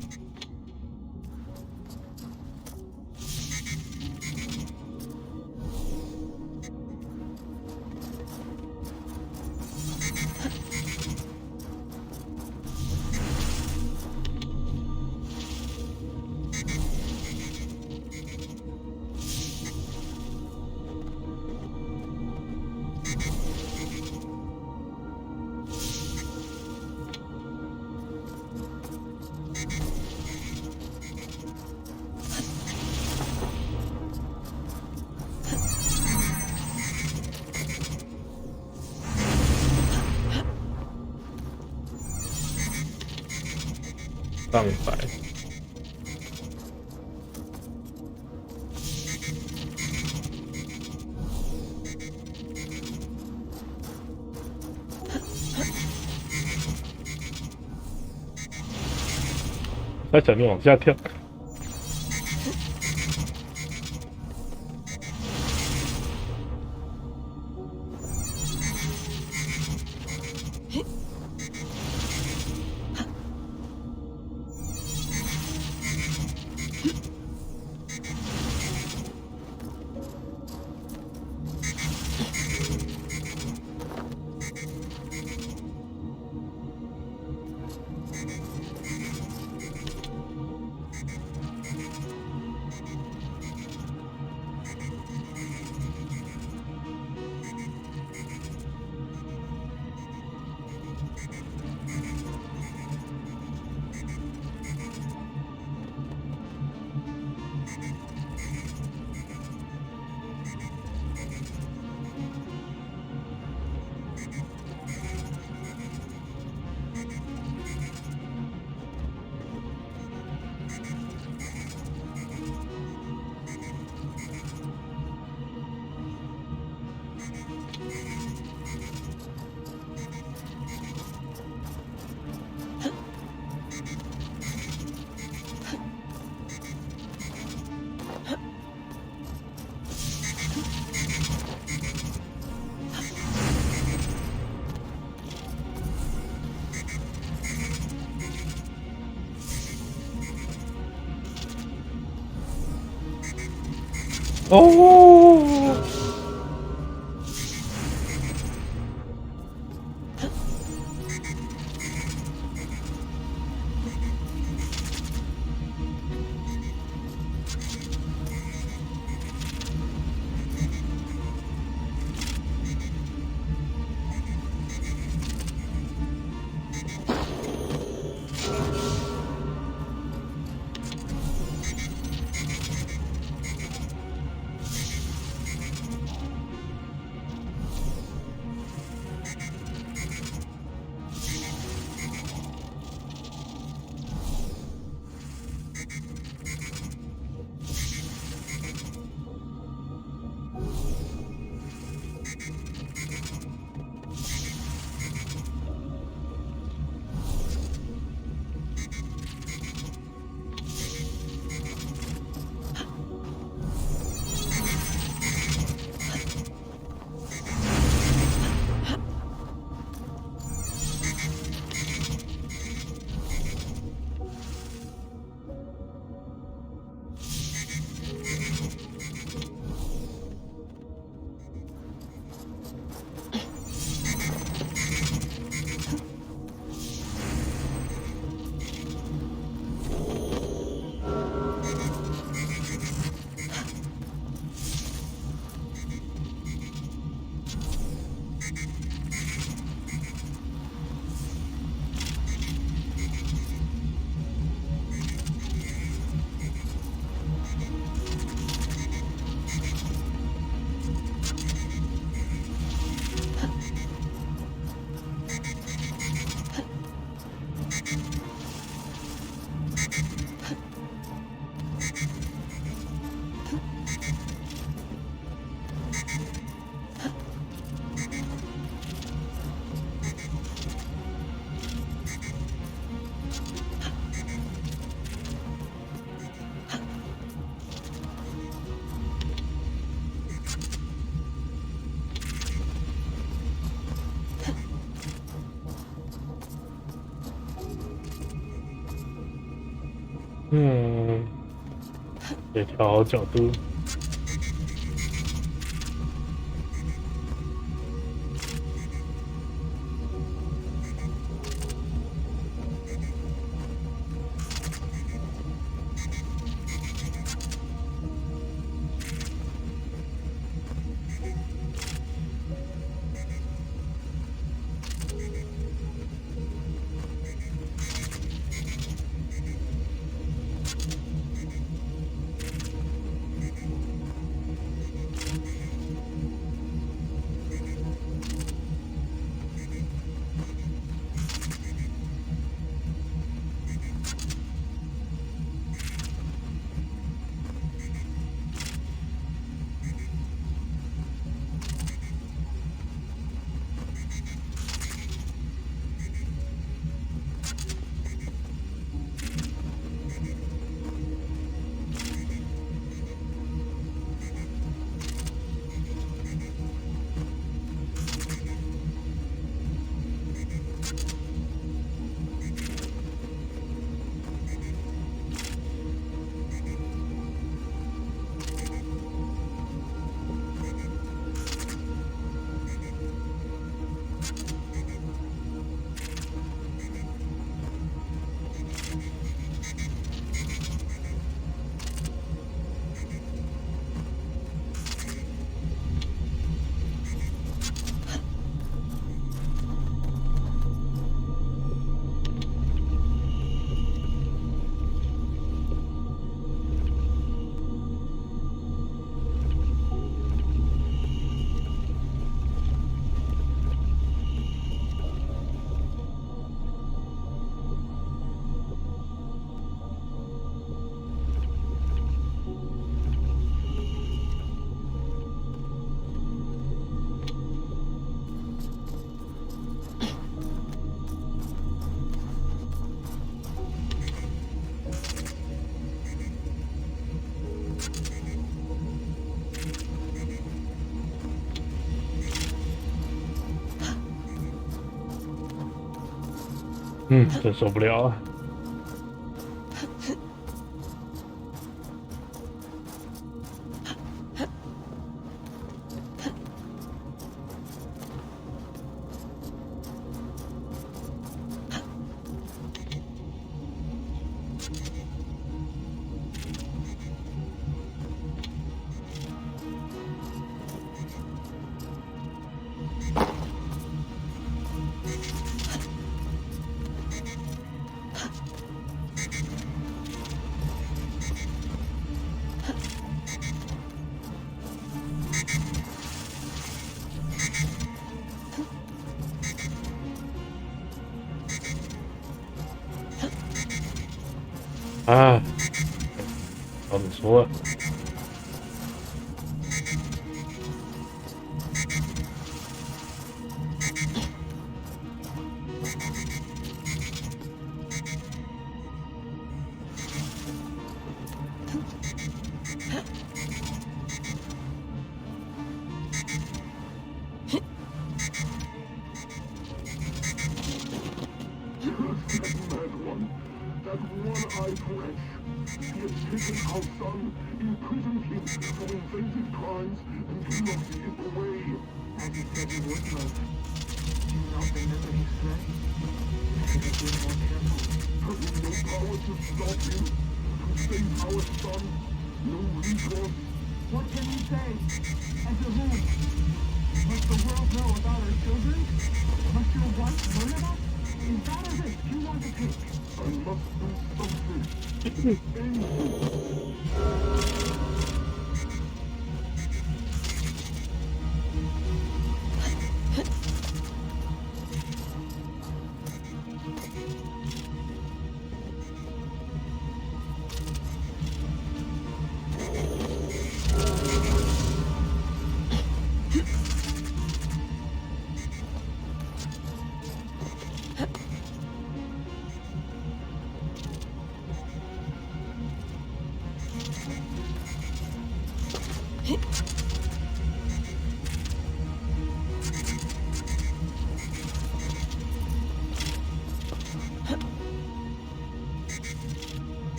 上百，他想你往下跳。哦，得调好角度。真受不了啊！啊，老子说了。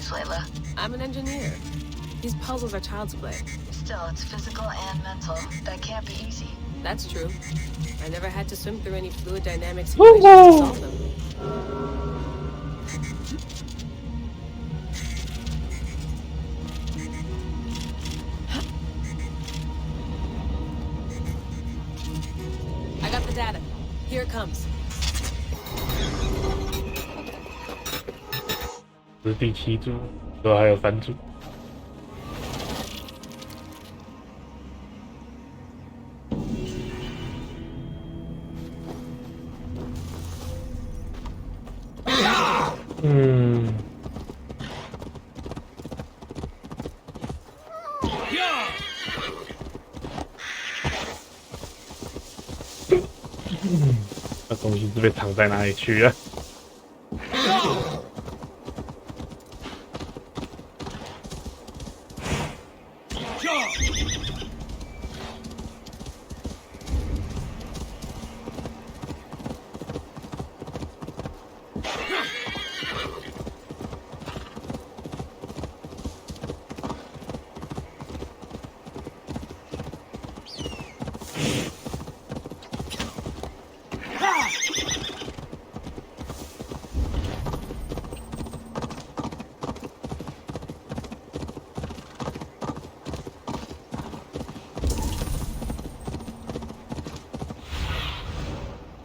Thanks, Layla. I'm an engineer. These puzzles are child's play. Still, it's physical and mental. That can't be easy. That's true. I never had to swim through any fluid dynamics equations to solve them. I got the data. Here it comes. 这是第7组，之后还有3组。那东西是被藏在哪里去了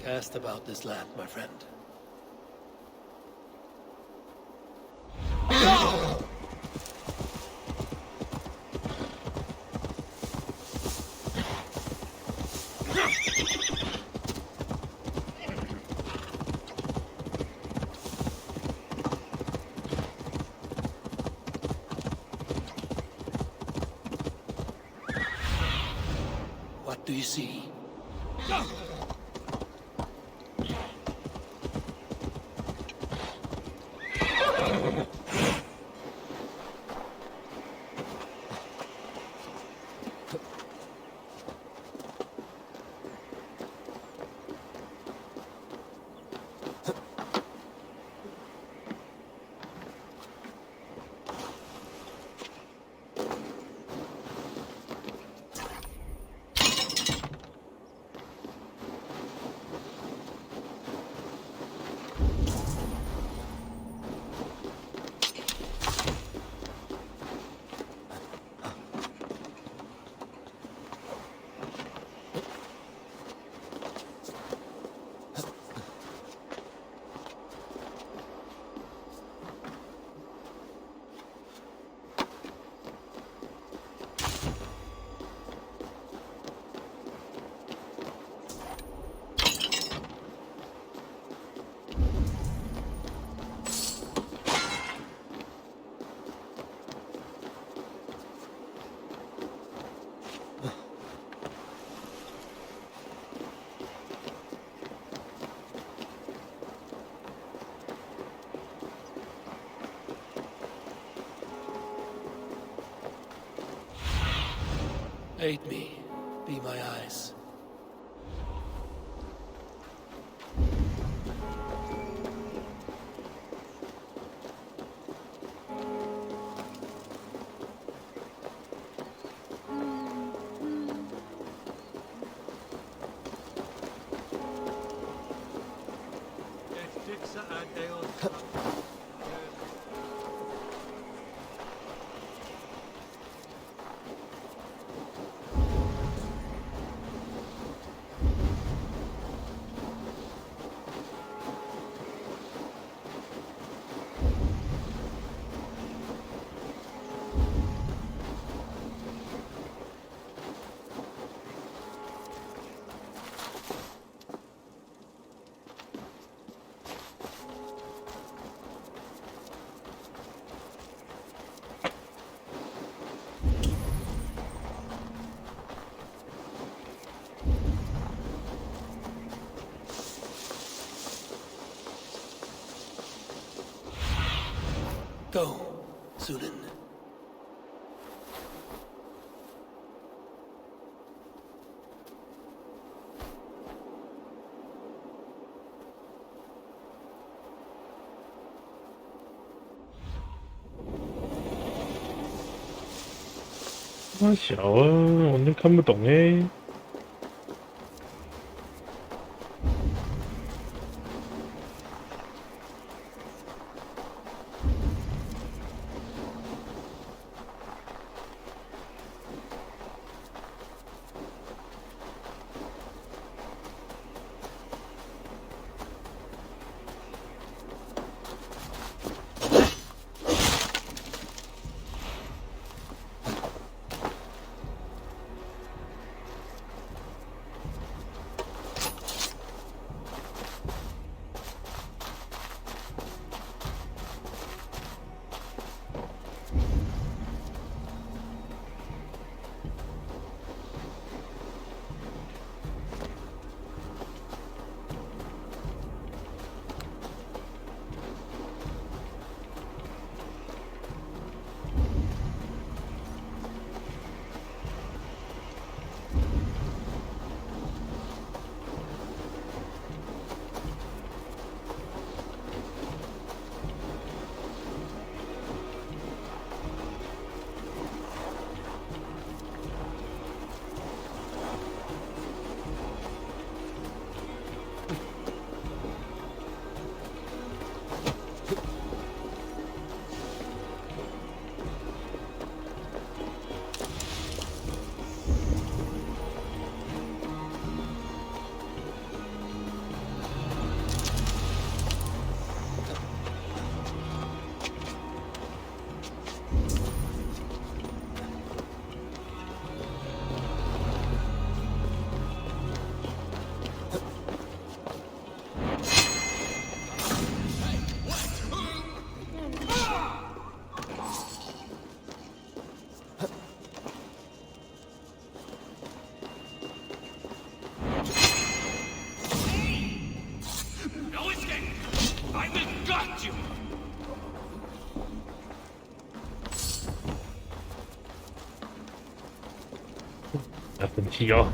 ？Cast about this land, my friend. What do you see? Aid me. Be my eyes. Go, Sunan. 他小啊，我就看不懂哎。要生气哦！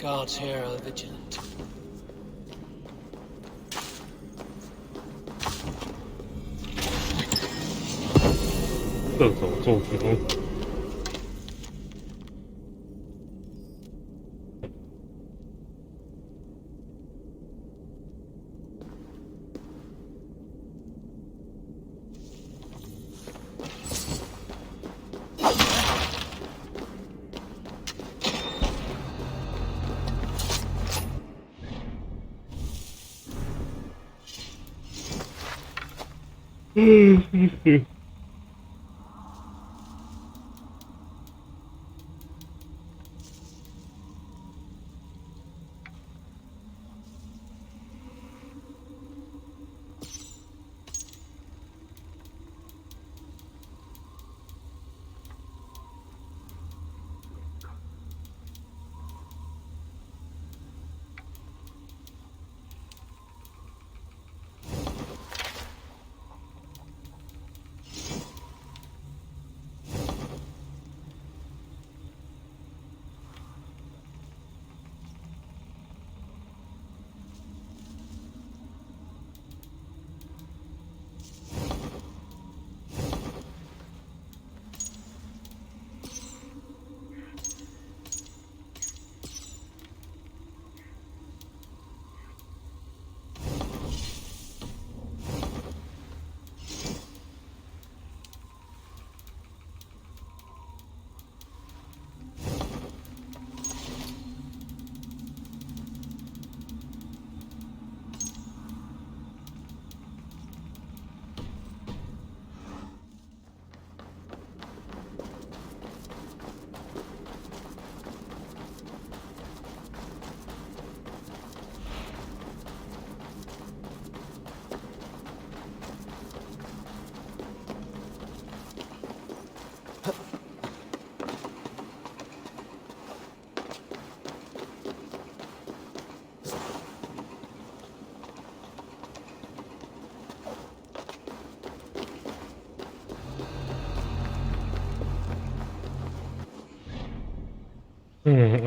guards here are vigilant. 射手座标。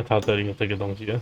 它这里有这个东西了。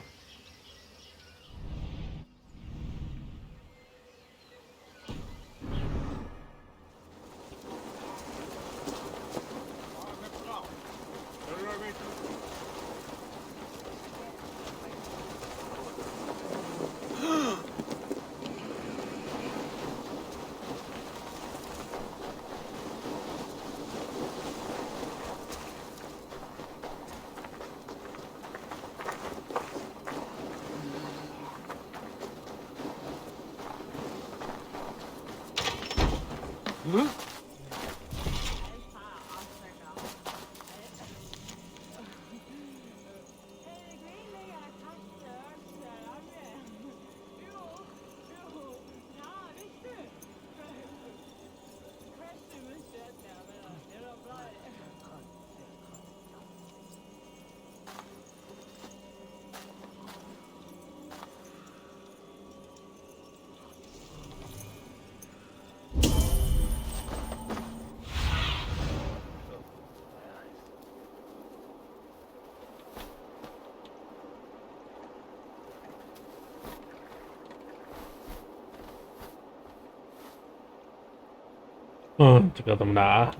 这个怎么拿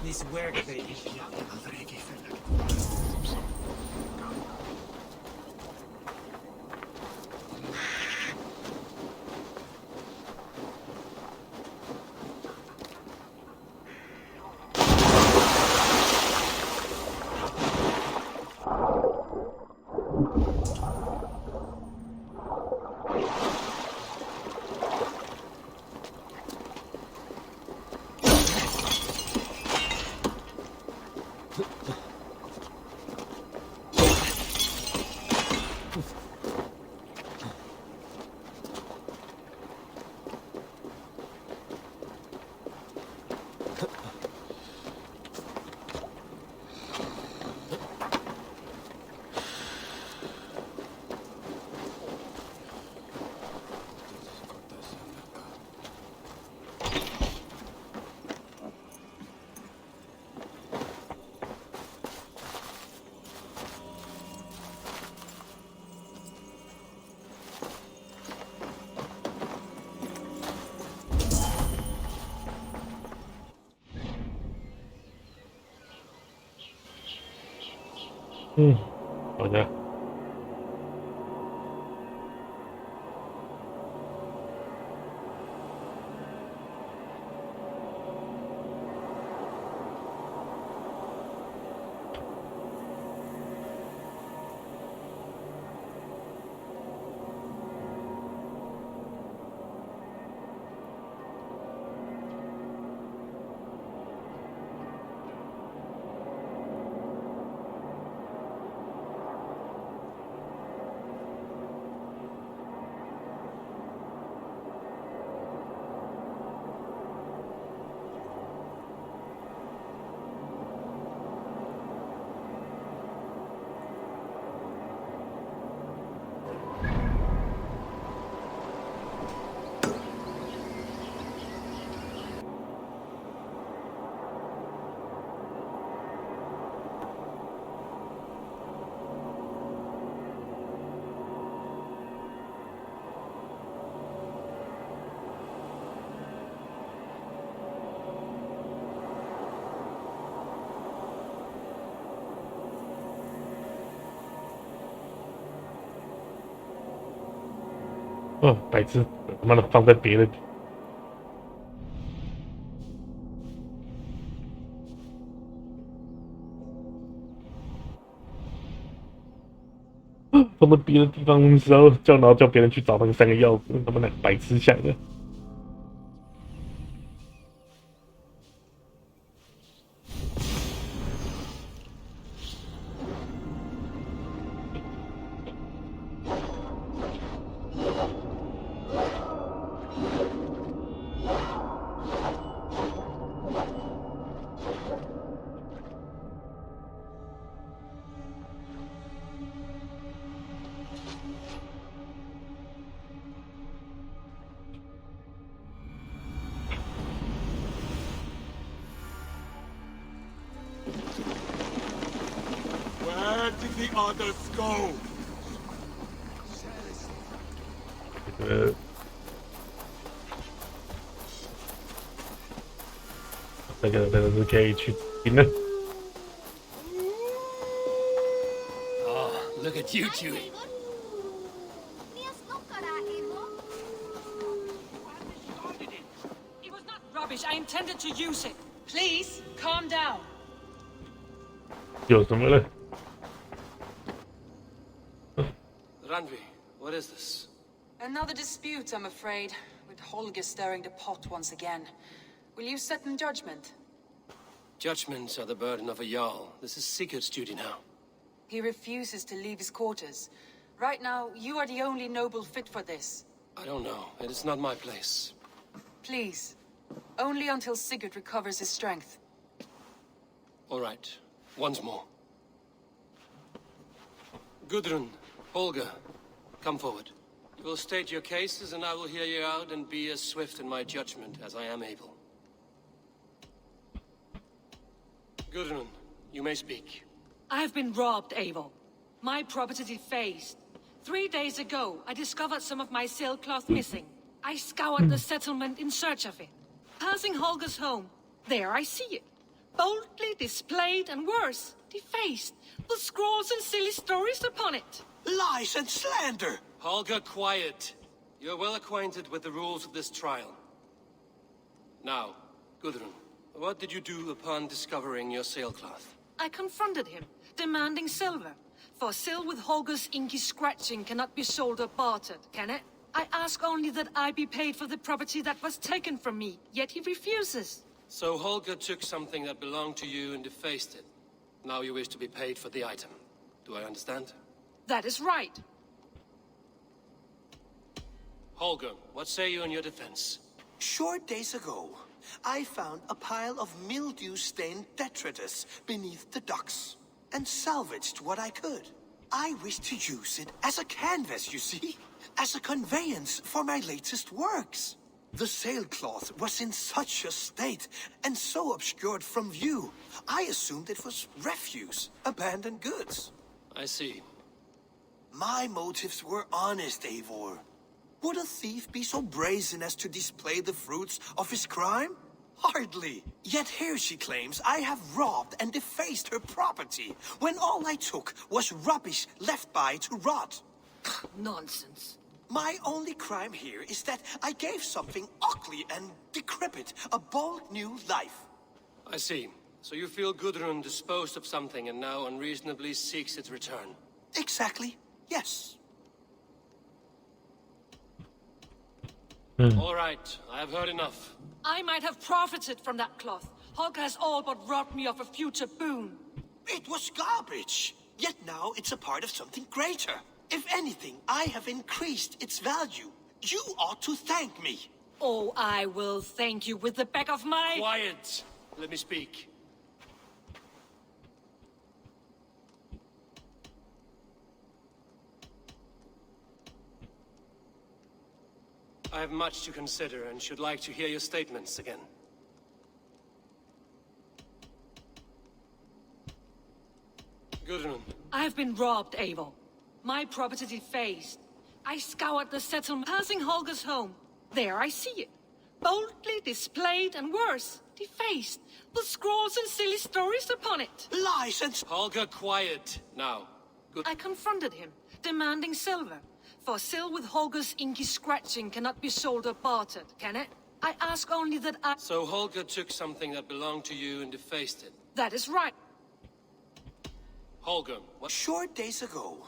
？This workbench. 好的。白痴，他妈的放在别的地。放在别的地方的时候，然后叫别人去找那个3个钥匙，他妈的白痴想的。Where did the others go? 这个真的是可以去听的。Oh, look at you two. It was not rubbish. I intended to use it. Please, calm down. 有什么呢？ Randvi, what is this? Another dispute, I'm afraid, with Holger stirring the pot once again. Will you set in judgment? Judgments are the burden of a Jarl. This is Sigurd's duty now. He refuses to leave his quarters. Right now, you are the only noble fit for this. I don't know. It is not my place. Please. Only until Sigurd recovers his strength. All right. Once more. Gudrun, Holger, come forward. You will state your cases, and I will hear you out and be as swift in my judgment as I am able. Gudrun, you may speak. I've been robbed, Eivor. My property defaced. 3 days ago, I discovered some of my sailcloth missing. I scoured the settlement in search of it. Passing Holger's home, there I see it. Boldly displayed and worse, defaced, with scrawls and silly stories upon it. Lies and slander! Holger, quiet. You're well acquainted with the rules of this trial. Now, Gudrun, what did you do upon discovering your sailcloth? I confronted him, demanding silver. For sil with Holger's inky scratching cannot be sold or bartered, can it? I ask only that I be paid for the property that was taken from me, yet he refuses. So Holger took something that belonged to you and defaced it. Now you wish to be paid for the item. Do I understand? That is right. Holger, what say you in your defense? Short days ago, I found a pile of mildew-stained detritus beneath the docks, and salvaged what I could. I wish to use it as a canvas, you see? As a conveyance for my latest works. The sailcloth was in such a state, and so obscured from view, I assumed it was refuse, abandoned goods. I see. My motives were honest, Eivor. Would a thief be so brazen as to display the fruits of his crime? Hardly. Yet here she claims I have robbed and defaced her property, when all I took was rubbish left by to rot. Nonsense. My only crime here is that I gave something ugly and decrepit a bold new life. I see. So you feel Gudrun disposed of something and now unreasonably seeks its return? Exactly. Yes. All right, I have heard enough. I might have profited from that cloth. Holger has all but robbed me of a future boon. It was garbage. Yet now it's a part of something greater. If anything, I have increased its value. You ought to thank me. Oh, I will thank you with the back of my... Quiet! Let me speak. I have much to consider and should like to hear your statements again. Gudrun. I have been robbed, Eivor. My property defaced. I scoured the settlement, passing Holger's home. There I see it. Boldly displayed and worse, defaced, with scrolls and silly stories upon it. Lies and... Holger, quiet. Now. I confronted him, demanding silver. For sil with Holger's inky scratching cannot be sold or bartered, can it? I ask only that I... So Holger took something that belonged to you and defaced it? That is right. Holger, what... Short days ago,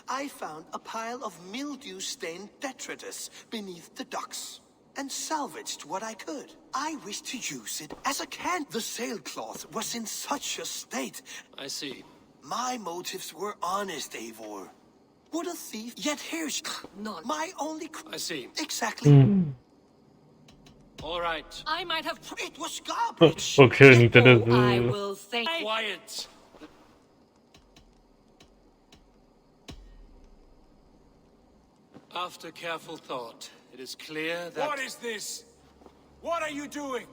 I found a pile of mildew-stained detritus beneath the docks, and salvaged what I could. I wished to use it as a can. The sailcloth was in such a state. I see. My motives were honest, Eivor. Would a thief... Yet here's... None. My only... I see. Exactly. All right. I might have... It was garbage. Okay,你真的I 是 will thank... Quiet! After careful thought, it is clear that... What is this? What are you doing?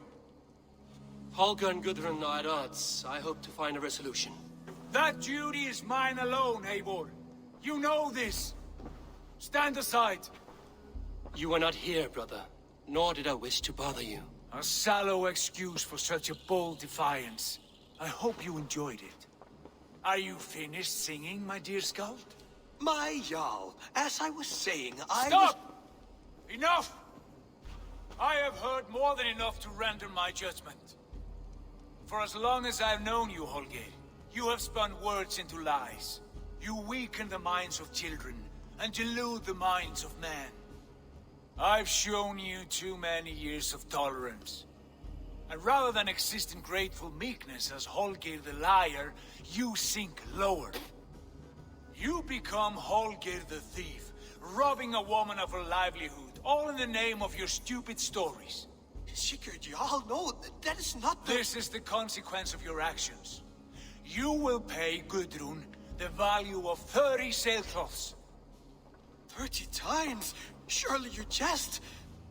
Holger and Gudrun are at odds. I hope to find a resolution. That duty is mine alone, Eivor. You know this. Stand aside. You were not here, brother. Nor did I wish to bother you. A sallow excuse for such a bold defiance. I hope you enjoyed it. Are you finished singing, my dear scout? My Jarl, as I was saying, Stop! Enough! I have heard more than enough to render my judgment. For as long as I've known you, Holger, you have spun words into lies. You weaken the minds of children and delude the minds of men. I've shown you too many years of tolerance. And rather than exist in grateful meekness as Holger the liar, you sink lower. You become Holger the thief, robbing a woman of her livelihood, all in the name of your stupid stories. Sigurd, Jarl, no, that is not the... This is the consequence of your actions. You will pay Gudrun the value of 30 sailcloths. 30 times? Surely you jest.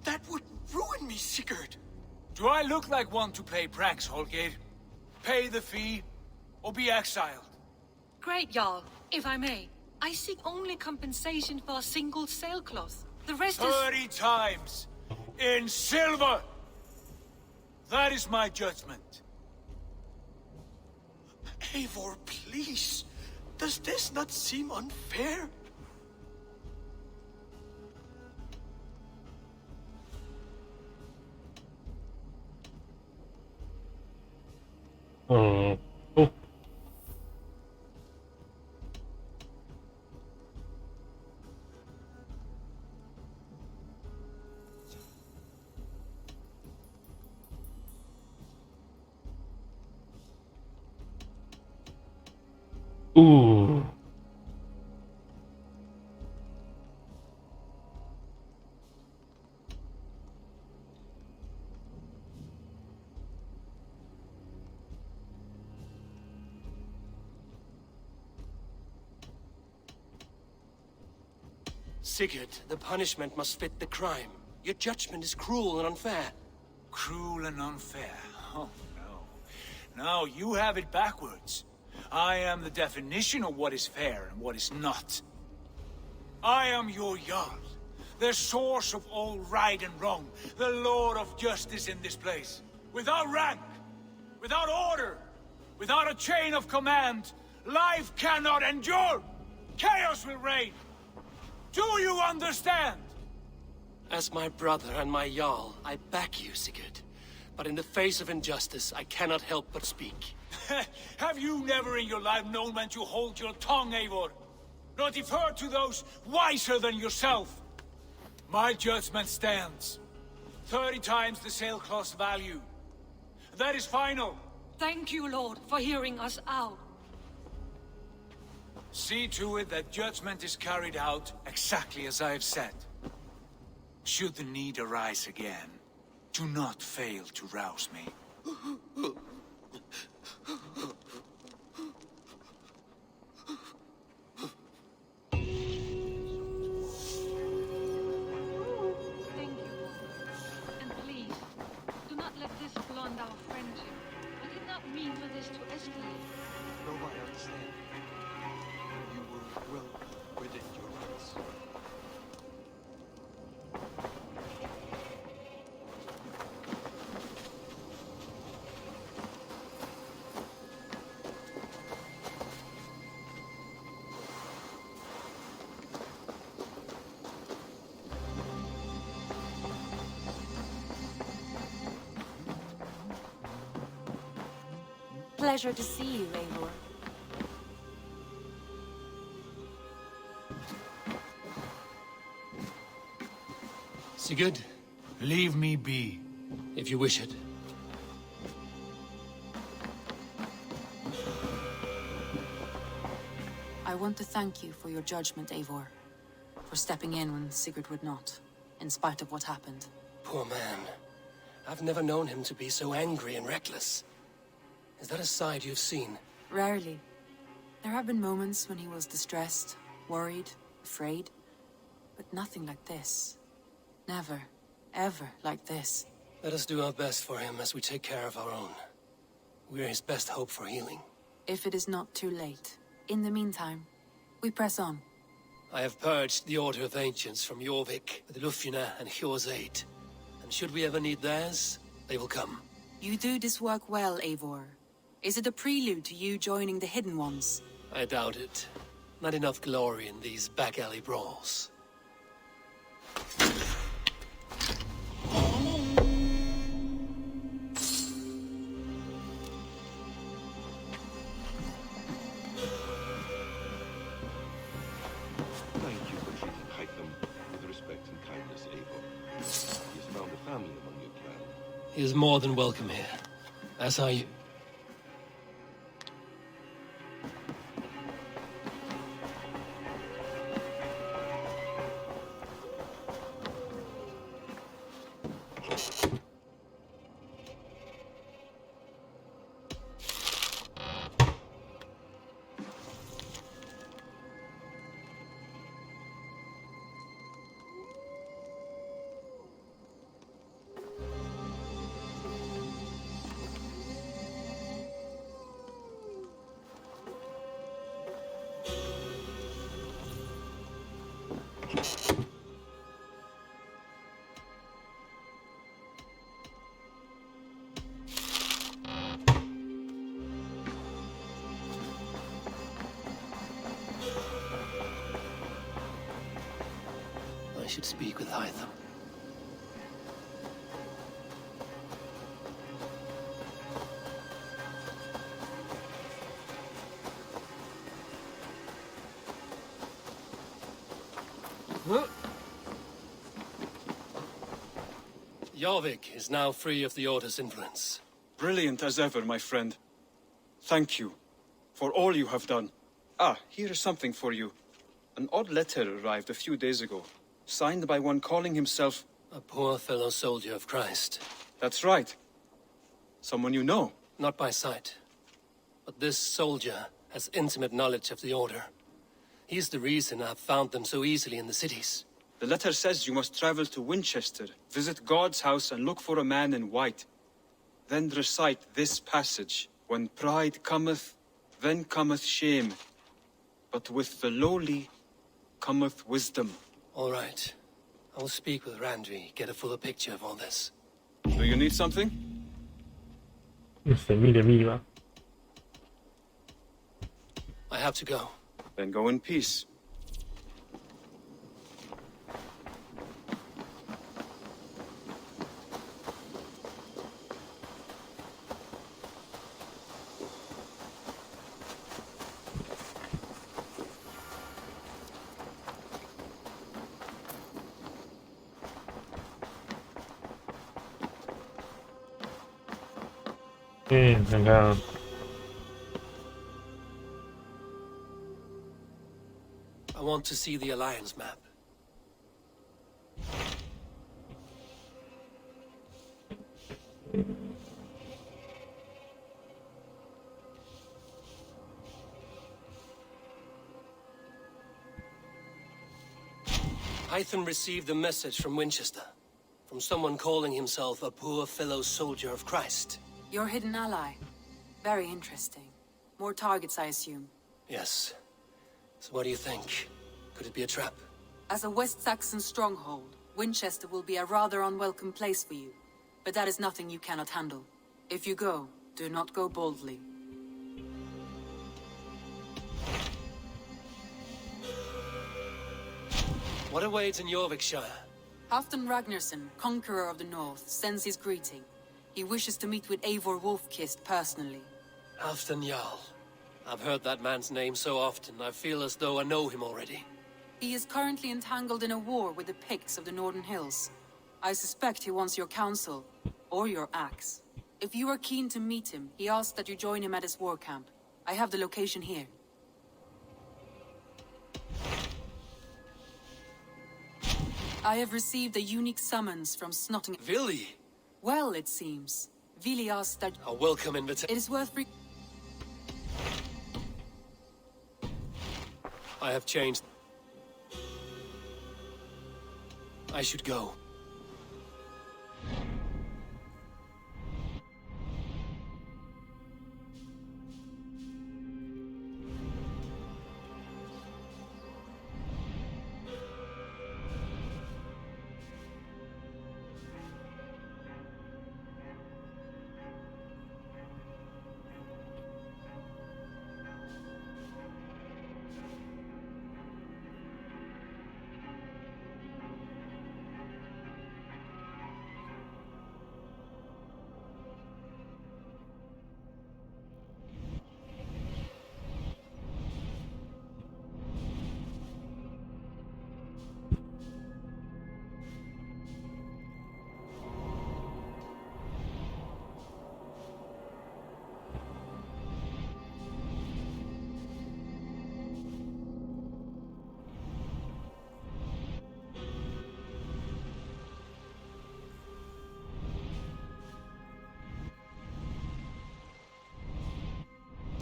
That would ruin me, Sigurd. Do I look like one to pay pranks, Holger? Pay the fee, or be exiled? Great, Jarl. If I may, I seek only compensation for a single sailcloth. The rest is... 30 times! In silver! That is my judgment. Eivor, please. Does this not seem unfair? Oh. Ooh. Sigurd, the punishment must fit the crime. Your judgment is cruel and unfair. Cruel and unfair? Oh, no. No, you have it backwards. I am the definition of what is fair and what is not. I am your Jarl, the source of all right and wrong, the Lord of justice in this place. Without rank, without order, without a chain of command, life cannot endure! Chaos will reign! Do you understand? As my brother and my Jarl, I back you, Sigurd. But in the face of injustice, I cannot help but speak. Have you never in your life known when to hold your tongue, Eivor? Nor defer to those wiser than yourself? My judgment stands. 30 times the sailcloth's value. That is final. Thank you, Lord, for hearing us out. See to it that judgment is carried out exactly as I have said. Should the need arise again, do not fail to rouse me. Thank you, Lord. And please, do not let this blunt our friendship. I did not mean for this to escalate. No, I understand. You were well within your rights. Pleasure to see you, Eivor. Sigurd, leave me be. If you wish it. I want to thank you for your judgment, Eivor. For stepping in when Sigurd would not, in spite of what happened. Poor man. I've never known him to be so angry and reckless. Is that a side you've seen? Rarely. There have been moments when he was distressed, worried, afraid. But nothing like this. Never, ever like this. Let us do our best for him as we take care of our own. We're his best hope for healing. If it is not too late. In the meantime, we press on. I have purged the Order of Ancients from Jorvik with Lufina and Hjor's aid. And should we ever need theirs, they will come. You do this work well, Eivor. Is it a prelude to you joining the Hidden Ones? I doubt it. Not enough glory in these back-alley brawls. Thank you for treating Hytham with respect and kindness, Eivor. He has found a family among your clan. He is more than welcome here. As are you. I should speak with Hytham. Jorvik is now free of the Order's influence. Brilliant as ever, my friend. Thank you for all you have done. Ah, here is something for you. An odd letter arrived a few days ago, signed by one calling himself... A poor fellow soldier of Christ. That's right. Someone you know. Not by sight. But this soldier has intimate knowledge of the Order. He's the reason I've found them so easily in the cities. The letter says you must travel to Winchester, visit God's house and look for a man in white. Then recite this passage. When pride cometh, then cometh shame. But with the lowly cometh wisdom. All right. I will speak with Randvi, get a fuller picture of all this. Do you need something? 神秘的密码。I have to go. Then go in peace. I want to see the Alliance map. Python received a message from Winchester, from someone calling himself a poor fellow soldier of Christ. Your hidden ally. Very interesting. More targets, I assume. Yes. So what do you think? Could it be a trap? As a West Saxon stronghold, Winchester will be a rather unwelcome place for you. But that is nothing you cannot handle. If you go, do not go boldly. What awaits in Jorvikshire? Halfdan Ragnarsson, Conqueror of the North, sends his greeting. He wishes to meet with Eivor Wolfkist personally. Halfdan Jarl. I've heard that man's name so often, I feel as though I know him already. He is currently entangled in a war with the Picts of the Northern Hills. I suspect he wants your counsel, or your axe. If you are keen to meet him, he asks that you join him at his war camp. I have the location here. I have received a unique summons from Snottingham. Vili? Well, it seems. Vili asks that... A welcome invitation. It is worth... I have changed. I should go.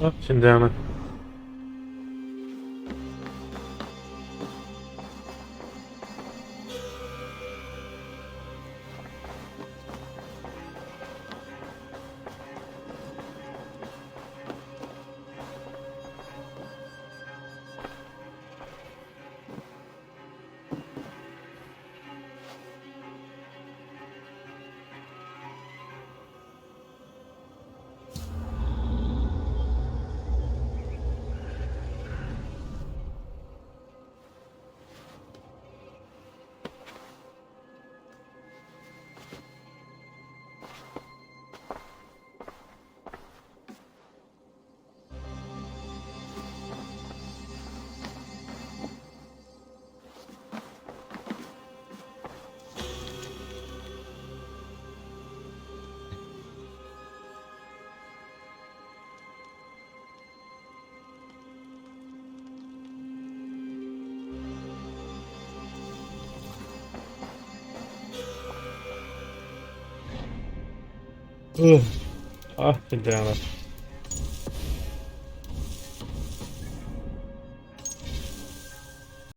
Ah, 先这样了。好，先这样了。